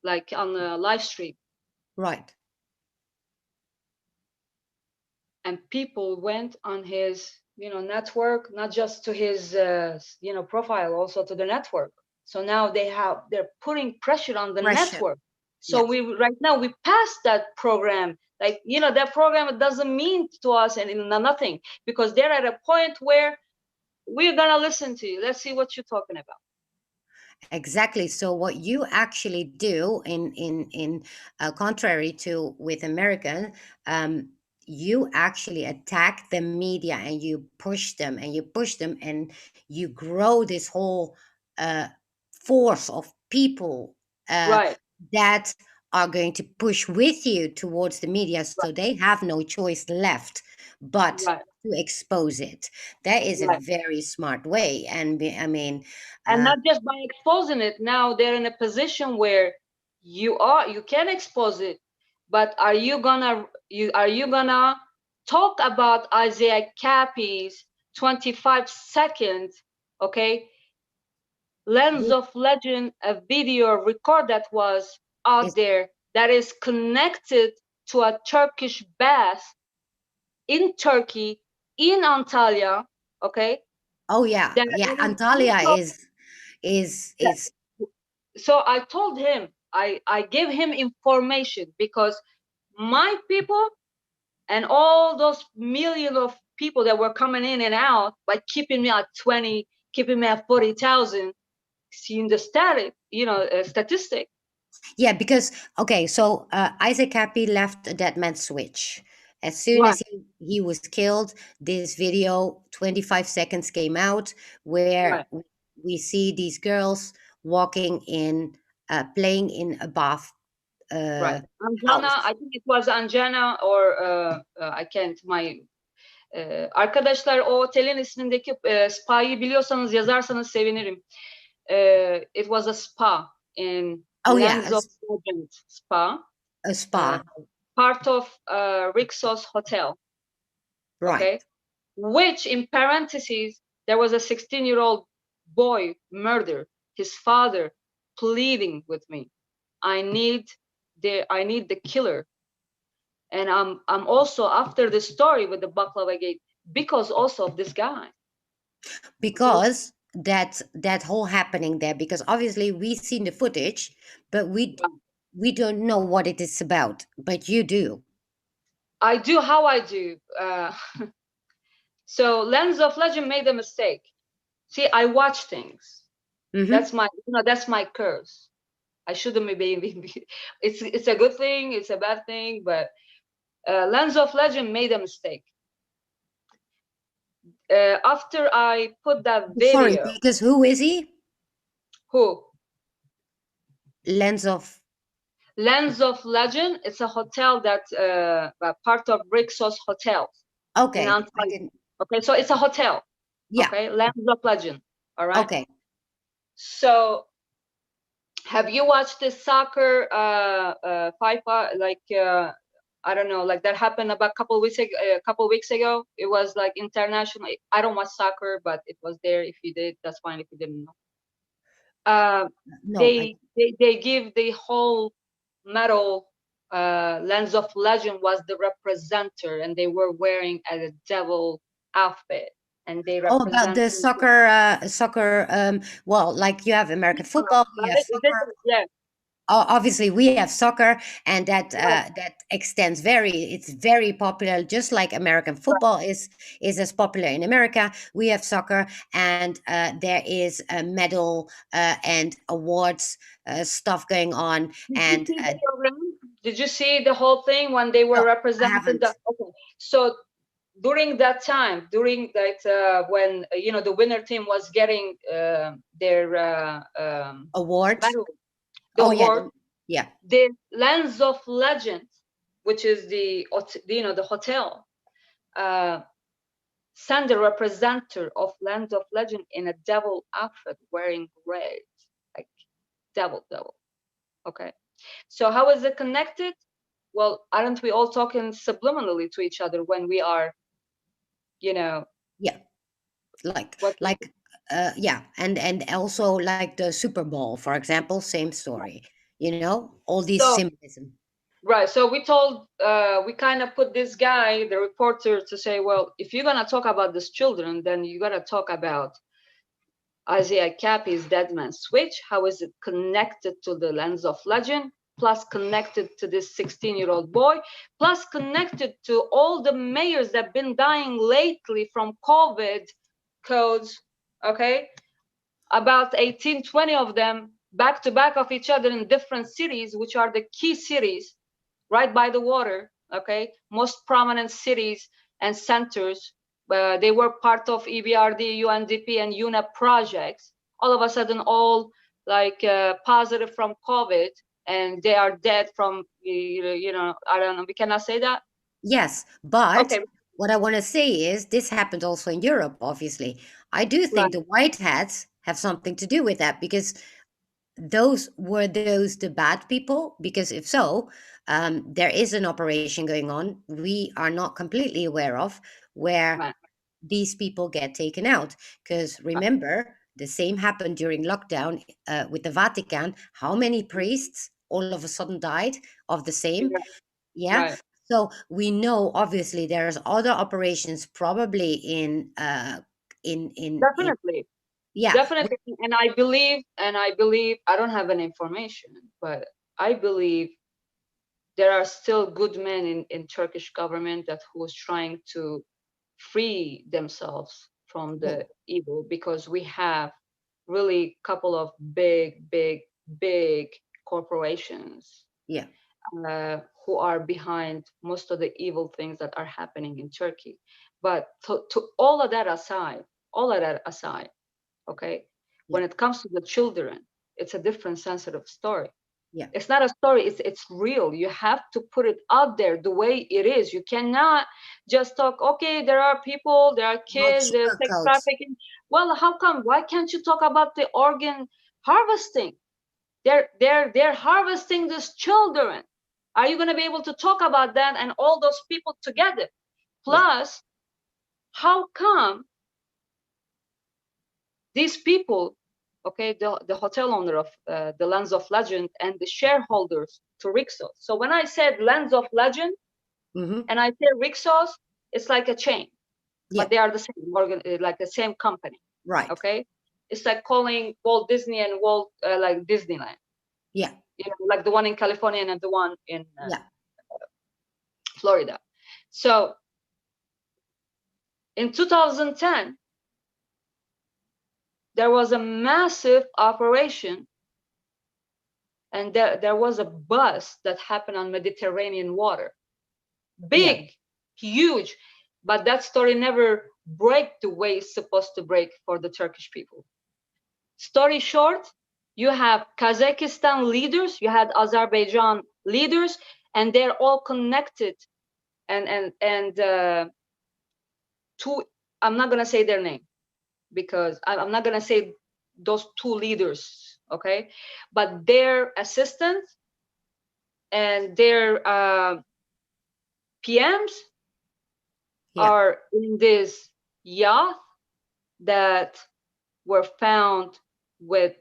like on the live stream. Right. And people went on his, network, not just to his, profile, also to the network. So now they're putting pressure on the Pressure. network. So Yeah. we right now we passed that program. Like, that program doesn't mean to us and nothing, because they're at a point where we're gonna listen to you. Let's see what you're talking about. Exactly. So what you actually do in contrary to with American, you actually attack the media and you push them and you push them and you grow this whole uh, force of people uh, Right, that are going to push with you towards the media, so right, they have no choice left but right, to expose it. That is a right. very smart way, and I mean. And Uh, not just by exposing it, now they're in a position where you can expose it, but are you gonna talk about Isaiah Cappy's 25 seconds, okay, lens this of legend, a video record that was out is there, that is connected to a Turkish bath in Turkey, in Antalya, okay, Oh yeah, that yeah. is Antalya is so I told him, I gave him information, because my people and all those millions of people that were coming in and out, by keeping me at 20, keeping me at 40,000, seeing the statistic. yeah, because okay, so Isaac Cappy left a dead man switch. As soon Right, as he was killed, this video 25 seconds came out where right, we see these girls walking in playing in a bath right. Anjana, house. I think it was Anjana, or I can't, my arkadaşlar, o otelin ismindeki spa'yı biliyorsanız yazarsanız sevinirim. It was a spa in Oh yeah, Lens of Legend Spa, a uh, spa. part of Rixos Hotel, Right. okay? Which, in parentheses, There was a 16-year-old boy murdered. His father pleading with me, I need the killer. And I'm also after the story with the Baklava Gate because also of this guy. Okay. Because that whole happening there, because obviously we seen the footage, but we don't know what it is about, but you do. I do how I do. So Lens of Legend made a mistake. See, I watch things. Mm-hmm. That's my curse. I shouldn't be. It's a good thing. It's a bad thing. But Lens of Legend made a mistake. After I put that Sorry, video, because who is he? who Lens of. Lens of Legend? It's a hotel that part of Brixos Hotels in Okay, I Antalya. didn't. Okay, so it's a hotel. Yeah. Okay, Lens of Legend. All right. Okay. So have you watched this soccer FIFA I don't know, like that happened about a couple weeks ago. It was like international. I don't watch soccer, but it was there. If you did, that's fine. If you didn't know, uh, No, I. they give the whole medal. Lens of Legend was the representer, and they were wearing a devil outfit, and they Oh, about represented. the soccer. Well, like you have American football, you have soccer. Yeah, Obviously we have soccer, and that right, that extends it's very popular, just like American right. football is as popular in America. We have soccer, and there is a medal and awards stuff going on. Did you And see the program? Did you see the whole thing when they were no, I representing the? haven't. Okay, so during that time, during that when the winner team was getting their Awards. medal, the Oh yeah, award, yeah. the Lens of Legend, which is the hotel, uh, sent a representative of Lens of Legend in a devil outfit, wearing red, like devil. Okay. So how is it connected? Well, aren't we all talking subliminally to each other when we are, you know, Yeah, like what? yeah, and also like the Super Bowl, for example, same story. All these So symbolism. right. So we kind of put this guy, the reporter, to say, well, if you're gonna talk about these children, then you gotta talk about Isaiah Cappy's Dead Man Switch. How is it connected to the Lens of Legend? Plus connected to this 16-year-old boy, plus connected to all the mayors that have been dying lately from COVID codes, okay? About 18, 20 of them back to back of each other in different cities, which are the key cities right by the water, okay? Most prominent cities and centers. They were part of EBRD, UNDP, and UNEP projects. All of a sudden, all like positive from COVID, and they are dead from, I don't know, we cannot say that? Yes, but Okay, what I want to say is this happened also in Europe, obviously. I do think right, the white hats have something to do with that, because those the bad people? Because if so, there is an operation going on we are not completely aware of, where right, these people get taken out. Because right, remember, the same happened during lockdown with the Vatican. How many priests all of a sudden died of the same? right, Yeah. right. So we know obviously there's other operations probably in Definitely. yeah. Definitely, and I believe I don't have any information, but I believe there are still good men in Turkish government that who is trying to free themselves from the Well, evil, because we have really couple of big corporations yeah, who are behind most of the evil things that are happening in Turkey. But to all of that aside, okay, yeah, when it comes to the children, it's a different sensitive story. yeah. It's not a story, it's real. You have to put it out there the way it is. You cannot just talk, okay, there are people, there are Not kids, there's sex sugarcoat. trafficking. Well, how come? Why can't you talk about the organ harvesting? They're harvesting these children. Are you going to be able to talk about that and all those people together? Yeah, Plus, how come these people, okay, the hotel owner of the Lands of Legend and the shareholders to Rixos. So when I said Lands of Legend Mm-hmm. and I say Rixos, it's like a chain, Yeah. but they are the same like the same company. Right. Okay, it's like calling Walt Disney and Walt like Disneyland, Yeah. like the one in California and the one in Yeah. Florida. So in 2010, there was a massive operation, and there was a bust that happened on Mediterranean water. Yeah. Big, huge, but that story never break the way it's supposed to break for the Turkish people. Story short, you have Kazakhstan leaders, you had Azerbaijan leaders, and they're all connected. And two, I'm not gonna say their name because I'm not gonna say those two leaders, okay? But their assistants and their PMs Yeah. are in this yacht that were found with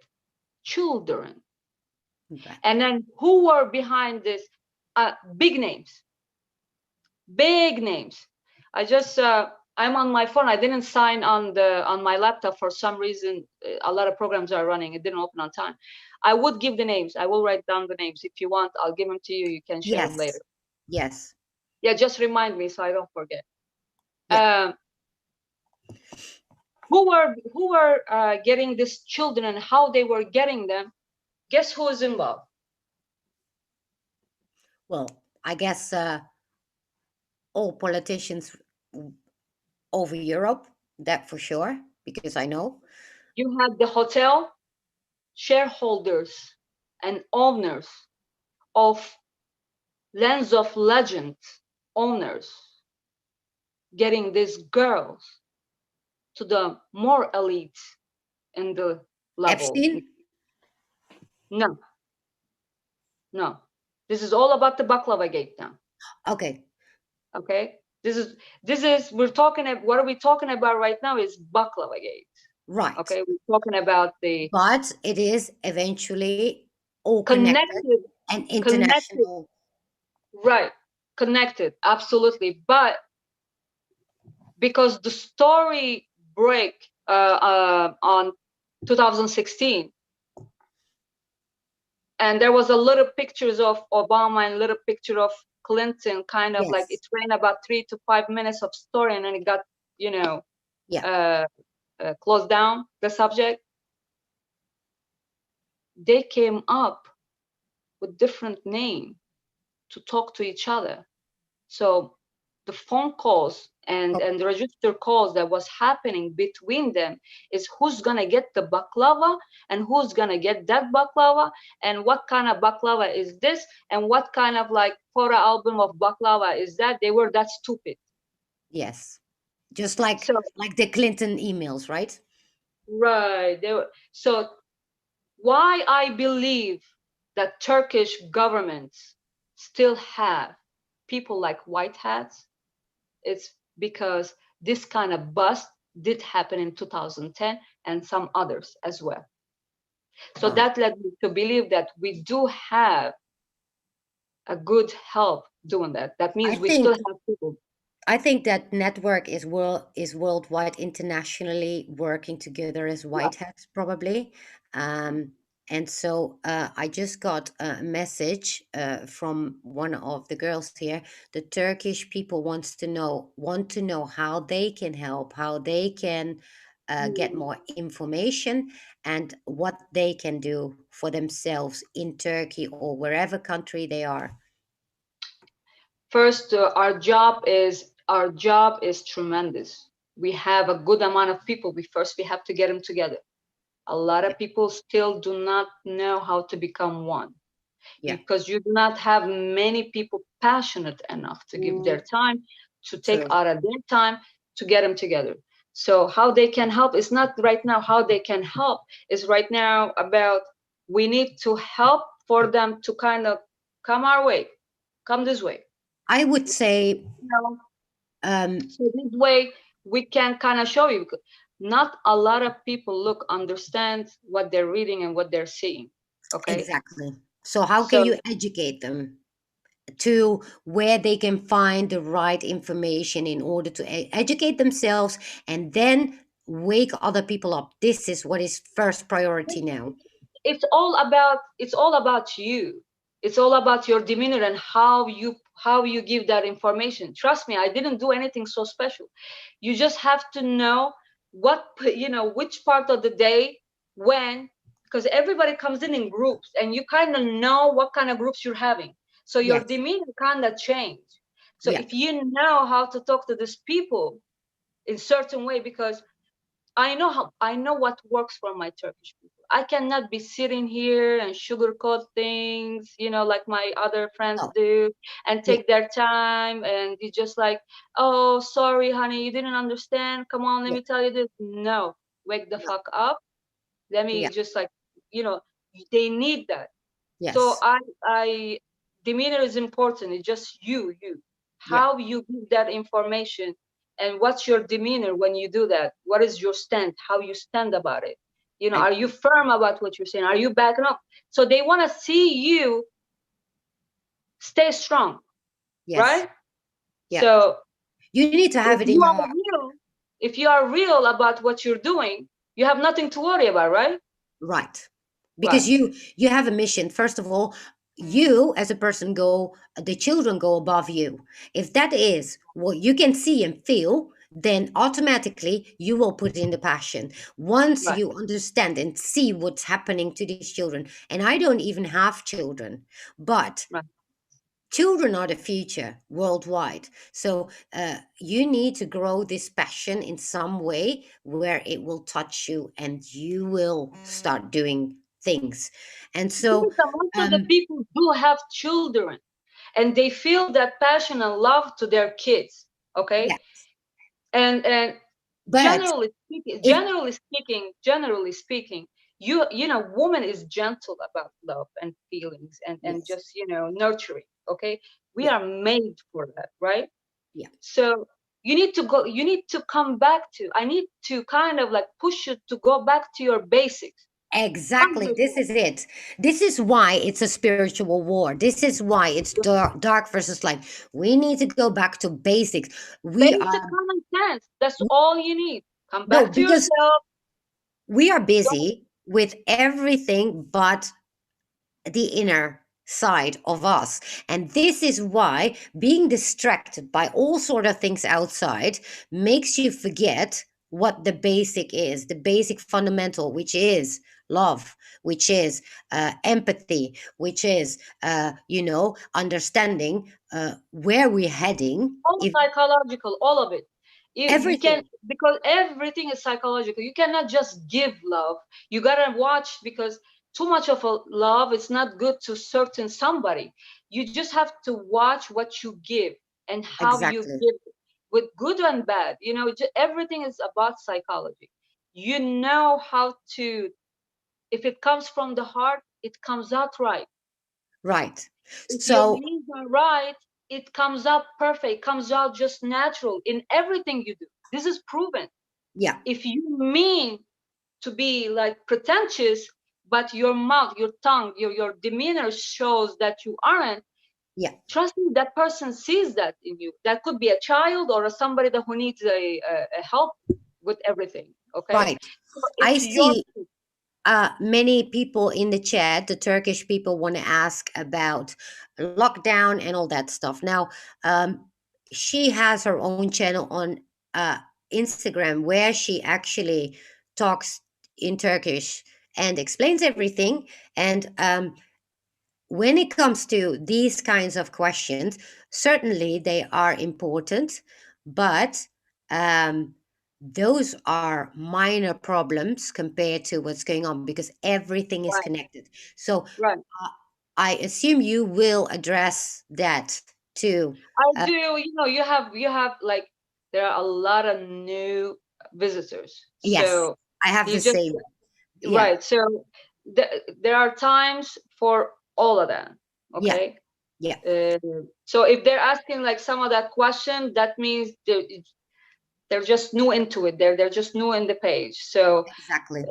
children. Right. And then who were behind this? Big names, big names. I just I'm on my phone. I didn't sign on my laptop for some reason. A lot of programs are running. It didn't open on time. I would give the names. I will write down the names. If you want, I'll give them to you. You can share them later. Yes. Yes. Yeah, just remind me so I don't forget. Yeah. Um, who were getting these children and how they were getting them? Guess who is involved? Well, I guess all politicians over Europe, that for sure, because I know. You had the hotel shareholders and owners of Lands of Legend owners getting these girls to the more elite in the level. Epstein? No, no. This is all about the baklava gate now. Okay. Okay. This is we're talking about what are we talking about right now is baklava gate. Right. Okay, we're talking about the But it is eventually all connected connected, and connected, international. right? Connected, absolutely. But because the story break on 2016, and there was a little pictures of Obama and little picture of Clinton, kind of like it Yes. ran about 3 to 5 minutes of story, and then it got you know Yeah. uh, closed down the subject. They came up with different name to talk to each other. So the phone calls and the register calls that was happening between them is who's gonna get the baklava and who's gonna get that baklava and what kind of baklava is this and what kind of like photo album of baklava is that. They were that stupid. Yes. Just So like the Clinton emails, right? right, they were. So why I believe that Turkish governments still have people like white hats, it's because this kind of bust did happen in 2010 and some others as well. So Right. that led me to believe that we do have a good help doing that. That I means we still think have people. I think that network is worldwide, internationally working together as Yeah. white hats, probably. Um, and so I just got a message from one of the girls here. The Turkish people want to know how they can help, how they can get Mm. more information, and what they can do for themselves in Turkey or wherever country they are. First, our job is tremendous. We have a good amount of people. We have to get them together. A lot Yeah, of people still do not know how to become one, yeah, because you do not have many people passionate enough to give their time, to take true. out of their time to get them together. So how they can help is not right now. How they can help is right now about we need to help for them to kind of come our way, come this way. I would say You know, um, so this way we can kind of show you. not a lot of people look understand what they're reading and what they're seeing. Okay, Exactly. So how can so you educate them to where they can find the right information in order to educate themselves and then wake other people up? This is what is first priority now. it's all about you. It's all about your demeanor and how you give that information. Trust me, I didn't do anything so special. You just have to know which part of the day, when, because everybody comes in groups and you kind of know what kind of groups you're having, so your Yes. demeanor kind of change. So Yeah. if you know how to talk to these people in certain way, because I know what works for my Turkish people. I cannot be sitting here and sugarcoat things, like my other friends Oh, do, and yeah. take their time and be just like, oh, sorry, honey, you didn't understand. Come on, let Yeah. me tell you this. No, wake the No. fuck up. Let me Yeah. just like, you know, they need that. So Yes. I demeanor is important. It's just you, Yeah. how you give that information, and what's your demeanor when you do that. What is your stand? How you stand about it? I, Are you firm about what you're saying? Are you backing up? So they want to see you stay strong, yes. right? Yeah. So You need to have if it in you your are heart. real, if you are real about what you're doing, you have nothing to worry about, right? Right. Right, Because you have a mission. First of all, you as a person go, the children go above you. If that is what you can see and feel, then automatically you will put in the passion. Once right. you understand and see what's happening to these children, and I don't even have children, but Right. children are the future worldwide. So you need to grow this passion in some way where it will touch you and you will start doing things. And so Because most of the um people do have children, and they feel that passion and love to their kids. Okay, yeah, and but if generally speaking, woman is gentle about love and feelings, and yes, just nurturing. Okay, we yeah, are made for that, right? yeah, So you need to come back to, I need to kind of like push you to go back to your basics. exactly, this is it. This is why it's a spiritual war. This is why it's dark versus light. We need to go back to basics. We Basic are common sense. That's all you need. Come no, back to because yourself. we are Don't busy with everything but the inner side of us. And this is why being distracted by all sort of things outside makes you forget what the basic is, the basic fundamental, which is love, which is empathy, which is understanding where we're heading. all If psychological, all of it. You can, everything because everything is psychological. You cannot just give love. You gotta watch, because too much of a love is not good to certain somebody. You just have to watch what you give and how you exactly give it, with good and bad. Everything is about psychology. You know how to. If it comes from the heart, it comes out right. right. If your So means are right, it comes out perfect, comes out just natural in everything you do. This is proven. yeah, If you mean to be like pretentious, but your mouth, your tongue, your demeanor shows that you aren't, yeah, trust me, that person sees that in you. That could be a child or somebody that who needs a help with everything. Okay, right. so I it's your. see many people in the chat, the Turkish people, want to ask about lockdown and all that stuff. Now, she has her own channel on uh, Instagram where she actually talks in Turkish and explains everything. And when it comes to these kinds of questions, certainly they are important, but um, those are minor problems compared to what's going on because everything is Right, connected. So right. uh, I assume you will address that too. I Uh, do. You have like, there are a lot of new visitors. yes, So I have you the just, same. Yeah, right. So there are times for all of them. yeah, Okay. yeah, Uh, so if they're asking like some of that question, that means They're just new into it. They're just new in the page. So Exactly.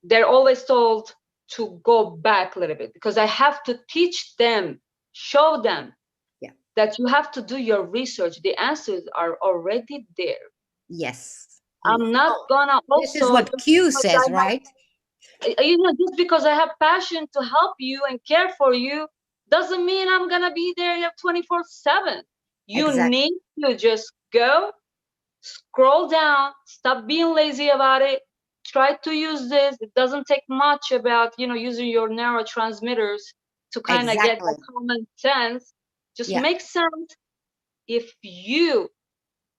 they're always told to go back a little bit because I have to teach them, show them Yeah. that you have to do your research. The answers are already there. Yes. I'm not Oh, gonna this is also what just Q because I says, right? just because I have passion to help you and care for you doesn't mean I'm gonna be there 24/7. You Exactly. need to just go, scroll down, stop being lazy about it. Try to use this. It doesn't take much about, using your neurotransmitters to kind of get Exactly. that common sense. Just Yeah. make sense. If you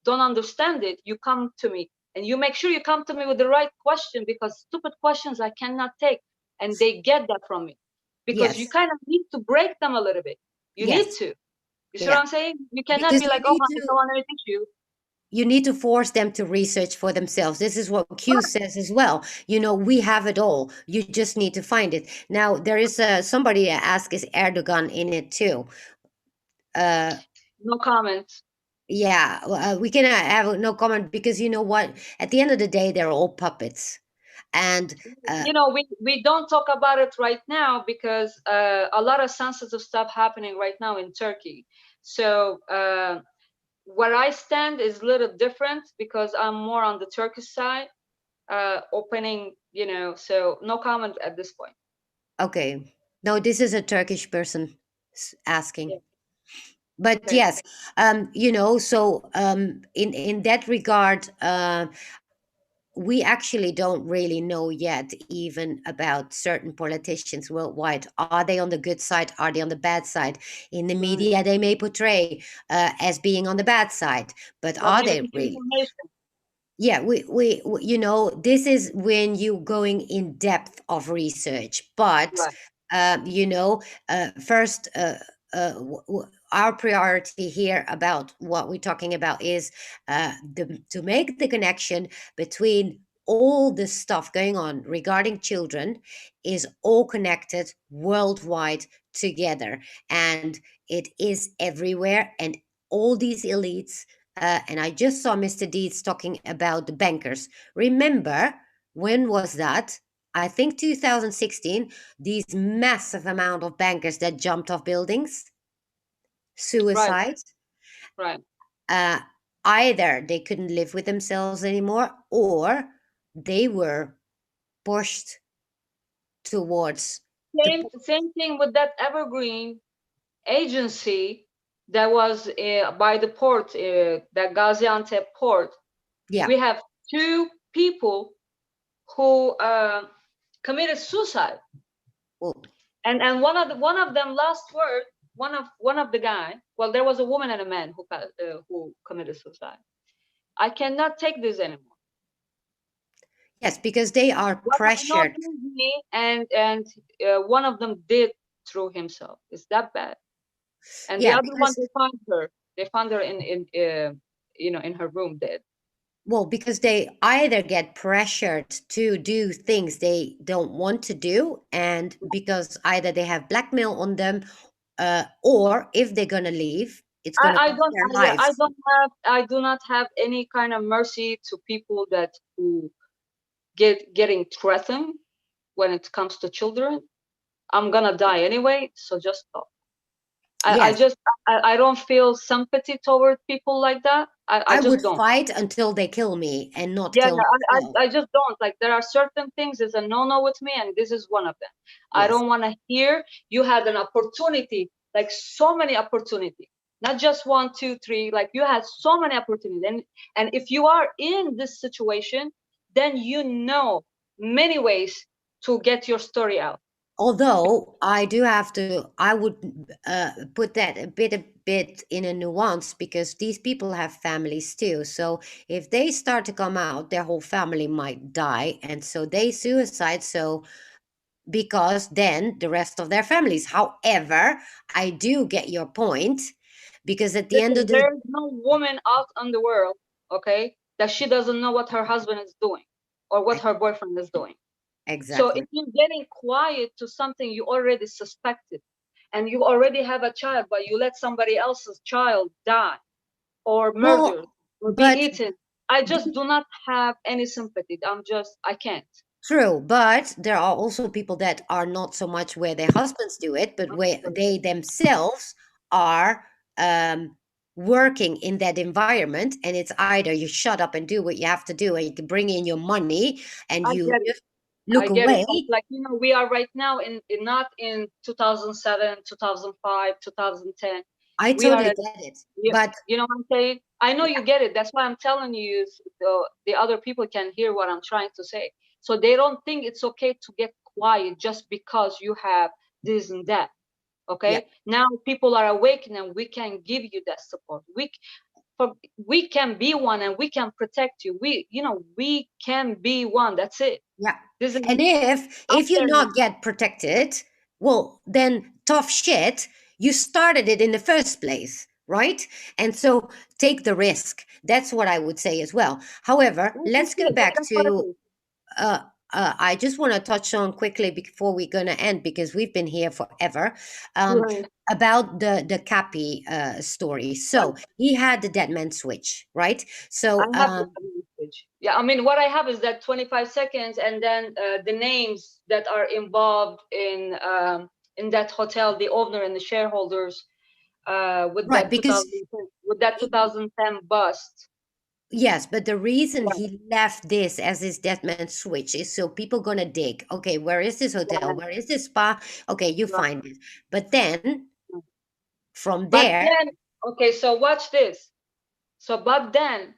don't understand it, you come to me and you make sure you come to me with the right question because stupid questions I cannot take. And they get that from me because you Yes. kind of need to break them a little bit. You need Yes. to. You see what Yeah. I'm saying? You cannot Because be like, oh, honey, so I want to teach you. you need to force them to research for themselves. This is what Q Right. says as well. We have it all. You just need to find it. Now, there is somebody asked, is Erdogan in it too? Uh, No comments. yeah, we can have no comment because you know what? At the end of the day, they're all puppets. And uh, We don't talk about it right now because a lot of sensitive stuff happening right now in Turkey. So where I stand is a little different because I'm more on the Turkish side, opening, so no comment at this point. okay, no, this is a Turkish person Yeah. asking. But Okay. yes, so in that regard, we actually don't really know yet even about certain politicians worldwide. Are they on the good side? Are they on the bad side? In the Right. media they may portray as being on the bad side, but But are we they need really? information. Yeah, this is when you going in depth of research. But Right. first, our priority here about what we're talking about is to make the connection between all the stuff going on regarding children is all connected worldwide together, and it is everywhere, and all these elites, and I just saw Mr. Deeds talking about the bankers. Remember, when was that? I think 2016, these massive amount of bankers that jumped off buildings, Right. suicide. Right. Uh, Either they couldn't live with themselves anymore, or they were pushed towards the. Same thing with that evergreen agency that was by the port, that Gaziantep port. Yeah. We have two people who committed suicide, Well, and one of them last word, one of the guy. Well, there was a woman and a man who committed suicide. I cannot take this anymore. yes, because they are What I know pressured. me, and one of them did through himself. It's that bad. And the Yeah, other one, because they found her in her room dead. because they either get pressured to do things they don't want to do, and because either they have blackmail on them, or if they're gonna leave, it's I, gonna I cost don't their yeah, I lives. don't have I do not have any kind of mercy to people that who getting threatened when it comes to children. I'm gonna die anyway, so just stop. I Yes, just I don't feel sympathy toward people like that. I I would just don't. fight until they kill me and not Yeah, kill yeah, myself. I just don't. Like, there are certain things is a no-no with me, and this is one of them. I Yes. don't want to hear you had an opportunity, like so many opportunity, not just one, two, three. Like, you had so many opportunities, and if you are in this situation, then you know many ways to get your story out. Although I do have to, I would put that a bit in a nuance, because these people have families too. So if they start to come out, their whole family might die, and so they suicide. So because then the rest of their families. However, I do get your point, because at the end of Listen, the there is no woman out in the world, okay, that she doesn't know what her husband is doing or what her boyfriend is doing. So if exactly. you're getting quiet to something you already suspected, and you already have a child, but you let somebody else's child die or murdered Well, or be but eaten, I just do not have any sympathy. I can't. True, but there are also people that are not so much where their husbands do it, but where they themselves are working in that environment. And it's either you shut up and do what you have to do, and you can bring in your money, and I you get it. just look I get it. away. But like, we are right now in not in 2007, 2005, 2010. I We are totally at, get it, yeah, but you know what I'm saying? I know you yeah, get it. That's why I'm telling you, so the other people can hear what I'm trying to say. So they don't think it's okay to get quiet just because you have this and that. yeah, Okay. Now people are awakening and we can give you that support. For, we can be one and we can protect you. We can be one. That's it. yeah. This is And up if you there now. not get protected, well, then tough shit. You started it in the first place, right? And so take the risk. That's what I would say as well. However, That's let's go it. back That's what it to is. uh, I just want to touch on quickly before we're going to end because we've been here forever, um, Right. about the Cappy story. So he had the dead man switch, right? I So have the message. Yeah, I mean, what I have is that 25 seconds, and then the names that are involved in that hotel, the owner and the shareholders, with right, that because 2010, with that 2010 bust. yes, but the reason Right. he left this as his dead man switch is so people gonna dig. Okay, where is this hotel? Right. Where is this spa? Okay, you Right. find it. But then from But there, then, okay, so watch this. But then,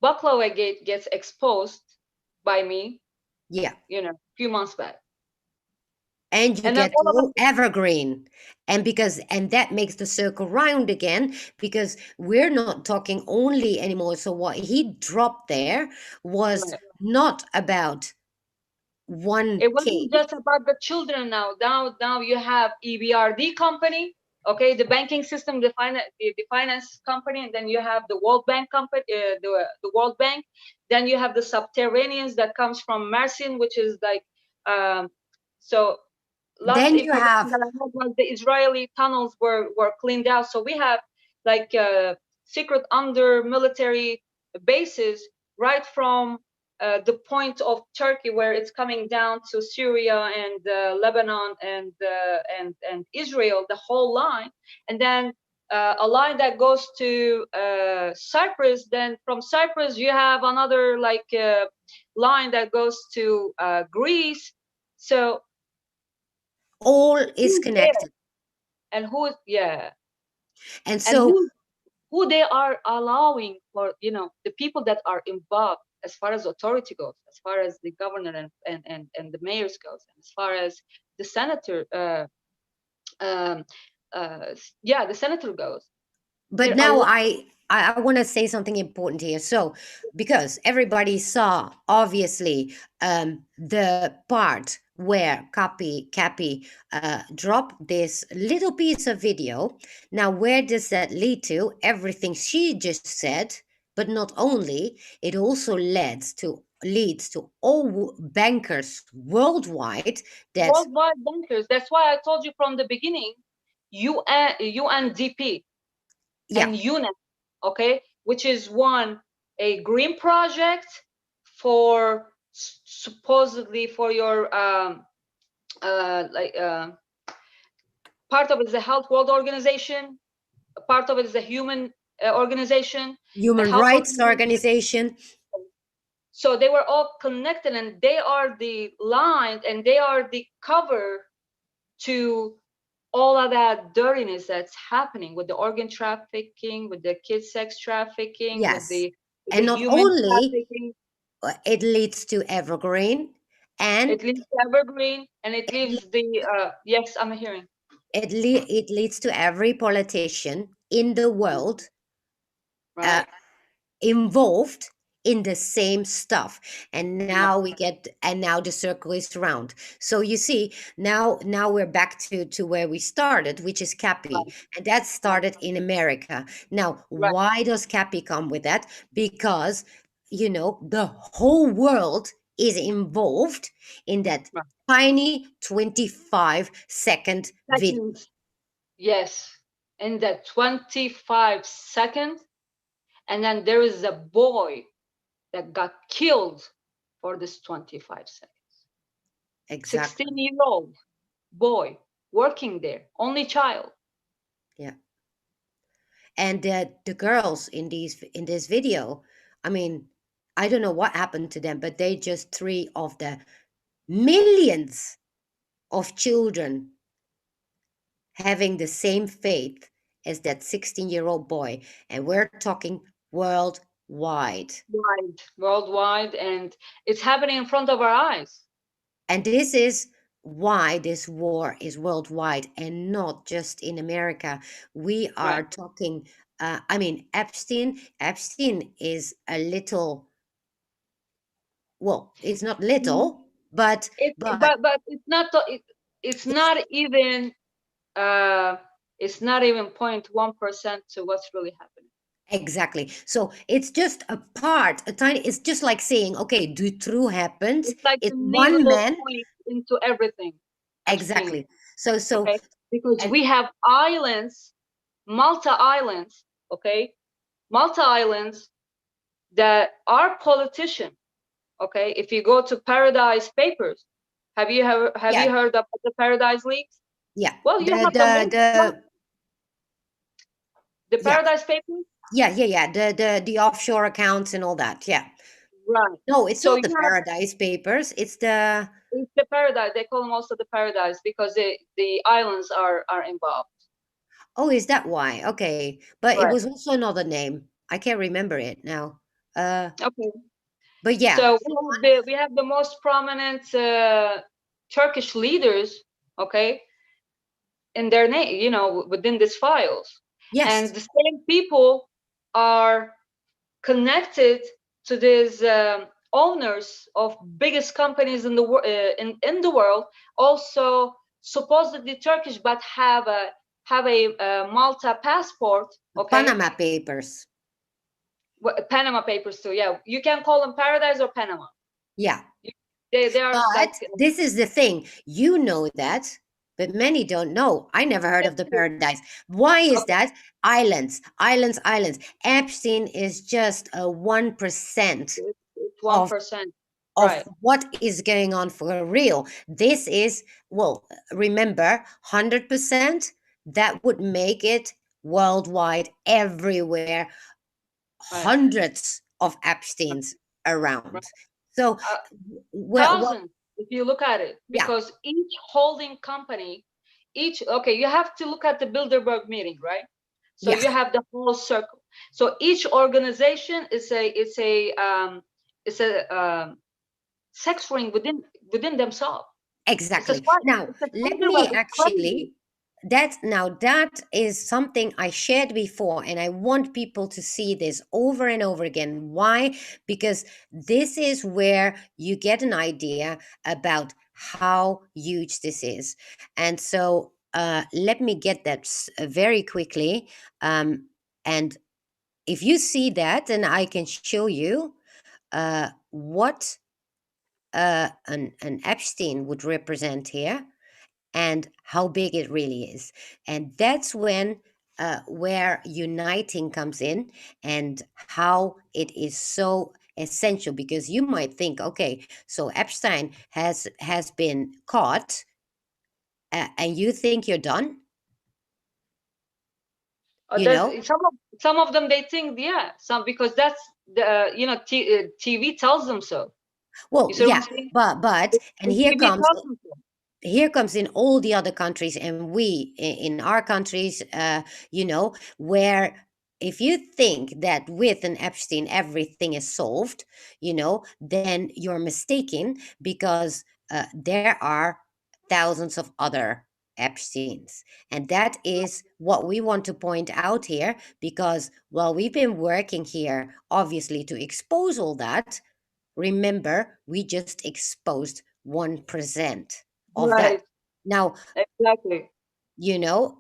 Baklava Gate gets exposed by me, yeah, a few months back, and you and then get all of all a evergreen. And that makes the circle round again because we're not talking only anymore. So what he dropped there was sudden, not about one it wasn't case. just about the children now. Now you have EBRD company, okay, the banking system, the finance company, and then you have the World Bank company, the World Bank. Then you have the subterraneans that comes from Mersin, which is like, so last Then you information have that I had was the Israeli tunnels were cleaned out. So we have like secret under military bases right from the point of Turkey where it's coming down to Syria and Lebanon and Israel, the whole line, and then a line that goes to Cyprus. Then from Cyprus you have another like line that goes to Greece. So all is who's there connected. and who, yeah, And and so who they are allowing for, the people that are involved as far as authority goes, as far as the governor and the mayors goes, and as far as the senator, um, yeah, the senator goes. but They're now allowed. I want to say something important here. So because everybody saw obviously the part where Cappy dropped this little piece of video. Now where does that lead to? Everything she just said, but not only, it also leads to all bankers worldwide that Worldwide bankers. That's why I told you from the beginning, UNDP yeah, and UNEP, okay, which is one, a green project for supposedly for your like part of it is a health world organization, part of it is a human organization, a human health rights organization. organization. So they were all connected, and they are the line, and they are the cover to all of that dirtiness that's happening with the organ trafficking, with the kid sex trafficking, Yes. with And the not human only trafficking. it leads to evergreen, and It leaves evergreen, and it it, leaves the yes, I'm hearing. it leads to every politician in the world uh, Right, involved in the same stuff. And right, now the circle is round. So you see, now we're back to where we started, which is Cappy, right, and that right, started in America. Now right, why does Cappy come with that? Because the whole world is involved in that right. tiny 25-second video. Seconds, yes, in that 25 seconds, and then there is a boy. that got killed for this 25 seconds. Exactly. 16-year-old boy working there, only child. Yeah. And the girls in this video, I mean, I don't know what happened to them, but they just three of the millions of children having the same faith as that 16-year-old boy. And we're talking worldwide. Worldwide, and it's happening in front of our eyes. And this is why this war is worldwide and not just in America. We are Right. talking, I mean, Epstein is a little, well, it's not Mm, little, but but it's not even uh it's not even 0.1% to what's really happening. exactly. So it's just a part, a tiny, it's just like saying, okay, do true happens. It's like the It's one needle man. point into everything. Epstein. Exactly. So, Okay, because and we have islands, Malta Islands. Okay, Malta Islands that are politician. Okay, if you go to Paradise Papers, have yeah, you heard about the Paradise Leaks? yeah, Well, you have the most the yeah, Paradise Papers. yeah, the offshore accounts and all that. Yeah. Right. No, it's So not you the have Paradise Papers. It's the, it's the paradise. They call them also the paradise because the islands are involved. oh, is that why? Okay. But it Right. was also another name. I can't remember it now. Uh, Okay. but yeah, So we have the most prominent Turkish leaders, okay, in their name, within these files, and yes, the same people are connected to these owners of biggest companies in the world, also supposedly Turkish, but have a Malta passport. the Okay, Panama Papers. Panama Papers too. Yeah, you can call them Paradise or Panama. Yeah. They are like But this is the thing. You know that, but many don't know. I never heard of the Paradise. Why is okay, that? Islands, islands, islands. Epstein is just a 1% it's of 1%, of right? what is going on for real. This is, well, remember, 100%, that would make it worldwide, everywhere, Right, hundreds of right, Epsteins right. around. So, Uh, well, Thousands, if you look at it, yeah, because each holding company, okay, you have to look at the Bilderberg meeting, right? So yeah, you have the whole circle. So each organization is a sex ring within themselves. It's a exactly. spider. Now, It's a let spider web. me It's crazy. actually, that is something I shared before, and I want people to see this over and over again. Why? Because this is where you get an idea about how huge this is. And so, let me get that very quickly. And if you see that, then I can show you what an Epstein would represent here and how big it really is. And that's when where uniting comes in and how it is so essential, because you might think, okay, so Epstein has been caught, and you think you're done, you There's know. some of them, they think, yeah, some, because that's TV tells them so. You Well, see what I'm yeah, saying? but and The here TV comes, tells them so. in all the other countries, and we in our countries, where if you think that with an Epstein everything is solved, then you're mistaken, because there are thousands of other Epsteins. And that is what we want to point out here, because while we've been working here, obviously, to expose all that, remember, we just exposed 1% of that. Right, Now, exactly.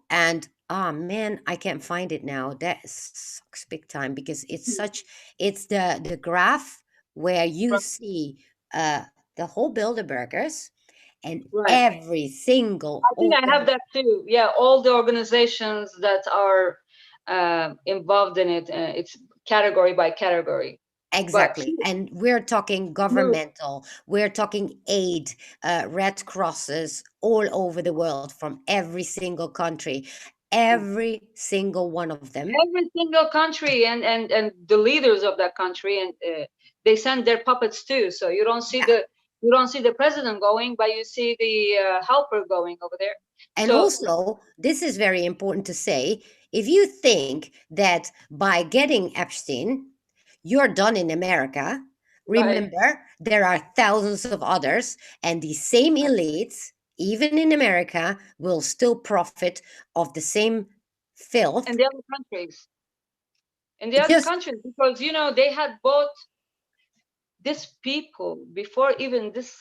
and man, I can't find it now. That sucks big time, because it's the graph where you see the whole Bilderbergers and Right. every single I think I have organ. that too. Yeah, all the organizations that are involved in it. It's category by category. But Exactly. And we're talking huge. governmental, we're talking aid, Red Crosses all over the world from every single country, every single one of them. Every single country and the leaders of that country, and they send their puppets too. So Yeah. you don't see the president going, but you see the helper going over there. And So also, this is very important to say, if you think that by getting Epstein, you're done in America, right, remember there are thousands of others, and the same elites, even in America, will still profit of the same filth. and the other countries, and the It other just, countries, because they had bought these people before even this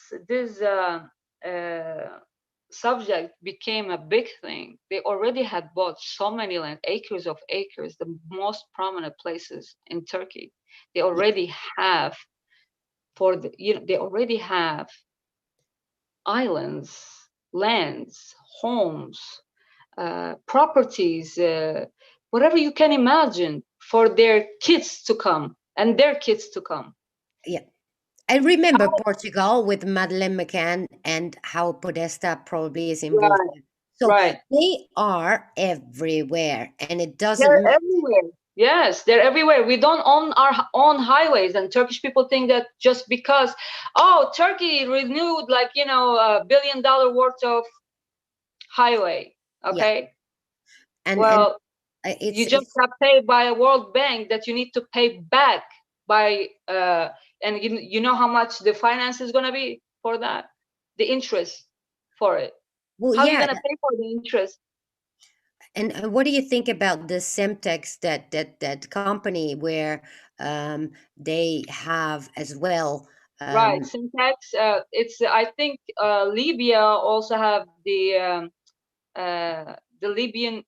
subject became a big thing. They already had bought so many land, acres of acres, the most prominent places in Turkey. They yes, already have they already have islands, lands, homes, properties, whatever you can imagine for their kids to come and their kids to come. yeah. I remember Portugal with Madeleine McCann and how Podesta probably is involved Right, with. So right. they are everywhere, and it doesn't They're matter. everywhere. Yes, they're everywhere. We don't own our own highways, and Turkish people think that just because, oh, Turkey renewed like $1 billion worth of highway. Yeah, Okay, and well, you just it's got paid by a World Bank that you need to pay back by, and you know how much the finance is gonna be for that, the interest for it. well, How are you yeah. gonna pay for the interest? And what do you think about the Semtex, that company where they have as well? Right, Um, syntax. It's I think Libya also have the Libyan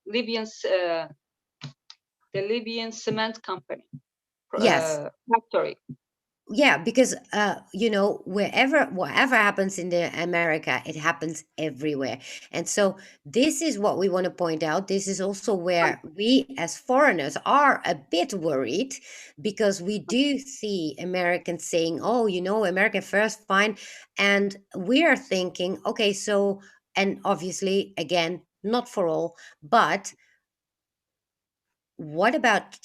cement company yes, factory. yeah, because whatever happens in the America, it happens everywhere. And so this is what we want to point out. This is also where we as foreigners are a bit worried, because we do see Americans saying, oh, America first, fine. And we are thinking, okay, so, and obviously, again, not for all, but what about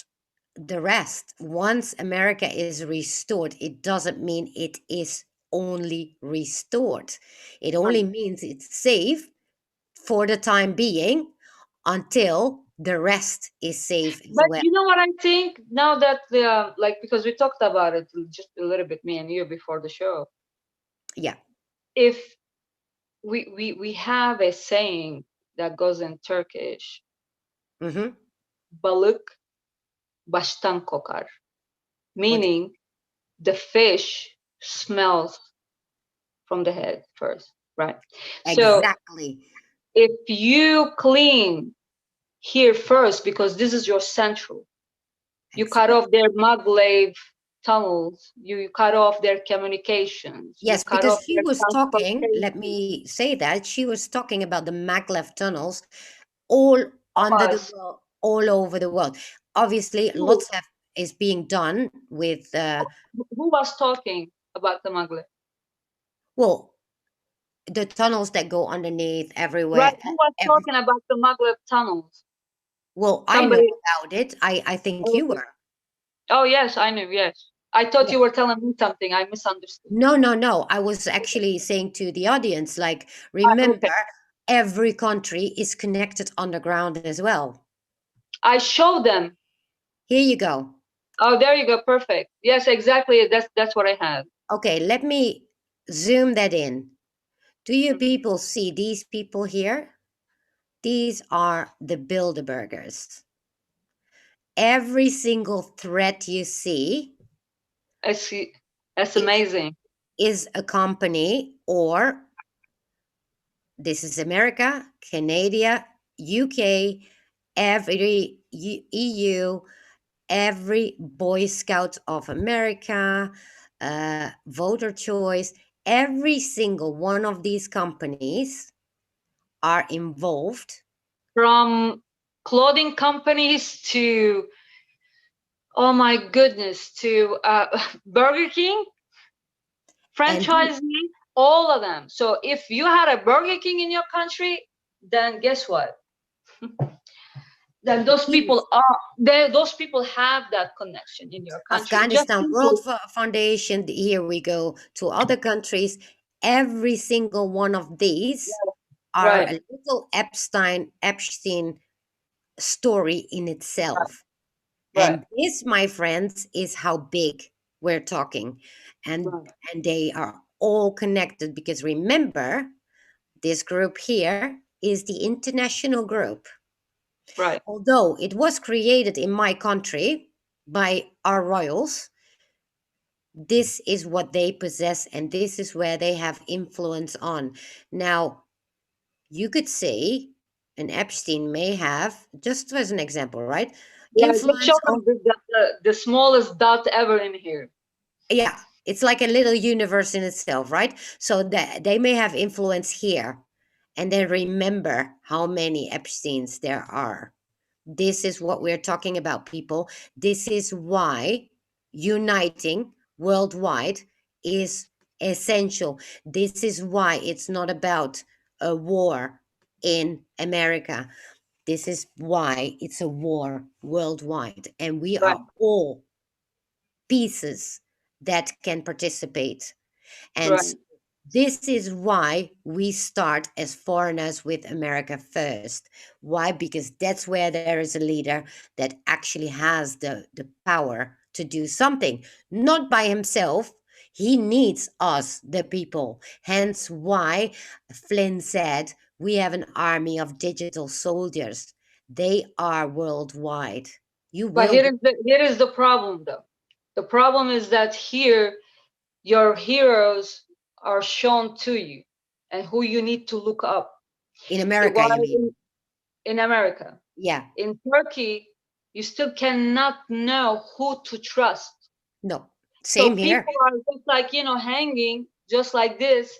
the rest? Once America is restored, it doesn't mean it is only restored. It only means it's safe for the time being until the rest is safe as But well. you know what I think now that like, because we talked about it just a little bit, me and you, before the show. Yeah. If we have a saying that goes in Turkish, Mm-hmm. balık baştan kokar, What? meaning the fish smells from the head first, right? So Exactly. if you clean here first, because this is your central, you cut Exactly. off their maglev tunnels, you cut off their communications, you Yes, cut because off she their was talking, let transportation. me say that she was talking about the maglev tunnels all under the Us, world, all over the world. Obviously, who, lots of is being done with, who was talking about the maglev? well, the tunnels that go underneath everywhere. Right, who was talking about the maglev tunnels? Well, I know Somebody. about it. I think you Okay. were. Oh yes, I knew. Yes, I thought Yeah. you were telling me something. I misunderstood. No, no, no. I was actually saying to the audience, like, remember, Okay, every country is connected underground as well. I showed them. Here you go. Oh, there you go. Perfect. Yes, exactly. That's what I had. Okay, let me zoom that in. Do you Mhm. people see these people here? These are the Bilderbergers. Every single thread you see I see. That's is, amazing. is a company, or this is America, Canada, UK, every EU, every Boy Scout of America, voter choice, every single one of these companies are involved. From clothing companies to Oh my goodness, to Burger King, And franchising, all of them. So if you had a Burger King in your country, then guess what? Then those these people are there. Those people have that connection in your country. Just Afghanistan World simple. Foundation, here we go to other countries. Every single one of these are Right, a little Epstein story in right, itself. right, And this, my friends, is how big we're talking. And right, and they are all connected because remember, this group here is the international group. right, Although it was created in my country by our royals, this is what they possess and this is where they have influence on. Now, you could say an Epstein may have, just as an example, right? yeah. Just show Influence them on, the smallest dot ever in here. yeah, it's like a little universe in itself, right? So that they may have influence here and then remember how many Epsteins there are. This is what we're talking about, people. This is why uniting worldwide is essential. This is why it's not about a war in America. This is why it's a war worldwide. And we Right, are all pieces that can participate. And right. this is why we start as foreigners with America first. Why? Because that's where there is a leader that actually has the power to do something, not by himself. He needs us, the people. Hence why Flynn said we have an army of digital soldiers. They are worldwide. You But will be here is the problem, though. The problem is that here your heroes are shown to you, and who you need to look up. in America, you While mean? in America, Yeah. in Turkey, you still cannot know who to trust. No. So Same here. people are just like, hanging just like this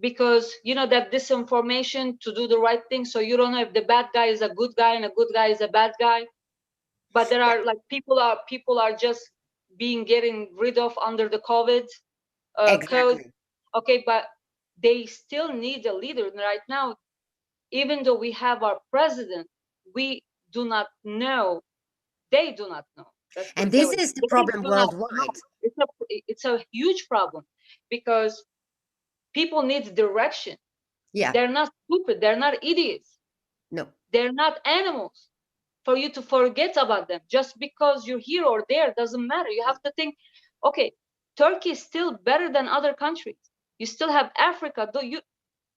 because, that disinformation to do the right thing. So you don't know if the bad guy is a good guy and a good guy is a bad guy. But there Yeah. are like people are just being getting rid of under the COVID code. Exactly. Okay, but they still need a leader right now. Even though we have our president, we do not know. They do not know. Let's put And it that this way. is the They problem do not know. worldwide. It's a huge problem because people need direction. Yeah. They're not stupid. They're not idiots. No. They're not animals for you to forget about them. Just because you're here or there doesn't matter. You have to think, okay, Turkey is still better than other countries. You still have Africa. Do you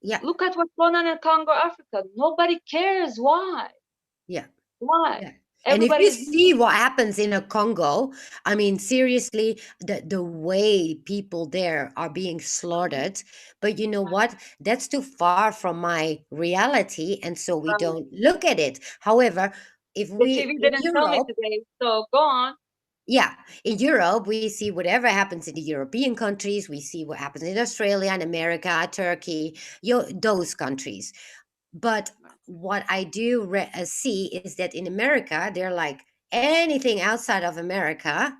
Yeah. look at what's going on in Congo, Africa? Nobody cares. Why? Yeah. Why? Yeah. And if Everybody you is see what happens in a Congo, I mean, seriously, the way people there are being slaughtered. But you know what? That's too far from my reality. And so we don't look at it. However, if the we TV in didn't tell me Europe, today. So go on. yeah, in Europe, we see whatever happens in the European countries. We see what happens in Australia and America, Turkey, those countries. But what I do see is that in America, they're like anything outside of America,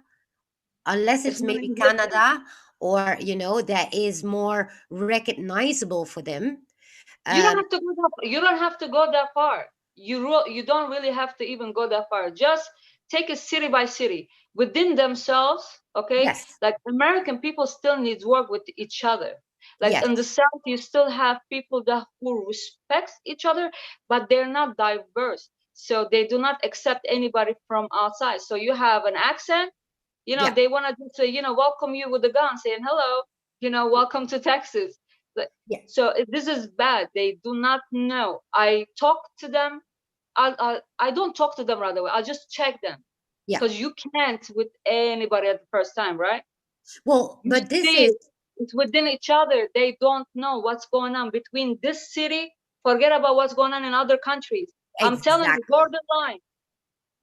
unless It's it's not maybe existent. Canada or, that is more recognizable for them. You don't Um, have to go that. You don't have to go that far. You don't really have to even go that far. Just take it city by city within themselves. Okay, yes, like American people still needs work with each other. Like in the yes, South, you still have people that who respects each other, but they're not diverse. So they do not accept anybody from outside. So you have an accent. yeah, They want to just say, welcome you with a gun, saying hello. Welcome to Texas. Like, yeah, so this is bad. They do not know. I talk to them. I don't talk to them right away. I'll just check them yeah. because you can't with anybody at the first time, right? Well, You but this see is it. It's within each other. They don't know what's going on between this city. Forget about what's going on in other countries. I'm telling you, exactly, borderline.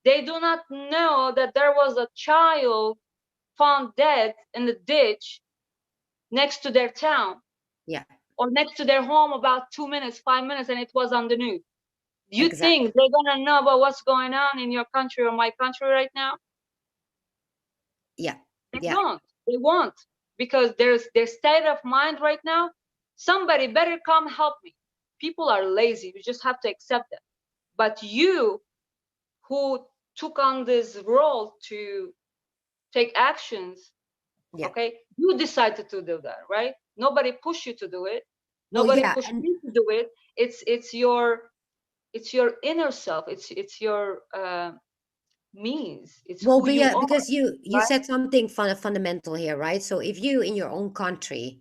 They do not know that there was a child found dead in the ditch next to their town yeah, or next to their home about 2 minutes, 5 minutes, and it was on the news. You think exactly. they're gonna know about what's going on in your country or my country right now? They yeah. don't. They won't, because there's their state of mind right now. Somebody better come help me. People are lazy. You just have to accept that. But you, who took on this role to take actions, Yeah. okay, you decided to do that, right? Nobody pushed you to do it. Well, Nobody yeah, pushed and me to do it. It's your inner self. It's your means. It's well, who but you yeah, are, because you right? said something fundamental here, right? So if you in your own country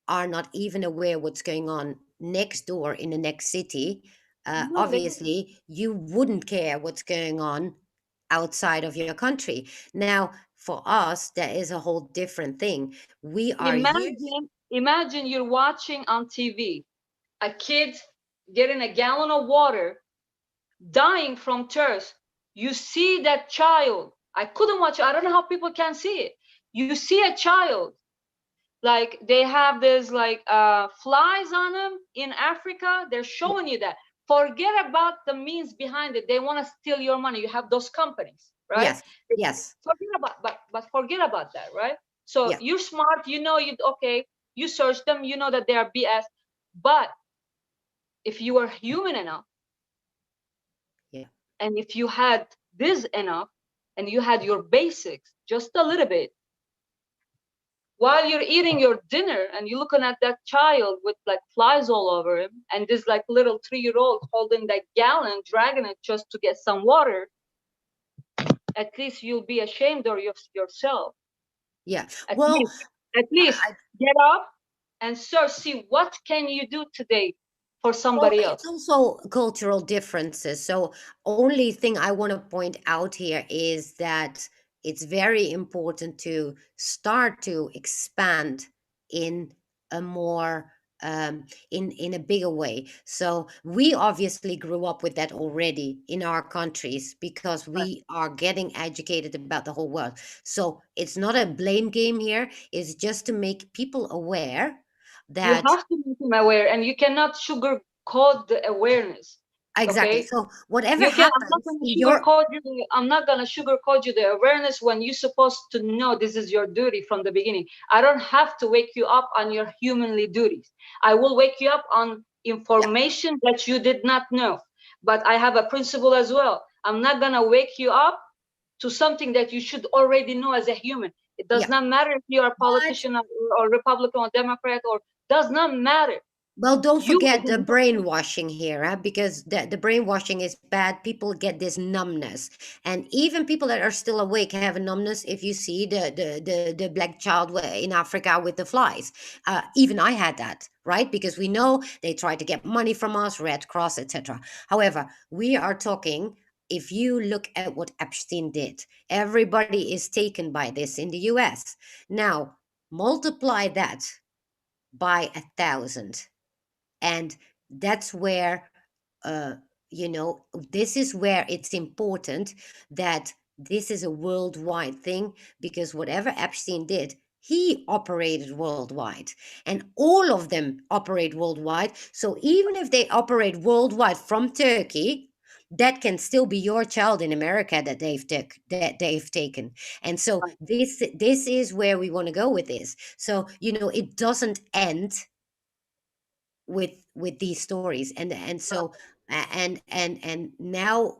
are not even aware what's going on next door in the next city, No, they don't. obviously you wouldn't care what's going on outside of your country. Now, for us, that is a whole different thing. We are used. Imagine you're watching on TV a kid getting a gallon of water, dying from thirst. You see that child. I couldn't watch it. I don't know how people can see it. You see a child, like they have this like flies on them in Africa. They're Yeah, showing you that. Forget about the means behind it. They want to steal your money. You have those companies, right? yes, yes, Forget about, but forget about that, right? So yeah, you're smart. You know, you okay. You search them. You know that they are BS. But if you are human enough, yeah, and if you had this enough, and you had your basics just a little bit, while you're eating your dinner and you're looking at that child with like flies all over him, and this like little 3-year-old holding that gallon, dragging it just to get some water, at least you'll be ashamed of yourself. yeah. At Well, least, at least I, get up and search, see what can you do today for well, somebody it's else. also cultural differences. So, only thing I want to point out here is that it's very important to start to expand in a more in a bigger way. So we obviously grew up with that already in our countries because Right. we are getting educated about the whole world. So it's not a blame game here. It's just to make people aware You that have to make them aware, and you cannot sugarcoat the awareness. exactly. Okay, So whatever you can. I'm not happens going to in your sugarcoat you. I'm not going to sugarcoat you the awareness when you're supposed to know this is your duty from the beginning. I don't have to wake you up on your humanly duties. I will wake you up on yeah, information that you did not know. But I have a principle as well. I'm not going to wake you up to something that you should already know as a human. It does yeah. not matter if you are a But politician, or Republican or Democrat, or does not matter. well, don't You as forget a the human. brainwashing here, huh? Because the brainwashing is bad. People get this numbness, and even people that are still awake have a numbness. If you see the black child in Africa with the flies, even I had that, right? Because we know they try to get money from us, Red Cross, etc. However, we are talking. If you look at what Epstein did, everybody is taken by this in the U.S. Now multiply that by 1,000, and that's where uh, this is where it's important that this is a worldwide thing, because whatever Epstein did, he operated worldwide, and all of them operate worldwide. So even if they operate worldwide from Turkey, that can still be your child in America that they've taken. And so this is where we want to go with this. So it doesn't end with these stories. And so and now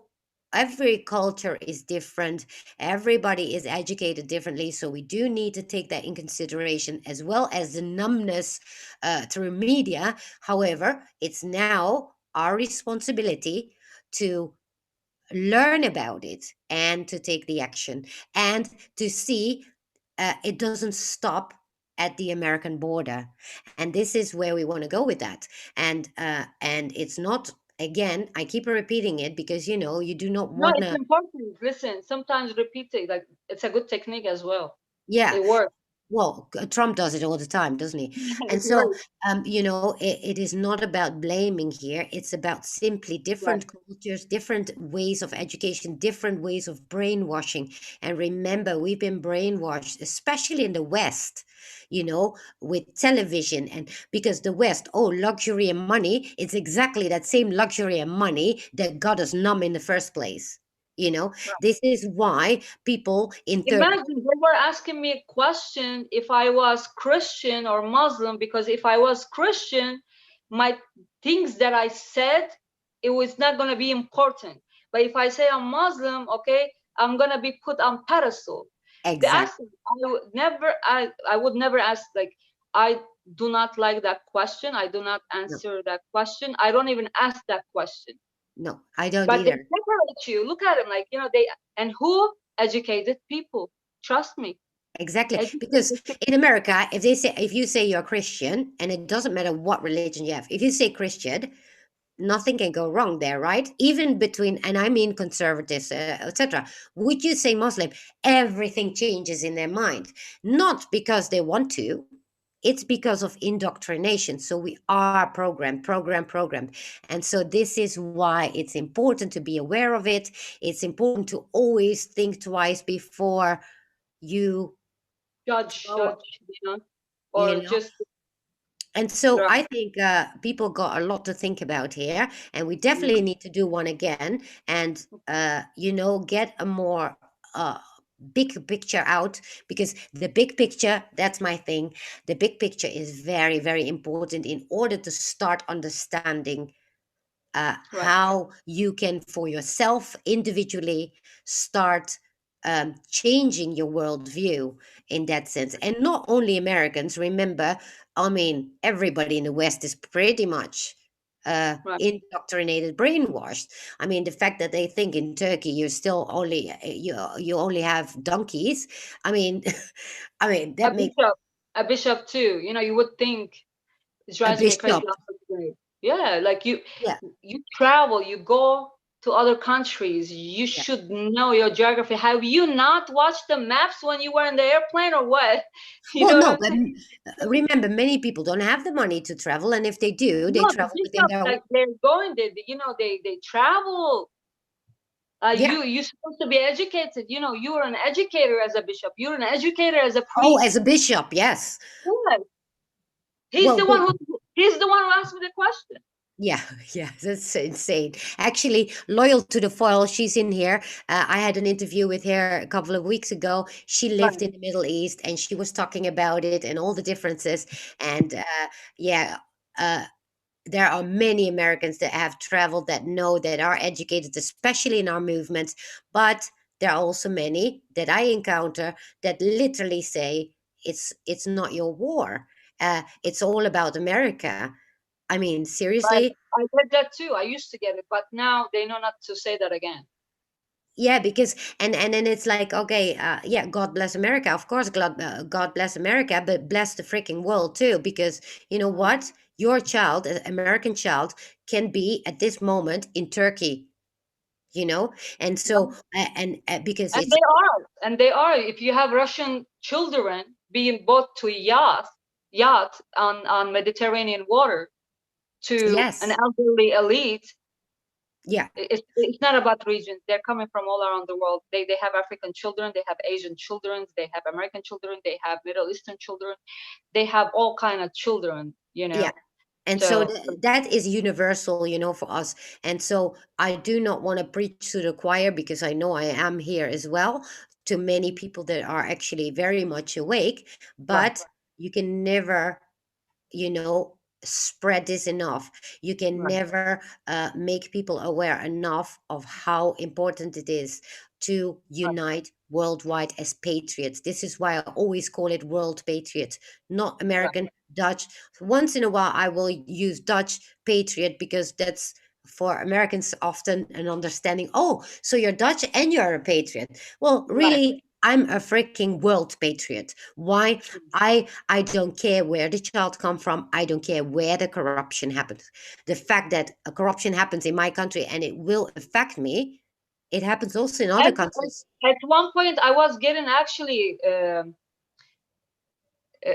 every culture is different, everybody is educated differently, so we do need to take that in consideration, as well as the numbness through media. However, it's now our responsibility to learn about it and to take the action, and to see it doesn't stop at the American border. And this is where we want to go with that. And it's not, again, I keep repeating it because you do not No, want it's to. important. Listen, sometimes repeat it. Like, it's a good technique as well. Yeah. It works. Well, Trump does it all the time, doesn't he? And It so, works. it is not about blaming here. It's about simply Right. different cultures, different ways of education, different ways of brainwashing. And remember, we've been brainwashed, especially in the West, with television. And because the West, oh, luxury and money, it's exactly that same luxury and money that got us numb in the first place. You know, this is why people in Turkey. Imagine they were asking me a question if I was Christian or Muslim, because if I was Christian, my things that I said, it was not going to be important. But if I say I'm Muslim, okay, I'm going to be put on pedestal. They asked Exactly. me, I would never ask, like, I do not like that question. I do not No, answer that question. I don't even ask that question. no, I don't But they either. separate you. Look at them, like, they, and who? Educated people. Trust me. Exactly. Because Educated people. in America, if you say you're Christian, and it doesn't matter what religion you have, if you say Christian, nothing can go wrong there, right? Even between, and I mean conservatives, etc. Would you say Muslim? Everything changes in their mind, not because they want to. It's because of indoctrination. So we are programmed. And so this is why it's important to be aware of it. It's important to always think twice before you throw, Judge, you or know. just, And so right, I think people got a lot to think about here, and we definitely yeah, need to do one again, and get a more big picture out, because the big picture, that's my thing. The big picture is very, very important in order to start understanding right, how you can, for yourself individually, start changing your worldview in that sense. And not only Americans, remember, I mean, everybody in the West is pretty much right. indoctrinated, brainwashed. I mean, the fact that they think in Turkey you're still only you only have donkeys. I mean, I mean A that makes bishop, a bishop too. You would think, it a drives me crazy bishop. how to say. Yeah, like Yeah, you travel, you go to other countries, you yeah. should know your geography. Have you not watched the maps when you were in the airplane, or what? You Well, know what no, I'm but saying? remember, many people don't have the money to travel, and if they do, they No, the travel within bishops, their own. like, they're going, they travel. Yeah. You're supposed to be educated. You're an educator as a bishop. You're an educator as a Oh, priest. as a bishop, yes. Yeah. He's Well, the one who asked me the question. yeah, yeah, that's insane. Actually, loyal to the foil, she's in here. I had an interview with her a couple of weeks ago. She lived Right. in the Middle East, and she was talking about it and all the differences. And yeah, uh, there are many Americans that have traveled, that know, that are educated, especially in our movements. But there are also many that I encounter that literally say it's not your war. It's all about America. I mean, Right. seriously. I get that too. I used to get it, but now they know not to say that again. Yeah, because and then it's like, okay, yeah, God bless America, of course, God bless America, but bless the freaking world too, because you know Mm. what, your child, an American child, can be at this moment in Turkey, and so Yeah. because And it's, they are. If you have Russian children being bought to yacht on Mediterranean water, to an yes, elderly elite, yeah, it's not about regions. They're coming from all around the world. They have African children, they have Asian children, they have American children, they have Middle Eastern children, they have all kind of children. yeah. And so So that is universal, for us. And so I do not want to preach to the choir, because I know I am here as well, to many people that are actually very much awake, right, but you can never, spread this enough. You can right, never make people aware enough of how important it is to right, unite worldwide as patriots. This is why I always call it world patriots, not right. American, Dutch. Once in a while I will use Dutch patriot, because that's, for Americans, often an understanding. Oh, so you're Dutch and you're a patriot. Well, Right. really, I'm a freaking world patriot. Why? I don't care where the child come from. I don't care where the corruption happens. The fact that a corruption happens in my country and it will affect me, it happens also in other At, countries. at one point, I was getting actually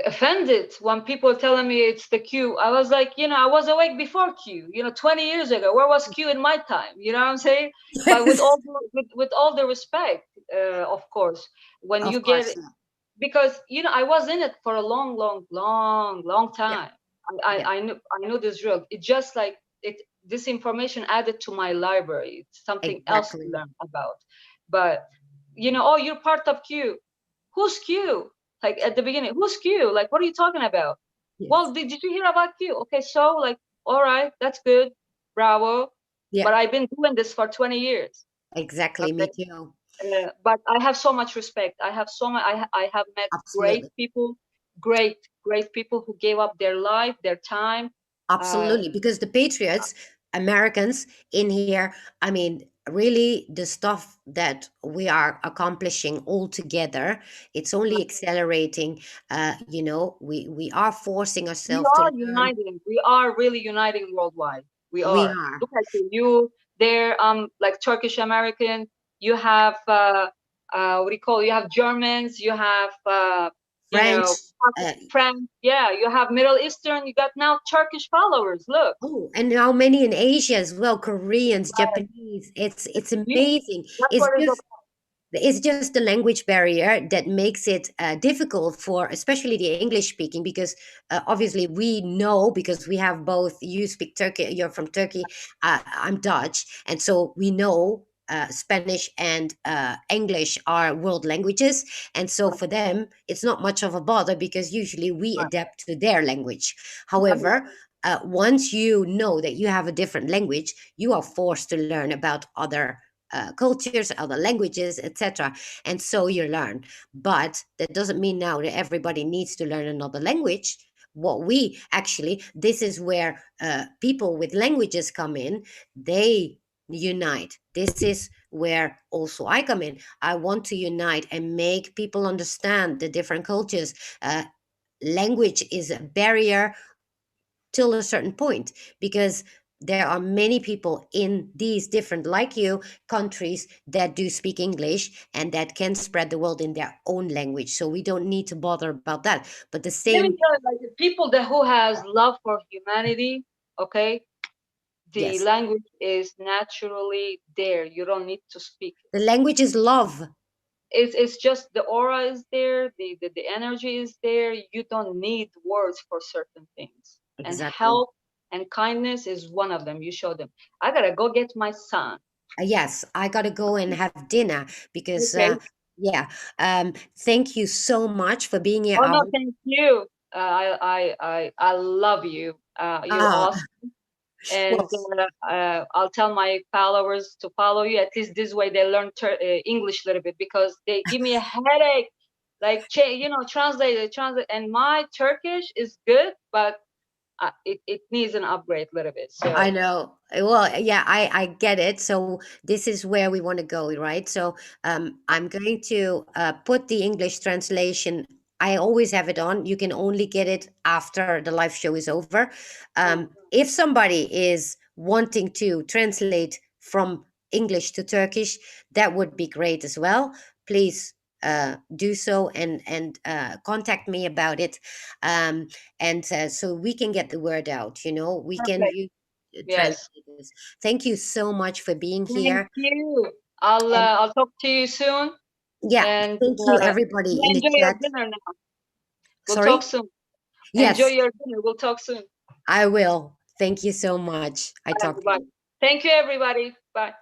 offended when people telling me it's the Q. I was like, I was awake before Q. 20 years ago, where was Q in my time? You know what I'm saying? But with Yes, all the respect, of course, when you of course. get, because I was in it for a long, long, long, long Yeah, time. yeah, I knew this drill. It just like it. This information added to my library. It's something else to exactly. learn about. But oh, you're part of Q. Who's Q? Like at the beginning, who's Q? Like, what are you talking about? Well, Yes. did you hear about Q? Okay, so like, all right, that's good, bravo. But Yeah. I've been doing this for 20 years. Exactly. Okay, Me too. but I have so much respect. I have so much. I have met great Absolutely. people, great people who gave up their life, their time. Uh, Absolutely, because the patriots, Americans in here, I mean, really the stuff that we are accomplishing all together, it's only accelerating. We are forcing we ourselves to are learn. uniting. We are really uniting worldwide. We We are. are Look at you. You there, like Turkish American. You have what do you call it? You have Germans. You have you French. know Uh, French. Yeah, you have Middle Eastern. You got now Turkish followers. Look, oh, and how many in Asia as well? Koreans, Japanese. It's yeah, amazing. that's It's what it's just about. it's just the language barrier that makes it difficult for especially the English speaking, because obviously we know, because we have both, you speak Turkey, you're from Turkey, I'm Dutch, and so we know Spanish and English are world languages, and so for them it's not much of a bother because usually we adapt to their language. However, once you know that you have a different language, you are forced to learn about other cultures, other languages, etc. And so you learn. But that doesn't mean now that everybody needs to learn another language. What we actually, this is where people with languages come in. They unite. This is where also I come in. I want to unite and make people understand the different cultures. Language is a barrier till a certain point, because there are many people in these different, like you, countries that do speak English and that can spread the world in their own language, so we don't need to bother about that. But the Let me same. tell you, like the people that who has love for humanity, okay, the Yes, language is naturally there. You don't need to speak it. the language is love. It's just the aura is there, the energy is there. You don't need words for certain things. And Exactly. help and kindness is one of them. You show them. I gotta go get my son. Yes, I gotta go and have dinner because Okay. yeah. Thank you so much for being here. Oh no, thank you. I love you. You're Uh, awesome. well, And I'll tell my followers to follow you. At least this way they learn English a little bit, because they give me a headache. Like translate, and my Turkish is good, but it needs an upgrade a little bit. I So know. Well, yeah, I get it. So this is where we want to go, right? So I'm going to put the English translation. I always have it on. You can only get it after the live show is over. If somebody is wanting to translate from English to Turkish, that would be great as well. Please do so and contact me about it. Um, and so we can get the word out. We can perfect. use Yes. translators. Thank you so much for being Thank here. you. And I'll talk to you soon, yeah, and thank you everybody you in the enjoy your chat. dinner now. We'll talk Sorry? soon. Enjoy Yes, your dinner. We'll talk soon. I will. Thank you so much. I Bye, talk to everybody. you. Thank you, everybody. Bye.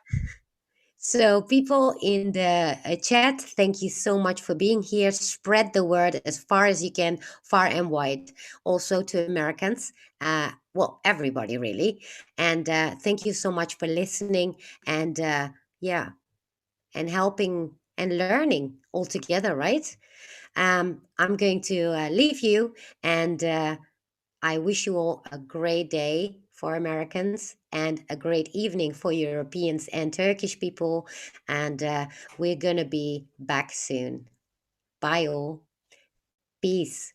So, people in the chat, thank you so much for being here. Spread the word as far as you can, far and wide. Also to Americans, well, everybody really. And thank you so much for listening. And yeah, and helping and learning all together, right? I'm going to leave you, and I wish you all a great day for Americans and a great evening for Europeans and Turkish people. And we're going to be back soon. Bye, all. Peace.